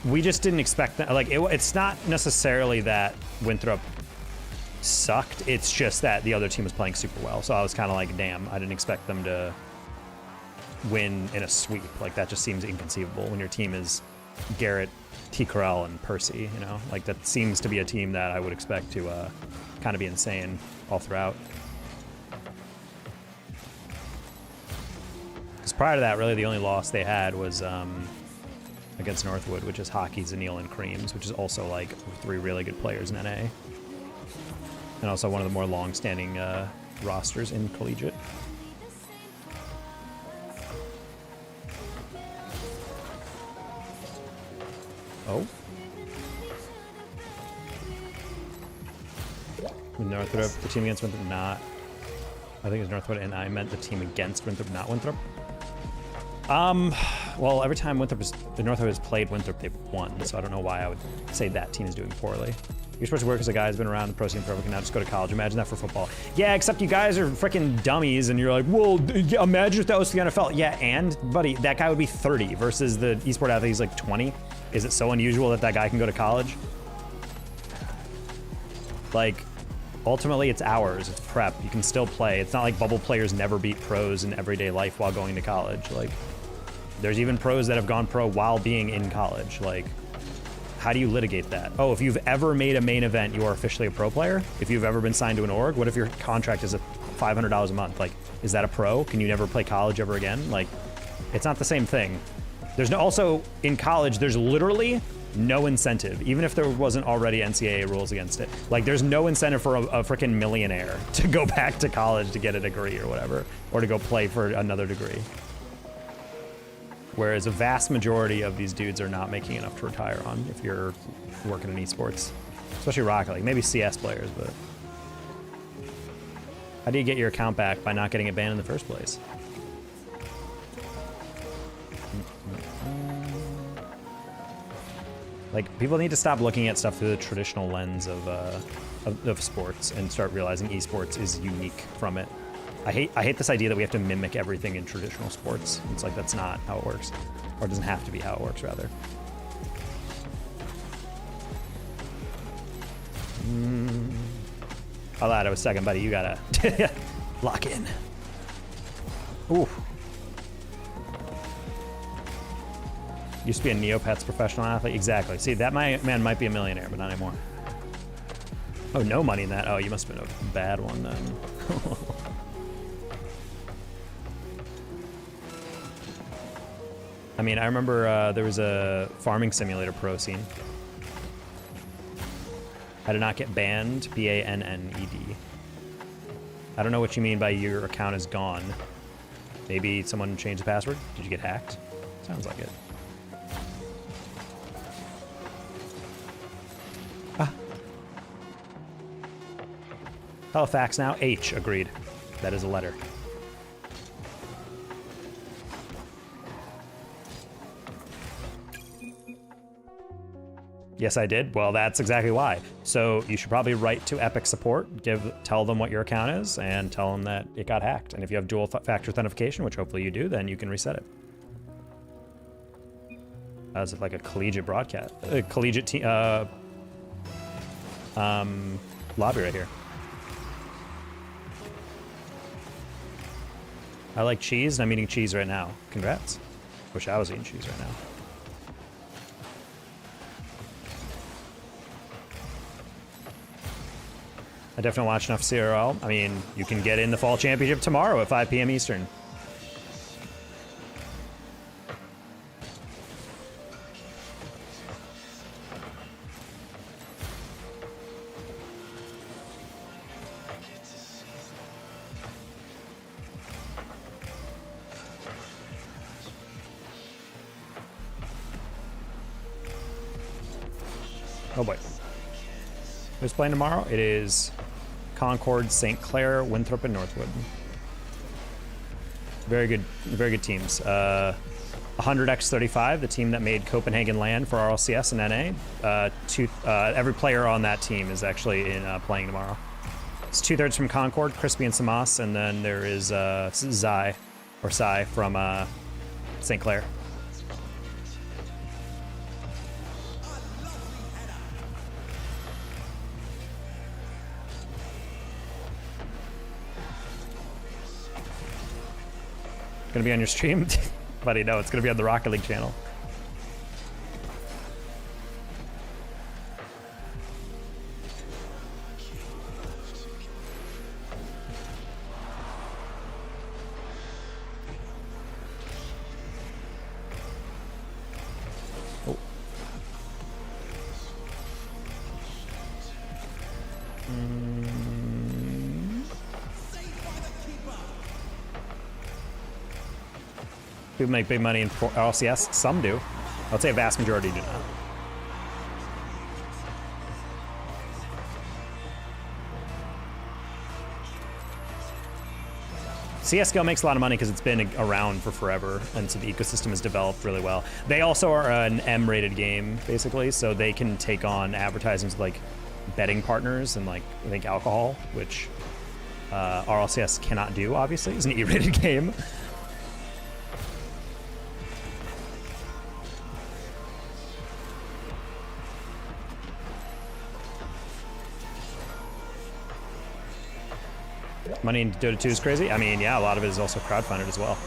We just didn't expect that. Like, it's not necessarily that Winthrop sucked. It's just that the other team was playing super well. So I was kind of like, damn, I didn't expect them to win in a sweep. Like, that just seems inconceivable when your team is Garrett, T. Corral, and Percy, you know? Like, that seems to be a team that I would expect to kind of be insane all throughout. Because prior to that, really the only loss they had was against Northwood, which is Hockey, Zanil, and Creams, which is also like 3 really good players in NA. and also one of the more long-standing rosters in collegiate. Oh. Northrop, the team against Winthrop, not. I think it was Northwood, and I meant the team against Winthrop, not Winthrop. Well, every time Northwood has played Winthrop, they've won, so I don't know why I would say that team is doing poorly. You're supposed to work as a guy who's been around the pro scene forever, can now just go to college. Imagine that for football. Yeah, except you guys are freaking dummies, and you're like, well, imagine if that was the NFL. Yeah, and, buddy, that guy would be 30 versus the esport athlete who's like 20. Is it so unusual that that guy can go to college? Like, ultimately, it's hours, it's prep. You can still play. It's not like bubble players never beat pros in everyday life while going to college. Like, there's even pros that have gone pro while being in college. Like, how do you litigate that? Oh, if you've ever made a main event, you are officially a pro player? If you've ever been signed to an org, what if your contract is $500 a month? Like, is that a pro? Can you never play college ever again? Like, it's not the same thing. There's no, also, in college, there's literally no incentive, even if there wasn't already NCAA rules against it. Like, there's no incentive for a freaking millionaire to go back to college to get a degree or whatever, or to go play for another degree. Whereas a vast majority of these dudes are not making enough to retire on if you're working in esports, especially Rocket League, maybe CS players, but how do you get your account back by not getting it banned in the first place? Like, people need to stop looking at stuff through the traditional lens of sports and start realizing esports is unique from it. I hate this idea that we have to mimic everything in traditional sports. It's like, that's not how it works. Or it doesn't have to be how it works, rather. I'll add it a second, buddy. You gotta lock in. Ooh. Used to be a Neopets professional athlete. Exactly. See, that man might be a millionaire, but not anymore. Oh, no money in that. Oh, you must have been a bad one then. I mean, I remember there was a farming simulator pro scene. I did not get banned. B-A-N-N-E-D. I don't know what you mean by your account is gone. Maybe someone changed the password? Did you get hacked? Sounds like it. Halifax now. H, agreed. That is a letter. Yes, I did. Well, that's exactly why. So you should probably write to Epic support, tell them what your account is, and tell them that it got hacked. And if you have dual factor authentication, which hopefully you do, then you can reset it. As like a collegiate broadcast, a collegiate lobby right here. I like cheese, and I'm eating cheese right now. Congrats. Wish I was eating cheese right now. I definitely watch enough CRL. I mean, you can get in the fall championship tomorrow at 5 p.m. Eastern. Oh boy. Who's playing tomorrow? It is Concord, St. Clair, Winthrop, and Northwood. Very good teams. 100x35, the team that made Copenhagen land for RLCS and NA. Every player on that team is actually playing tomorrow. It's 2/3 from Concord, Crispy and Samas, and then there is Zai from St. Clair. Gonna be on your stream? Buddy, no, it's gonna be on the Rocket League channel. Oh. people make big money in LCS. Some do. I would say a vast majority do not. CSGO makes a lot of money because it's been around for forever, and so the ecosystem has developed really well. They also are an M-rated game, basically, so they can take on advertisements like betting partners and like I think alcohol, which RLCS cannot do. Obviously, it's an E-rated game. Money in Dota 2 is crazy. I mean, yeah, a lot of it is also crowdfunded as well.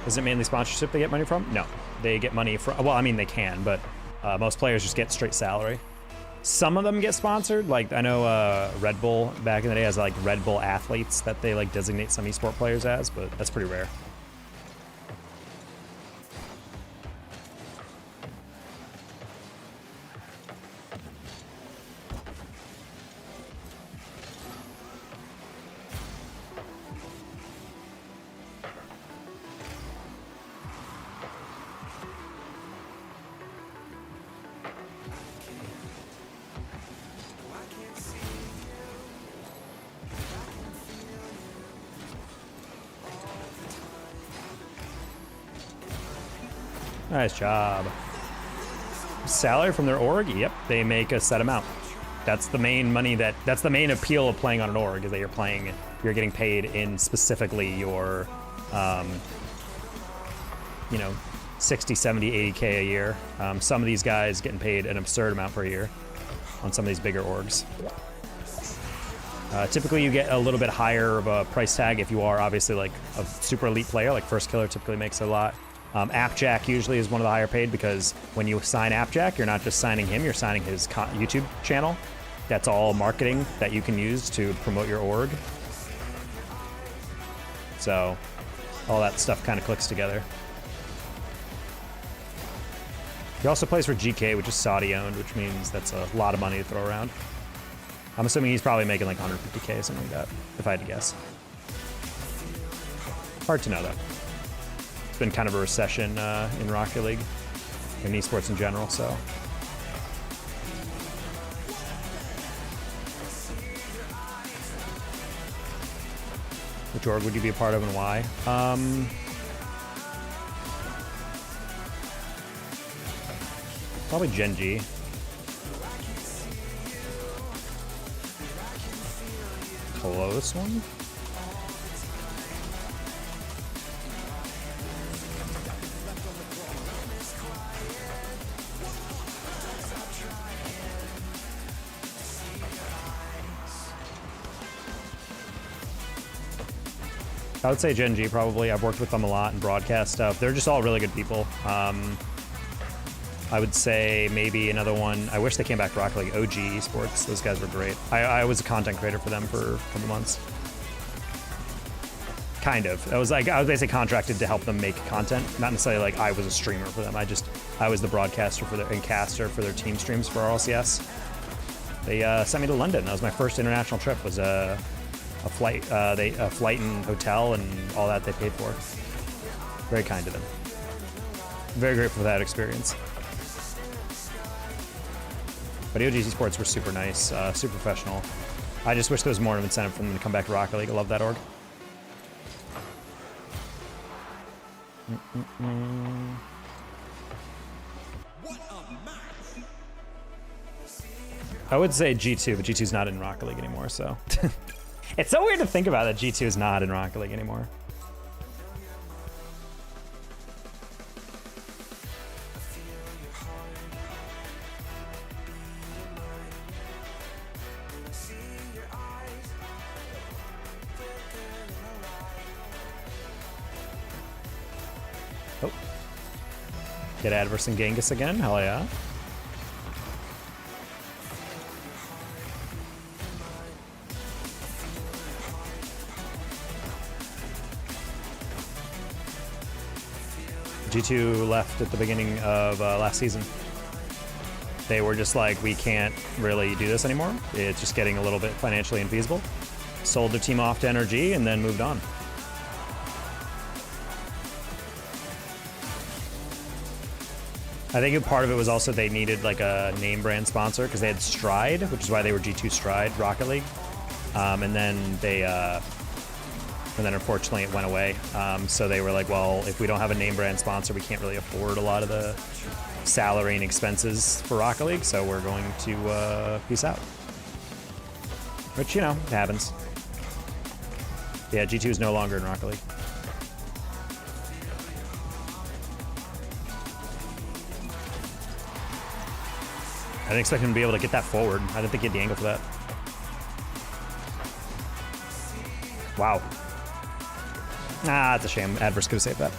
Is it mainly sponsorship they get money from? No, they get money from, well, I mean, they can, but most players just get straight salary. Some of them get sponsored. Like, I know Red Bull back in the day has like Red Bull athletes that they like designate some esport players as, but that's pretty rare. Nice job. Salary from their org? Yep, they make a set amount. That's the main money that's the main appeal of playing on an org, is that you're getting paid in specifically your, you know, 60, 70, 80K a year. Some of these guys getting paid an absurd amount per year on some of these bigger orgs. Typically you get a little bit higher of a price tag if you are obviously like a super elite player, like First Killer typically makes a lot. AppJack usually is one of the higher paid because when you sign AppJack, you're not just signing him, you're signing his YouTube channel. That's all marketing that you can use to promote your org. So all that stuff kind of clicks together. He also plays for GK, which is Saudi owned, which means that's a lot of money to throw around. I'm assuming he's probably making like 150K, something like that, if I had to guess. Hard to know though. It's been kind of a recession in Rocket League, in esports in general, so. Which org would you be a part of and why? Probably Gen G. Close one? I would say Gen G probably. I've worked with them a lot in broadcast stuff. They're just all really good people. I would say maybe another one. I wish they came back to Rocket League. OG Esports. Those guys were great. I was a content creator for them for a couple months. Kind of. I was basically contracted to help them make content. Not necessarily like I was a streamer for them. I was the broadcaster for and caster for their team streams for RLCS. They sent me to London. That was my first international trip. Was a flight, and hotel and all that they paid for. Very kind to them. Very grateful for that experience. But OG Esports were super nice, super professional. I just wish there was more of an incentive for them to come back to Rocket League. I love that org. I would say G2, but G2's not in Rocket League anymore, so. It's so weird to think about that G2 is not in Rocket League anymore. Oh. Get Adverse and Genghis again? Hell yeah. G2 left at the beginning of last season. They were just like, we can't really do this anymore. It's just getting a little bit financially infeasible. Sold their team off to NRG and then moved on. I think part of it was also they needed like a name brand sponsor because they had Stride, which is why they were G2 Stride Rocket League, and then unfortunately it went away. So they were like, well, if we don't have a name brand sponsor, we can't really afford a lot of the salary and expenses for Rocket League, so we're going to peace out. Which, you know, happens. Yeah, G2 is no longer in Rocket League. I didn't expect him to be able to get that forward. I didn't think he had the angle for that. Wow. Ah, it's a shame. Adverse could have saved that.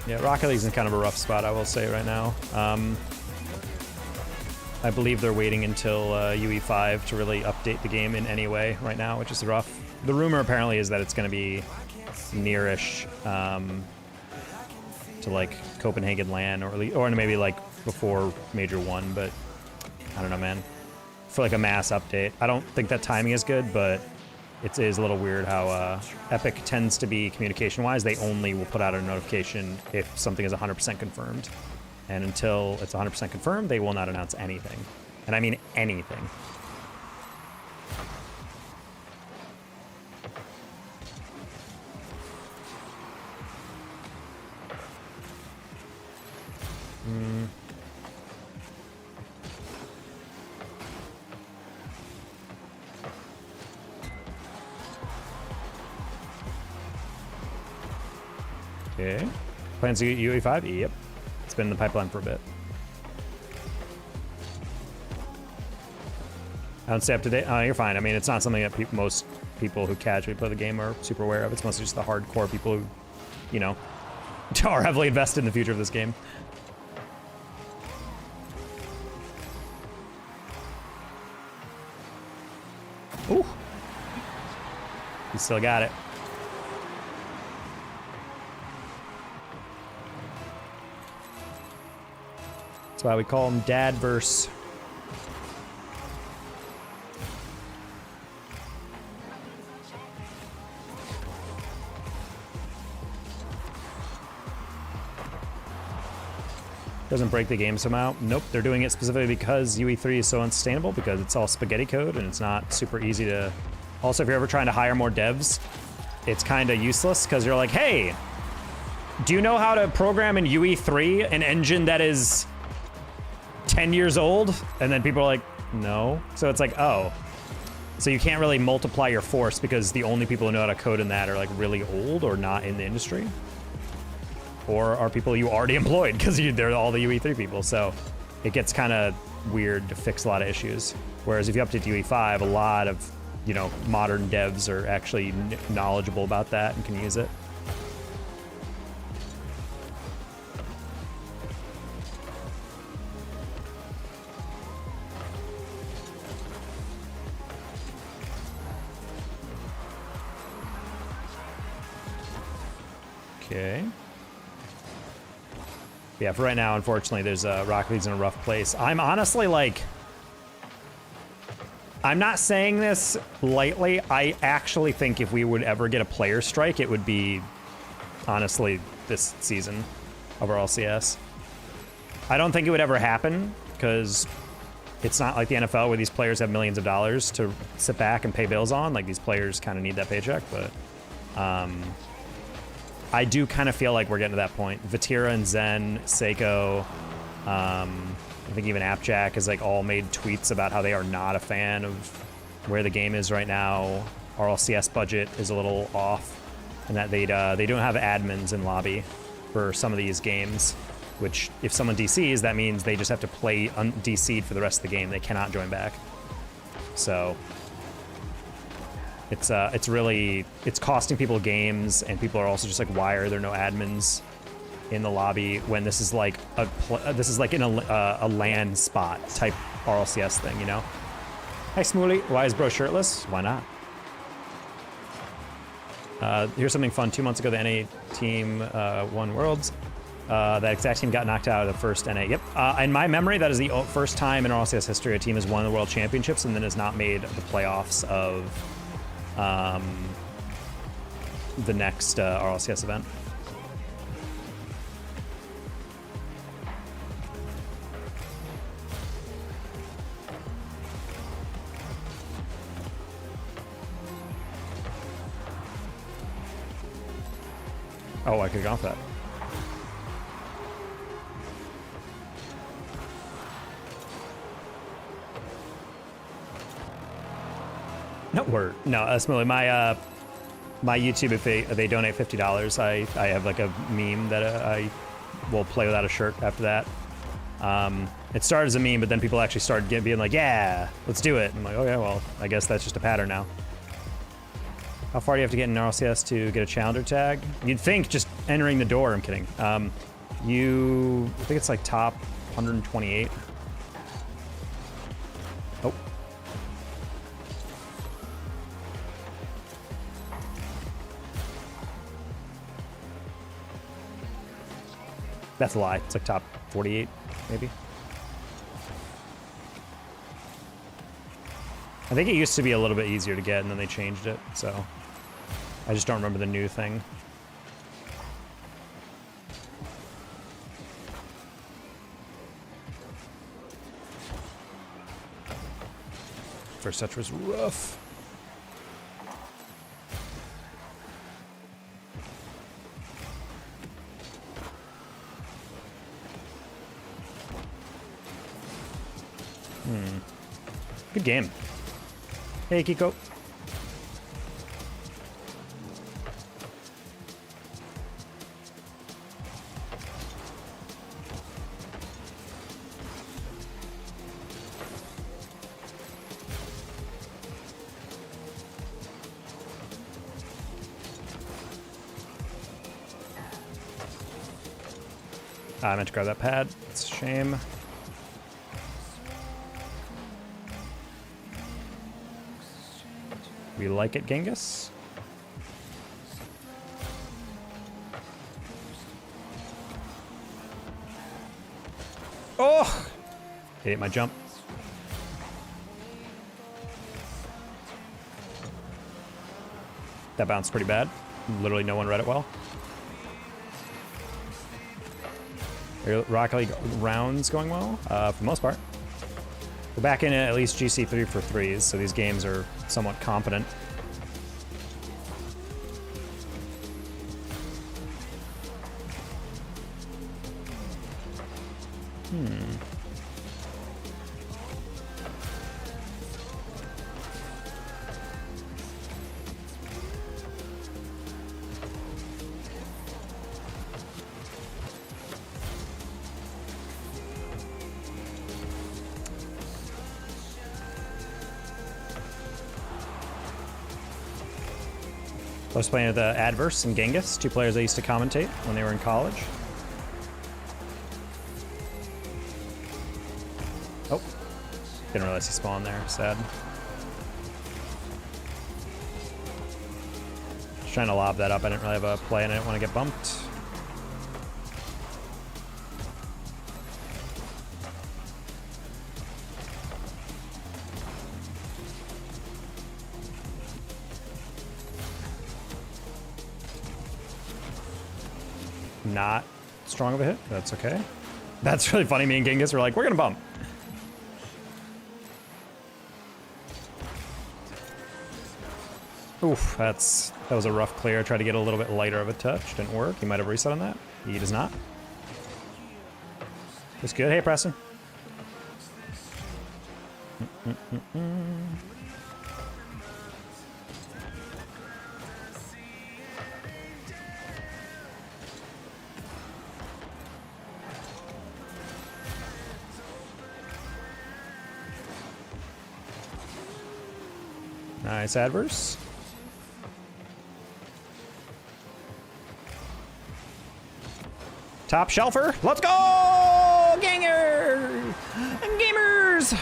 Yeah, Rocket League's in kind of a rough spot, I will say right now. I believe they're waiting until UE5 to really update the game in any way right now, which is rough. The rumor apparently is that it's going to be nearish to like Copenhagen LAN or maybe like before Major 1, but I don't know, man. For like a mass update. I don't think that timing is good, but it is a little weird how Epic tends to be communication-wise. They only will put out a notification if something is 100% confirmed. And until it's 100% confirmed, they will not announce anything. And I mean anything. Okay. Plans to get UE5? Yep. It's been in the pipeline for a bit. I don't stay up to date. Oh, you're fine. I mean, it's not something that most people who casually play the game are super aware of. It's mostly just the hardcore people who, you know, are heavily invested in the future of this game. Ooh. He still got it. That's why we call him Dadverse. Doesn't break the game somehow. Nope, they're doing it specifically because UE3 is so unsustainable, because it's all spaghetti code and it's not super easy to... Also, if you're ever trying to hire more devs, it's kind of useless because you're like, hey, do you know how to program in UE3 an engine that is 10 years old? And then people are like, no. So it's like, oh. So you can't really multiply your force because the only people who know how to code in that are like really old or not in the industry. Or are people you already employed because they're all the UE3 people. So it gets kind of weird to fix a lot of issues. Whereas if you update to UE5, a lot of, you know, modern devs are actually knowledgeable about that and can use it. Okay. Yeah, for right now, unfortunately, there's Rocket League's in a rough place. I'm honestly like, I'm not saying this lightly. I actually think if we would ever get a player strike, it would be, honestly, this season of our LCS. I don't think it would ever happen because it's not like the NFL where these players have millions of dollars to sit back and pay bills on. Like, these players kind of need that paycheck, but I do kind of feel like we're getting to that point. Vatira and Zen, Seiko, I think even Appjack has like all made tweets about how they are not a fan of where the game is right now. Our LCS budget is a little off, and that they don't have admins in lobby for some of these games. Which, if someone DCs, that means they just have to play DC'd for the rest of the game. They cannot join back. So it's really, it's costing people games, and people are also just like, why are there no admins in the lobby when this is like this is like in a LAN spot type RLCS thing, you know? Hi Smooly, why is bro shirtless? Why not? Here's something fun. 2 months ago, the NA team won Worlds. That exact team got knocked out of the first NA. Yep. In my memory, that is the first time in RLCS history a team has won the World Championships and then has not made the playoffs of the next RLCS event. Oh, I could have gone for that. No, Smiley, my YouTube, if they donate $50, I have like a meme that I will play without a shirt after that. It started as a meme, but then people actually started being like, yeah, let's do it. I'm like, okay, well, I guess that's just a pattern now. How far do you have to get in RLCS to get a challenger tag? You'd think just entering the door. I'm kidding. I think it's like top 128. Oh. That's a lie. It's like top 48, maybe. I think it used to be a little bit easier to get, and then they changed it, so I just don't remember the new thing. First touch was rough. Good game. Hey, Kiko. I meant to grab that pad. It's a shame. We like it, Genghis. Oh! Hit my jump. That bounced pretty bad. Literally no one read it well. Rocket League rounds going well, for the most part. We're back in at least GC3 for threes, so these games are somewhat competent. I was playing with Adverse and Genghis, two players I used to commentate when they were in college. Oh, didn't realize he spawned there, sad. Just trying to lob that up, I didn't really have a play and I didn't want to get bumped. Not strong of a hit. That's okay. That's really funny. Me and Genghis were like, we're gonna bump. Oof, that was a rough clear. I tried to get a little bit lighter of a touch. Didn't work. He might have reset on that. He does not. It's good. Hey, Preston. Nice Adverse. Top shelfer. Let's go! Ganger! Gamers!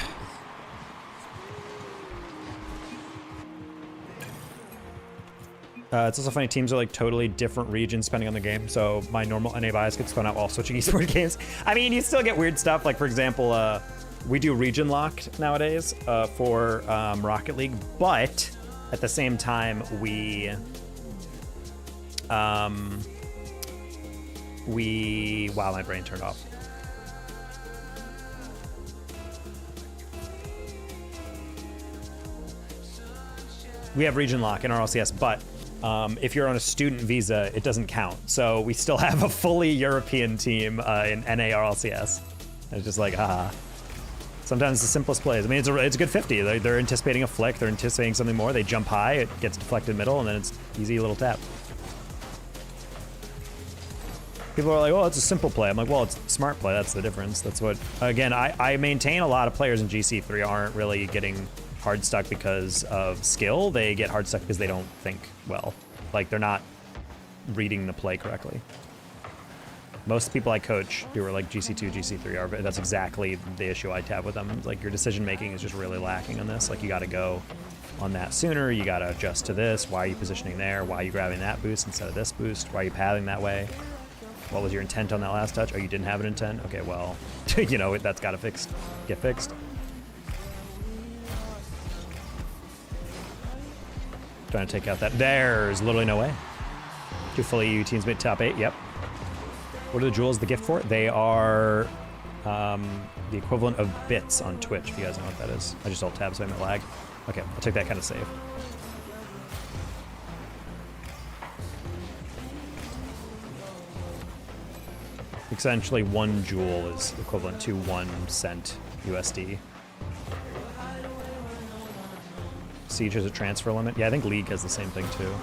It's also funny, teams are like totally different regions depending on the game. So my normal NA bias gets thrown out while switching esports games. I mean, you still get weird stuff. Like for example, we do region locked nowadays for Rocket League, but at the same time wow, my brain turned off. We have region lock in RLCS, but if you're on a student visa, it doesn't count. So we still have a fully European team in NA RLCS. It's just like, Sometimes the simplest plays. I mean, it's a good 50. They're anticipating a flick. They're anticipating something more. They jump high. It gets deflected middle, and then it's easy little tap. People are like, oh, it's a simple play. I'm like, well, it's a smart play. That's the difference. That's what, again, I maintain a lot of players in GC3 aren't really getting hard stuck because of skill. They get hard stuck because they don't think well. Like, they're not reading the play correctly. Most people I coach who are like GC2, GC3 are, that's exactly the issue I have with them. Like, your decision making is just really lacking on this. Like, you got to go on that sooner. You got to adjust to this. Why are you positioning there? Why are you grabbing that boost instead of this boost? Why are you pathing that way? What was your intent on that last touch? Oh, you didn't have an intent? Okay, well, you know, that's got to get fixed. Trying to take out that. There's literally no way. 2 fully EU teams made top 8. Yep. What are the jewels the gift for? They are the equivalent of bits on Twitch, if you guys know what that is. I just alt tab so I might lag. Okay, I'll take that kind of save. Essentially, 1 jewel is equivalent to 1 cent USD. Siege has a transfer limit. Yeah, I think League has the same thing too.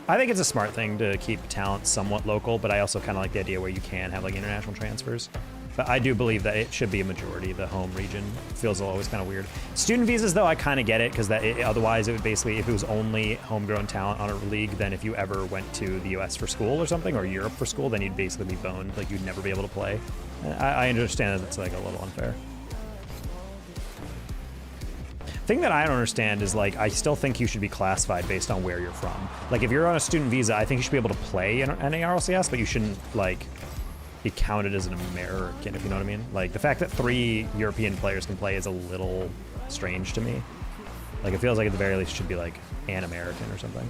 I think it's a smart thing to keep talent somewhat local, but I also kind of like the idea where you can have like international transfers. But I do believe that it should be a majority. The home region feels always kind of weird. Student visas, though, I kind of get it, because otherwise it would basically, if it was only homegrown talent on a league, then if you ever went to the US for school or something, or Europe for school, then you'd basically be boned. Like, you'd never be able to play. I understand that it's like a little unfair. Thing that I don't understand is, like, I still think you should be classified based on where you're from. Like, if you're on a student visa, I think you should be able to play in NARLCS, but you shouldn't, like, be counted as an American, if you know what I mean. Like, the fact that 3 European players can play is a little strange to me. Like, it feels like at the very least it should be, like, an American or something.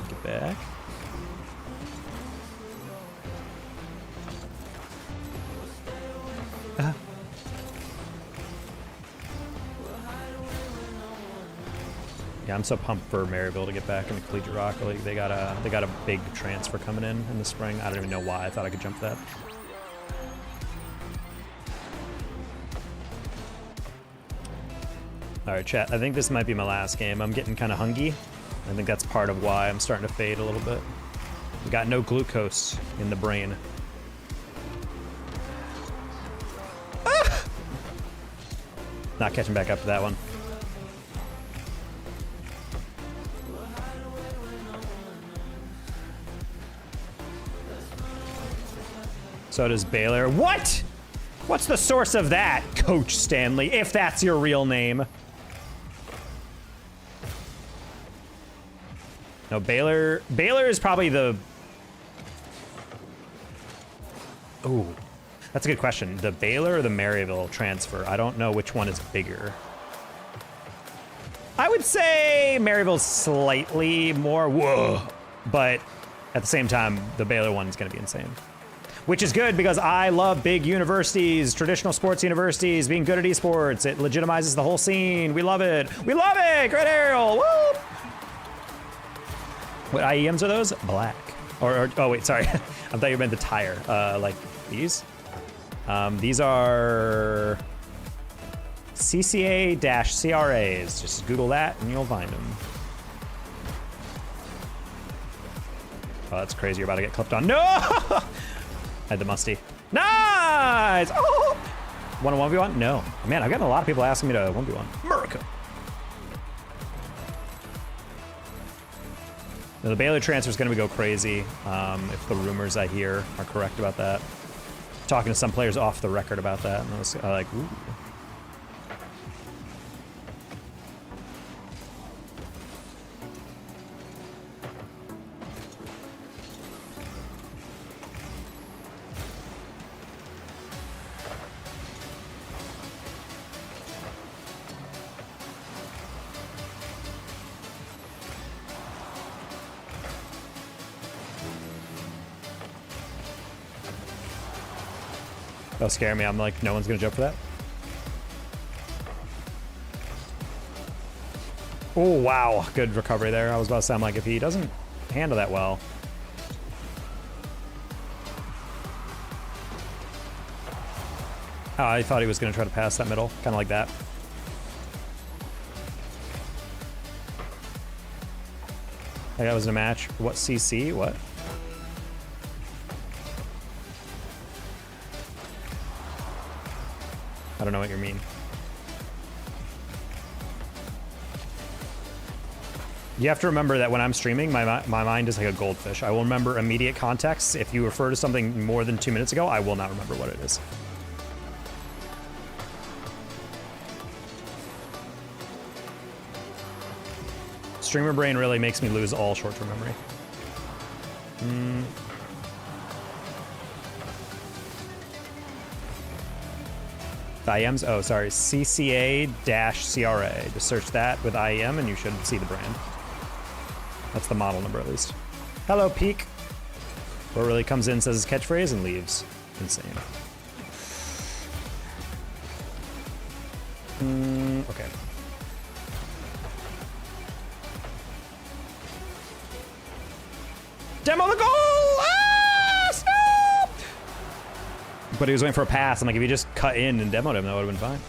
Get back. Yeah, I'm so pumped for Maryville to get back in the Collegiate Rocket League. They got a big transfer coming in the spring. I don't even know why. I thought I could jump that. All right, chat. I think this might be my last game. I'm getting kind of hungry. I think that's part of why I'm starting to fade a little bit. We got no glucose in the brain. Ah! Not catching back up to that one. So does Baylor. What? What's the source of that, Coach Stanley, if that's your real name? No, Baylor is probably the... Ooh, that's a good question. The Baylor or the Maryville transfer? I don't know which one is bigger. I would say Maryville's slightly more whoa, but at the same time, the Baylor one is going to be insane. Which is good because I love big universities, traditional sports universities, being good at esports. It legitimizes the whole scene. We love it. We love it. Great aerial. Woo! What IEMs are those? Black. Or oh wait, sorry. I thought you meant the tire. Like these. These are CCA-CRAs. Just Google that and you'll find them. Oh, that's crazy. You're about to get clipped on. No! I had the musty. Nice! Oh! Want a 1v1? No. Man, I've gotten a lot of people asking me to 1v1. America. Now, the Baylor transfer is going to go crazy if the rumors I hear are correct about that. Talking to some players off the record about that, and I was like, ooh. That'll scare me. I'm like, no one's gonna jump for that. Oh, wow. Good recovery there. I was about to say, I'm like, if he doesn't handle that well. Oh, I thought he was gonna try to pass that middle, kind of like that. That was in a match. What, CC? What? I don't know what you mean. You have to remember that when I'm streaming, my mind is like a goldfish. I will remember immediate context. If you refer to something more than 2 minutes ago, I will not remember what it is. Streamer brain really makes me lose all short-term memory. IEMs? Oh, sorry. CCA-CRA. Just search that with IEM and you should see the brand. That's the model number at least. Hello, Peak. Where really comes in, says his catchphrase, and leaves. Insane. Okay. Demo the goal! Ah, stop! But he was waiting for a pass. I'm like, if you just cut in and demoed him, that would have been fine.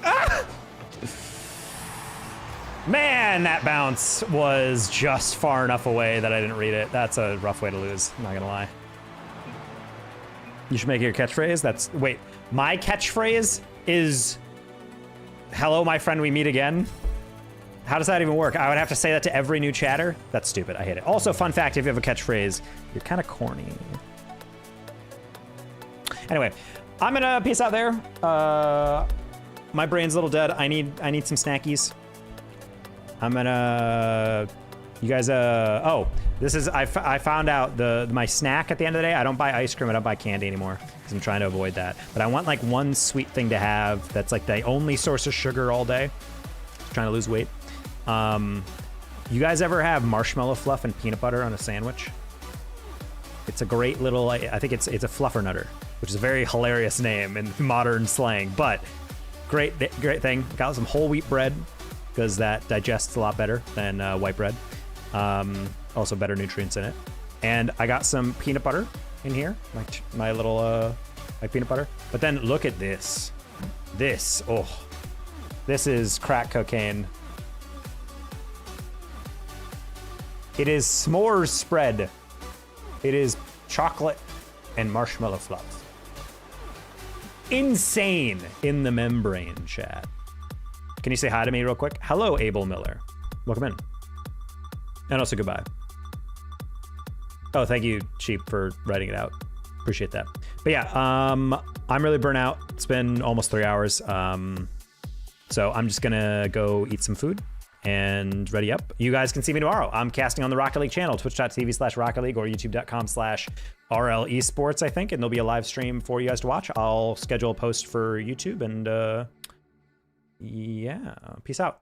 Ah! Man, that bounce was just far enough away that I didn't read it. That's a rough way to lose, I'm not gonna lie. You should make it your catchphrase. That's, wait, my catchphrase is, hello, my friend, we meet again. How does that even work? I would have to say that to every new chatter? That's stupid, I hate it. Also, fun fact, if you have a catchphrase, you're kind of corny. Anyway, I'm gonna peace out there. My brain's a little dead. I need some snackies. I'm gonna, you guys, oh, this is, I found out my snack at the end of the day, I don't buy ice cream, I don't buy candy anymore, because I'm trying to avoid that. But I want like one sweet thing to have that's like the only source of sugar all day. Trying to lose weight. You guys ever have marshmallow fluff and peanut butter on a sandwich? It's a great little, I think it's a fluffernutter, which is a very hilarious name in modern slang, but great thing. Got some whole wheat bread, because that digests a lot better than white bread. Also better nutrients in it. And I got some peanut butter in here, my little my peanut butter. But then look at this. This, oh, this is crack cocaine. It is s'mores spread. It is chocolate and marshmallow fluff. Insane in the membrane, chat. Can you say hi to me real quick? Hello, Abel Miller. Welcome in. And also goodbye. Oh, thank you, Cheap, for writing it out. Appreciate that. But yeah, I'm really burnt out. It's been almost 3 hours. So I'm just gonna go eat some food and ready up. You guys can see me tomorrow. I'm casting on the Rocket League channel, twitch.tv/Rocket League or youtube.com/RL Esports, I think, and there'll be a live stream for you guys to watch. I'll schedule a post for YouTube and yeah, peace out.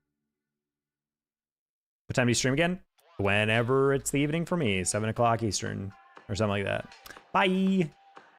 What time do you stream again? Whenever it's the evening for me, 7 o'clock Eastern or something like that. Bye.